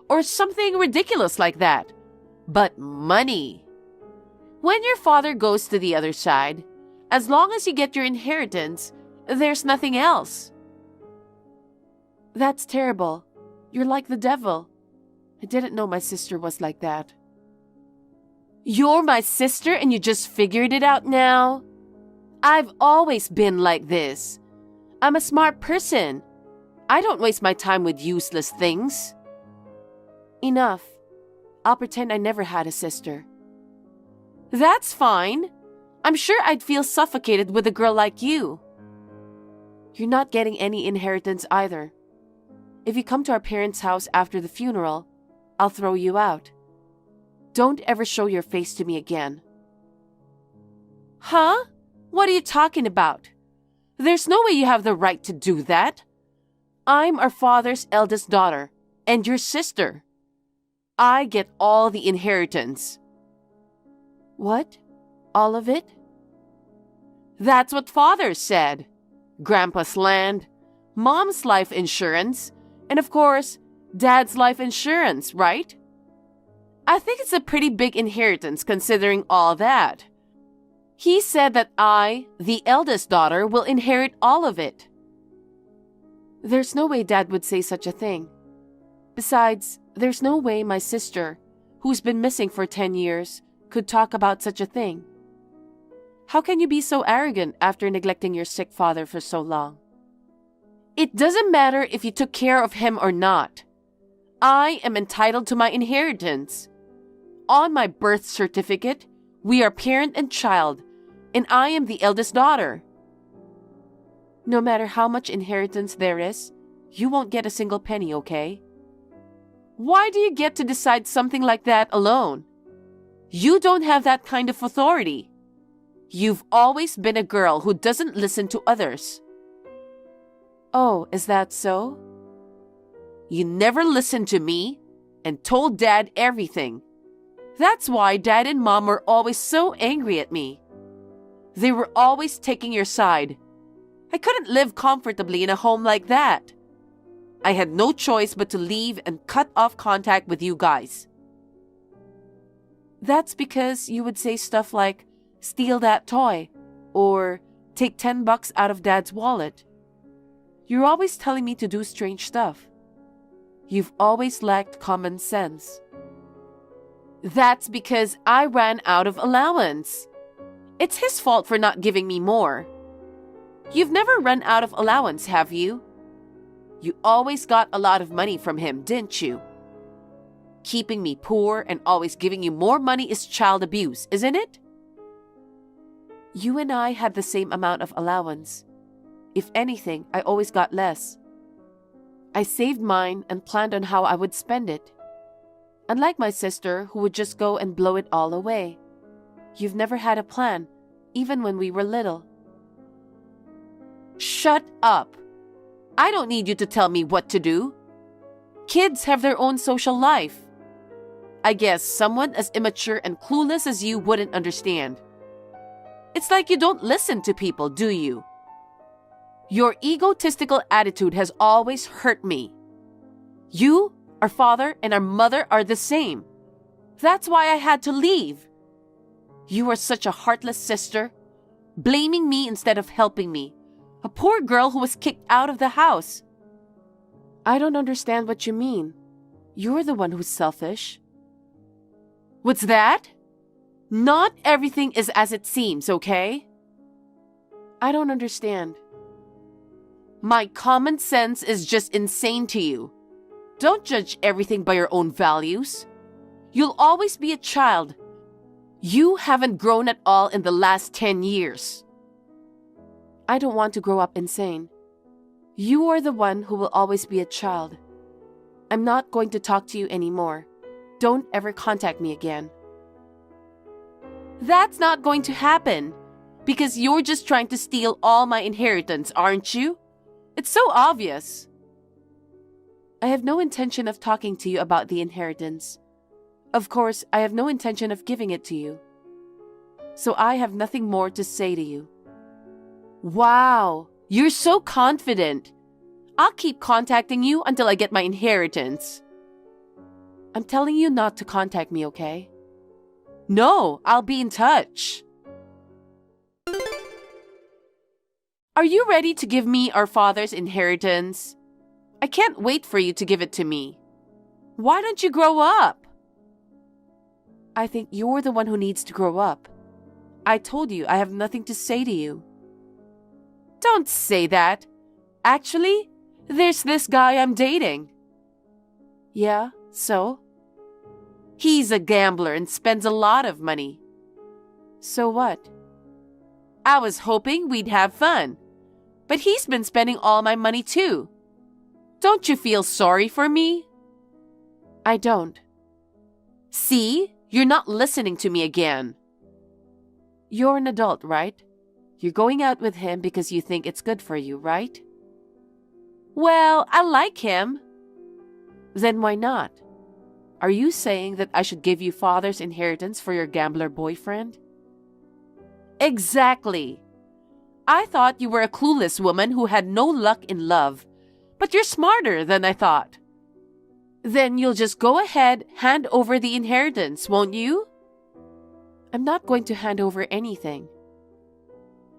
or something ridiculous like that, but money. When your father goes to the other side, as long as you get your inheritance, there's nothing else. That's terrible. You're like the devil. I didn't know my sister was like that. You're my sister and you just figured it out now? I've always been like this. I'm a smart person. I don't waste my time with useless things. Enough. I'll pretend I never had a sister. That's fine. I'm sure I'd feel suffocated with a girl like you. You're not getting any inheritance either. If you come to our parents' house after the funeral, I'll throw you out. Don't ever show your face to me again. Huh? What are you talking about? There's no way you have the right to do that. I'm our father's eldest daughter and your sister. I get all the inheritance. What? All of it? That's what Father said. Grandpa's land, Mom's life insurance, and of course, Dad's life insurance, right? I think it's a pretty big inheritance considering all that. He said that I, the eldest daughter, will inherit all of it. There's no way Dad would say such a thing. Besides, there's no way my sister, who's been missing for 10 years, could talk about such a thing. How can you be so arrogant after neglecting your sick father for so long? It doesn't matter if you took care of him or not. I am entitled to my inheritance. On my birth certificate, we are parent and child, and I am the eldest daughter. No matter how much inheritance there is, you won't get a single penny, okay? Why do you get to decide something like that alone? You don't have that kind of authority. You've always been a girl who doesn't listen to others. Oh, is that so? You never listened to me and told Dad everything. That's why Dad and Mom were always so angry at me. They were always taking your side. I couldn't live comfortably in a home like that. I had no choice but to leave and cut off contact with you guys. That's because you would say stuff like, steal that toy, or take $10 out of Dad's wallet. You're always telling me to do strange stuff. You've always lacked common sense. That's because I ran out of allowance. It's his fault for not giving me more. You've never run out of allowance, have you? You always got a lot of money from him, didn't you? Keeping me poor and always giving you more money is child abuse, isn't it? You and I had the same amount of allowance. If anything, I always got less. I saved mine and planned on how I would spend it. Unlike my sister, who would just go and blow it all away. You've never had a plan, even when we were little. Shut up! I don't need you to tell me what to do. Kids have their own social life. I guess someone as immature and clueless as you wouldn't understand. It's like you don't listen to people, do you? Your egotistical attitude has always hurt me. You, our father, and our mother are the same. That's why I had to leave. You are such a heartless sister, blaming me instead of helping me. A poor girl who was kicked out of the house. I don't understand what you mean. You're the one who's selfish. What's that? Not everything is as it seems, okay? I don't understand. My common sense is just insane to you. Don't judge everything by your own values. You'll always be a child. You haven't grown at all in the last 10 years. I don't want to grow up insane. You are the one who will always be a child. I'm not going to talk to you anymore. Don't ever contact me again. That's not going to happen, because you're just trying to steal all my inheritance, aren't you? It's so obvious. I have no intention of talking to you about the inheritance. Of course, I have no intention of giving it to you. So I have nothing more to say to you. Wow, you're so confident. I'll keep contacting you until I get my inheritance. I'm telling you not to contact me, okay? No, I'll be in touch. Are you ready to give me our father's inheritance? I can't wait for you to give it to me. Why don't you grow up? I think you're the one who needs to grow up. I told you I have nothing to say to you. Don't say that. Actually, there's this guy I'm dating. Yeah, so? He's a gambler and spends a lot of money. So what? I was hoping we'd have fun, but he's been spending all my money too. Don't you feel sorry for me? I don't. See? You're not listening to me again. You're an adult, right? You're going out with him because you think it's good for you, right? Well, I like him. Then why not? Are you saying that I should give you father's inheritance for your gambler boyfriend? Exactly. I thought you were a clueless woman who had no luck in love, but you're smarter than I thought. Then you'll just go ahead, hand over the inheritance, won't you? I'm not going to hand over anything.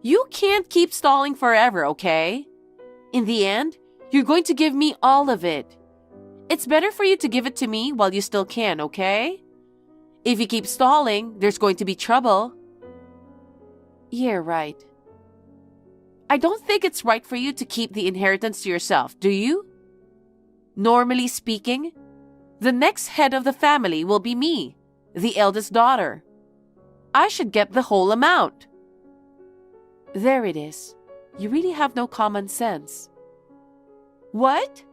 You can't keep stalling forever, okay? In the end, you're going to give me all of it. It's better for you to give it to me while you still can, okay? If you keep stalling, there's going to be trouble. Yeah, right. I don't think it's right for you to keep the inheritance to yourself, do you? Normally speaking, the next head of the family will be me, the eldest daughter. I should get the whole amount. There it is. You really have no common sense. What?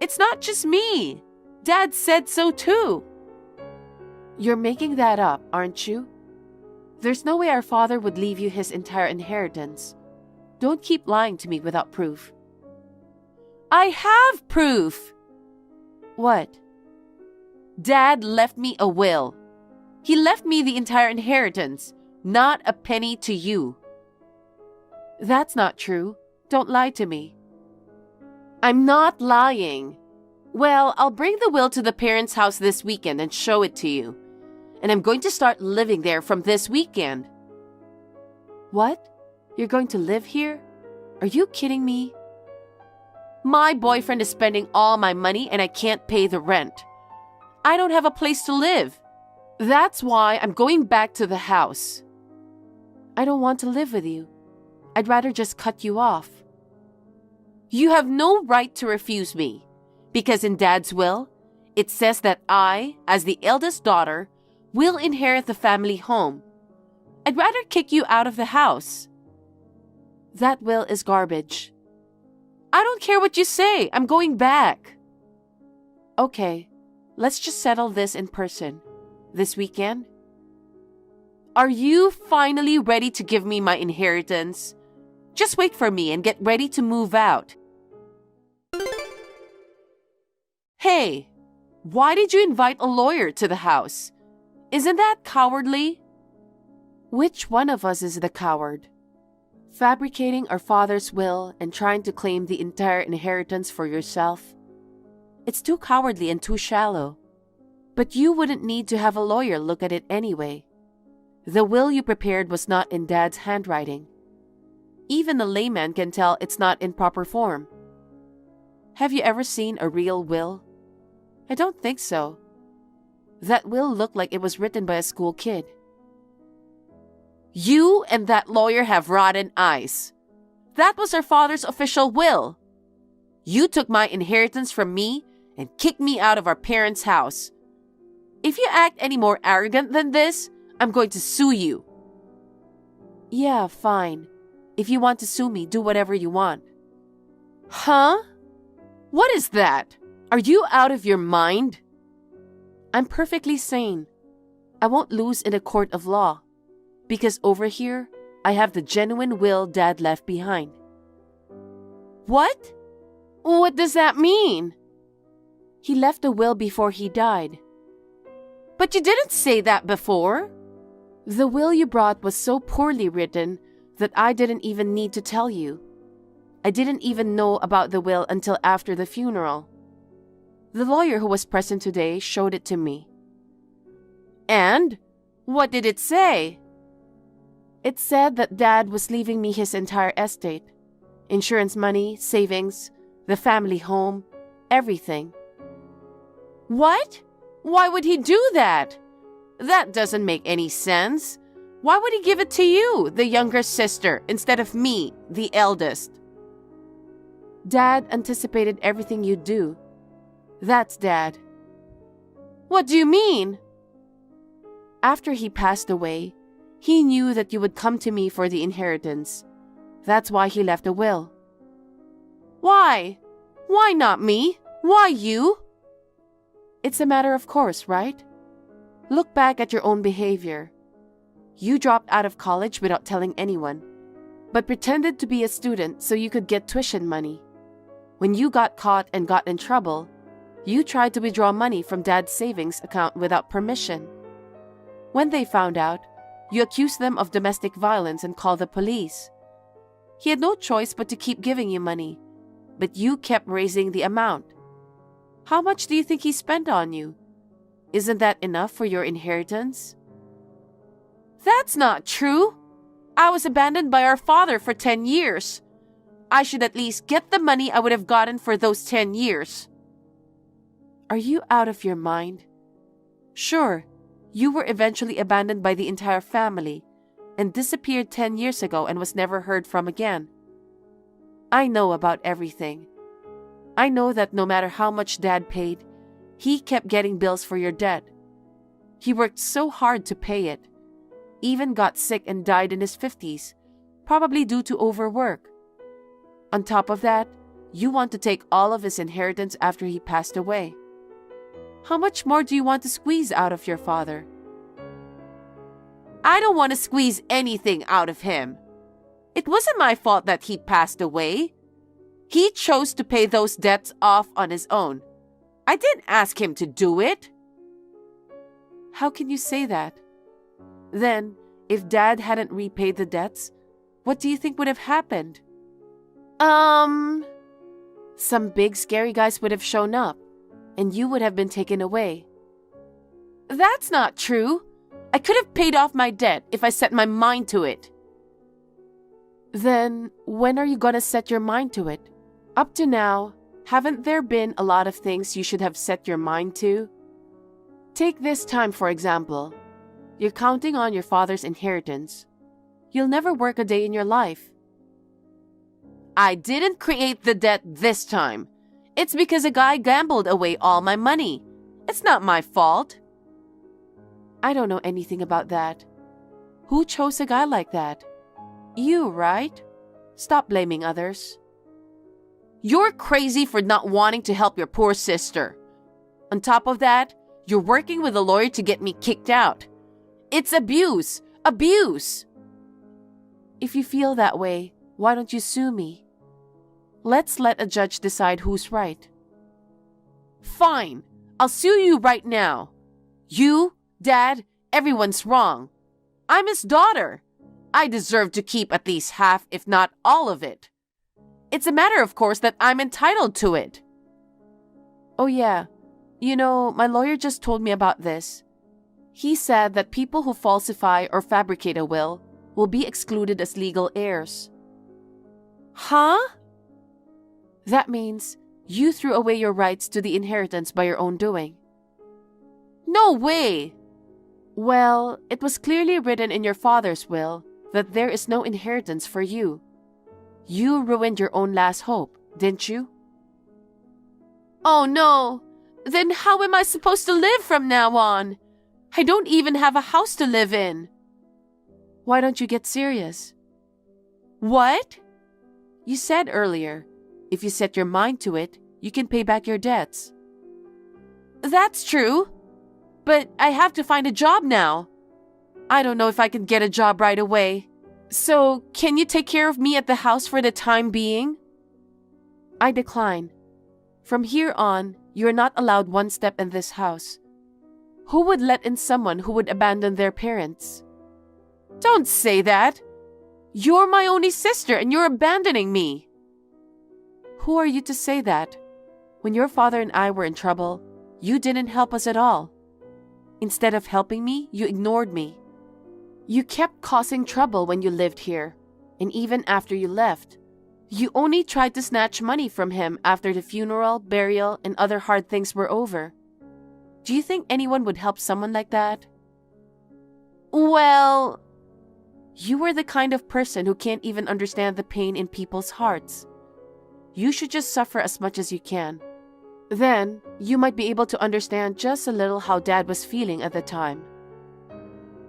It's not just me. Dad said so too. You're making that up, aren't you? There's no way our father would leave you his entire inheritance. Don't keep lying to me without proof. I have proof! What? Dad left me a will. He left me the entire inheritance, not a penny to you. That's not true. Don't lie to me. I'm not lying. Well, I'll bring the will to the parents' house this weekend and show it to you. And I'm going to start living there from this weekend. What? You're going to live here? Are you kidding me? My boyfriend is spending all my money and I can't pay the rent. I don't have a place to live. That's why I'm going back to the house. I don't want to live with you. I'd rather just cut you off. You have no right to refuse me, because in Dad's will, it says that I, as the eldest daughter, will inherit the family home. I'd rather kick you out of the house. That will is garbage. I don't care what you say. I'm going back. Okay, let's just settle this in person. This weekend? Are you finally ready to give me my inheritance? Just wait for me and get ready to move out. Hey, why did you invite a lawyer to the house? Isn't that cowardly? Which one of us is the coward? Fabricating our father's will and trying to claim the entire inheritance for yourself? It's too cowardly and too shallow. But you wouldn't need to have a lawyer look at it anyway. The will you prepared was not in Dad's handwriting. Even a layman can tell it's not in proper form. Have you ever seen a real will? I don't think so. That will looked like it was written by a school kid. You and that lawyer have rotten eyes. That was our father's official will. You took my inheritance from me and kicked me out of our parents' house. If you act any more arrogant than this, I'm going to sue you. Yeah, fine. If you want to sue me, do whatever you want. Huh? What is that? Are you out of your mind? I'm perfectly sane. I won't lose in a court of law. Because over here, I have the genuine will Dad left behind. What? What does that mean? He left a will before he died. But you didn't say that before. The will you brought was so poorly written that I didn't even need to tell you. I didn't even know about the will until after the funeral. The lawyer who was present today showed it to me. And? What did it say? It said that Dad was leaving me his entire estate. Insurance money, savings, the family home, everything. What? Why would he do that? That doesn't make any sense. Why would he give it to you, the younger sister, instead of me, the eldest? Dad anticipated everything you'd do. That's Dad. What do you mean? After he passed away, he knew that you would come to me for the inheritance. That's why he left a will. Why? Why not me? Why you? It's a matter of course, right? Look back at your own behavior. You dropped out of college without telling anyone, but pretended to be a student so you could get tuition money. When you got caught and got in trouble, you tried to withdraw money from Dad's savings account without permission. When they found out, you accused them of domestic violence and called the police. He had no choice but to keep giving you money, but you kept raising the amount. How much do you think he spent on you? Isn't that enough for your inheritance? That's not true. I was abandoned by our father for 10 years. I should at least get the money I would have gotten for those 10 years. Are you out of your mind? Sure, you were eventually abandoned by the entire family and disappeared 10 years ago and was never heard from again. I know about everything. I know that no matter how much Dad paid, he kept getting bills for your debt. He worked so hard to pay it, even got sick and died in his 50s, probably due to overwork. On top of that, you want to take all of his inheritance after he passed away. How much more do you want to squeeze out of your father? I don't want to squeeze anything out of him. It wasn't my fault that he passed away. He chose to pay those debts off on his own. I didn't ask him to do it. How can you say that? Then, if Dad hadn't repaid the debts, what do you think would have happened? Some big scary guys would have shown up, and you would have been taken away. That's not true. I could have paid off my debt if I set my mind to it. Then, when are you gonna set your mind to it? Up to now, haven't there been a lot of things you should have set your mind to? Take this time, for example. You're counting on your father's inheritance. You'll never work a day in your life. I didn't create the debt this time. It's because a guy gambled away all my money. It's not my fault. I don't know anything about that. Who chose a guy like that? You, right? Stop blaming others. You're crazy for not wanting to help your poor sister. On top of that, you're working with a lawyer to get me kicked out. It's abuse! Abuse! If you feel that way, why don't you sue me? Let's let a judge decide who's right. Fine, I'll sue you right now. You, Dad, everyone's wrong. I'm his daughter. I deserve to keep at least half, if not all of it. It's a matter, of course, that I'm entitled to it. Oh yeah, you know, my lawyer just told me about this. He said that people who falsify or fabricate a will be excluded as legal heirs. Huh? That means you threw away your rights to the inheritance by your own doing. No way! Well, it was clearly written in your father's will that there is no inheritance for you. You ruined your own last hope, didn't you? Oh no! Then how am I supposed to live from now on? I don't even have a house to live in. Why don't you get serious? What? You said earlier, if you set your mind to it, you can pay back your debts. That's true. But I have to find a job now. I don't know if I can get a job right away. So, can you take care of me at the house for the time being? I decline. From here on, you're not allowed one step in this house. Who would let in someone who would abandon their parents? Don't say that. You're my only sister and you're abandoning me. Who are you to say that? When your father and I were in trouble, you didn't help us at all. Instead of helping me, you ignored me. You kept causing trouble when you lived here, and even after you left. You only tried to snatch money from him after the funeral, burial, and other hard things were over. Do you think anyone would help someone like that? Well, you were the kind of person who can't even understand the pain in people's hearts. You should just suffer as much as you can. Then, you might be able to understand just a little how Dad was feeling at the time.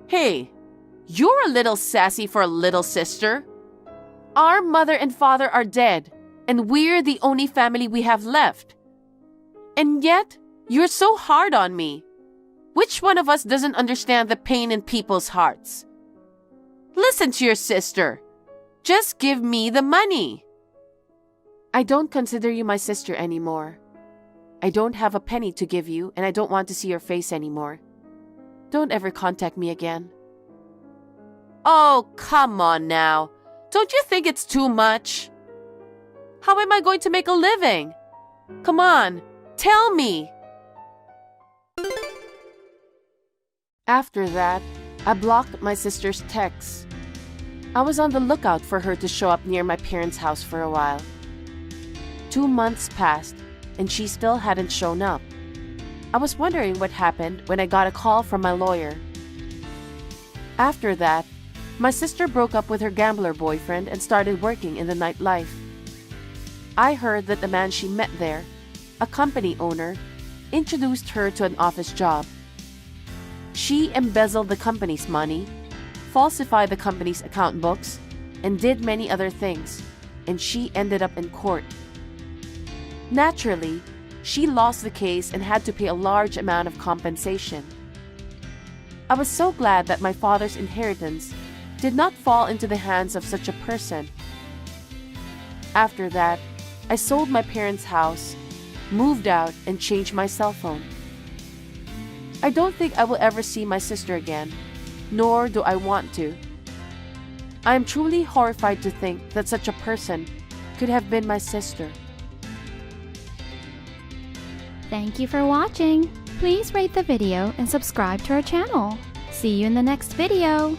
Hey, you're a little sassy for a little sister. Our mother and father are dead, and we're the only family we have left. And yet, you're so hard on me. Which one of us doesn't understand the pain in people's hearts? Listen to your sister. Just give me the money. I don't consider you my sister anymore. I don't have a penny to give you, and I don't want to see your face anymore. Don't ever contact me again. Oh, come on now. Don't you think it's too much? How am I going to make a living? Come on, tell me. After that, I blocked my sister's texts. I was on the lookout for her to show up near my parents' house for a while. 2 months passed, and she still hadn't shown up. I was wondering what happened when I got a call from my lawyer. After that, my sister broke up with her gambler boyfriend and started working in the nightlife. I heard that the man she met there, a company owner, introduced her to an office job. She embezzled the company's money, falsified the company's account books, and did many other things, and she ended up in court. Naturally, she lost the case and had to pay a large amount of compensation. I was so glad that my father's inheritance did not fall into the hands of such a person. After that, I sold my parents' house, moved out, and changed my cell phone. I don't think I will ever see my sister again, nor do I want to. I am truly horrified to think that such a person could have been my sister. Thank you for watching. Please rate the video and subscribe to our channel. See you in the next video.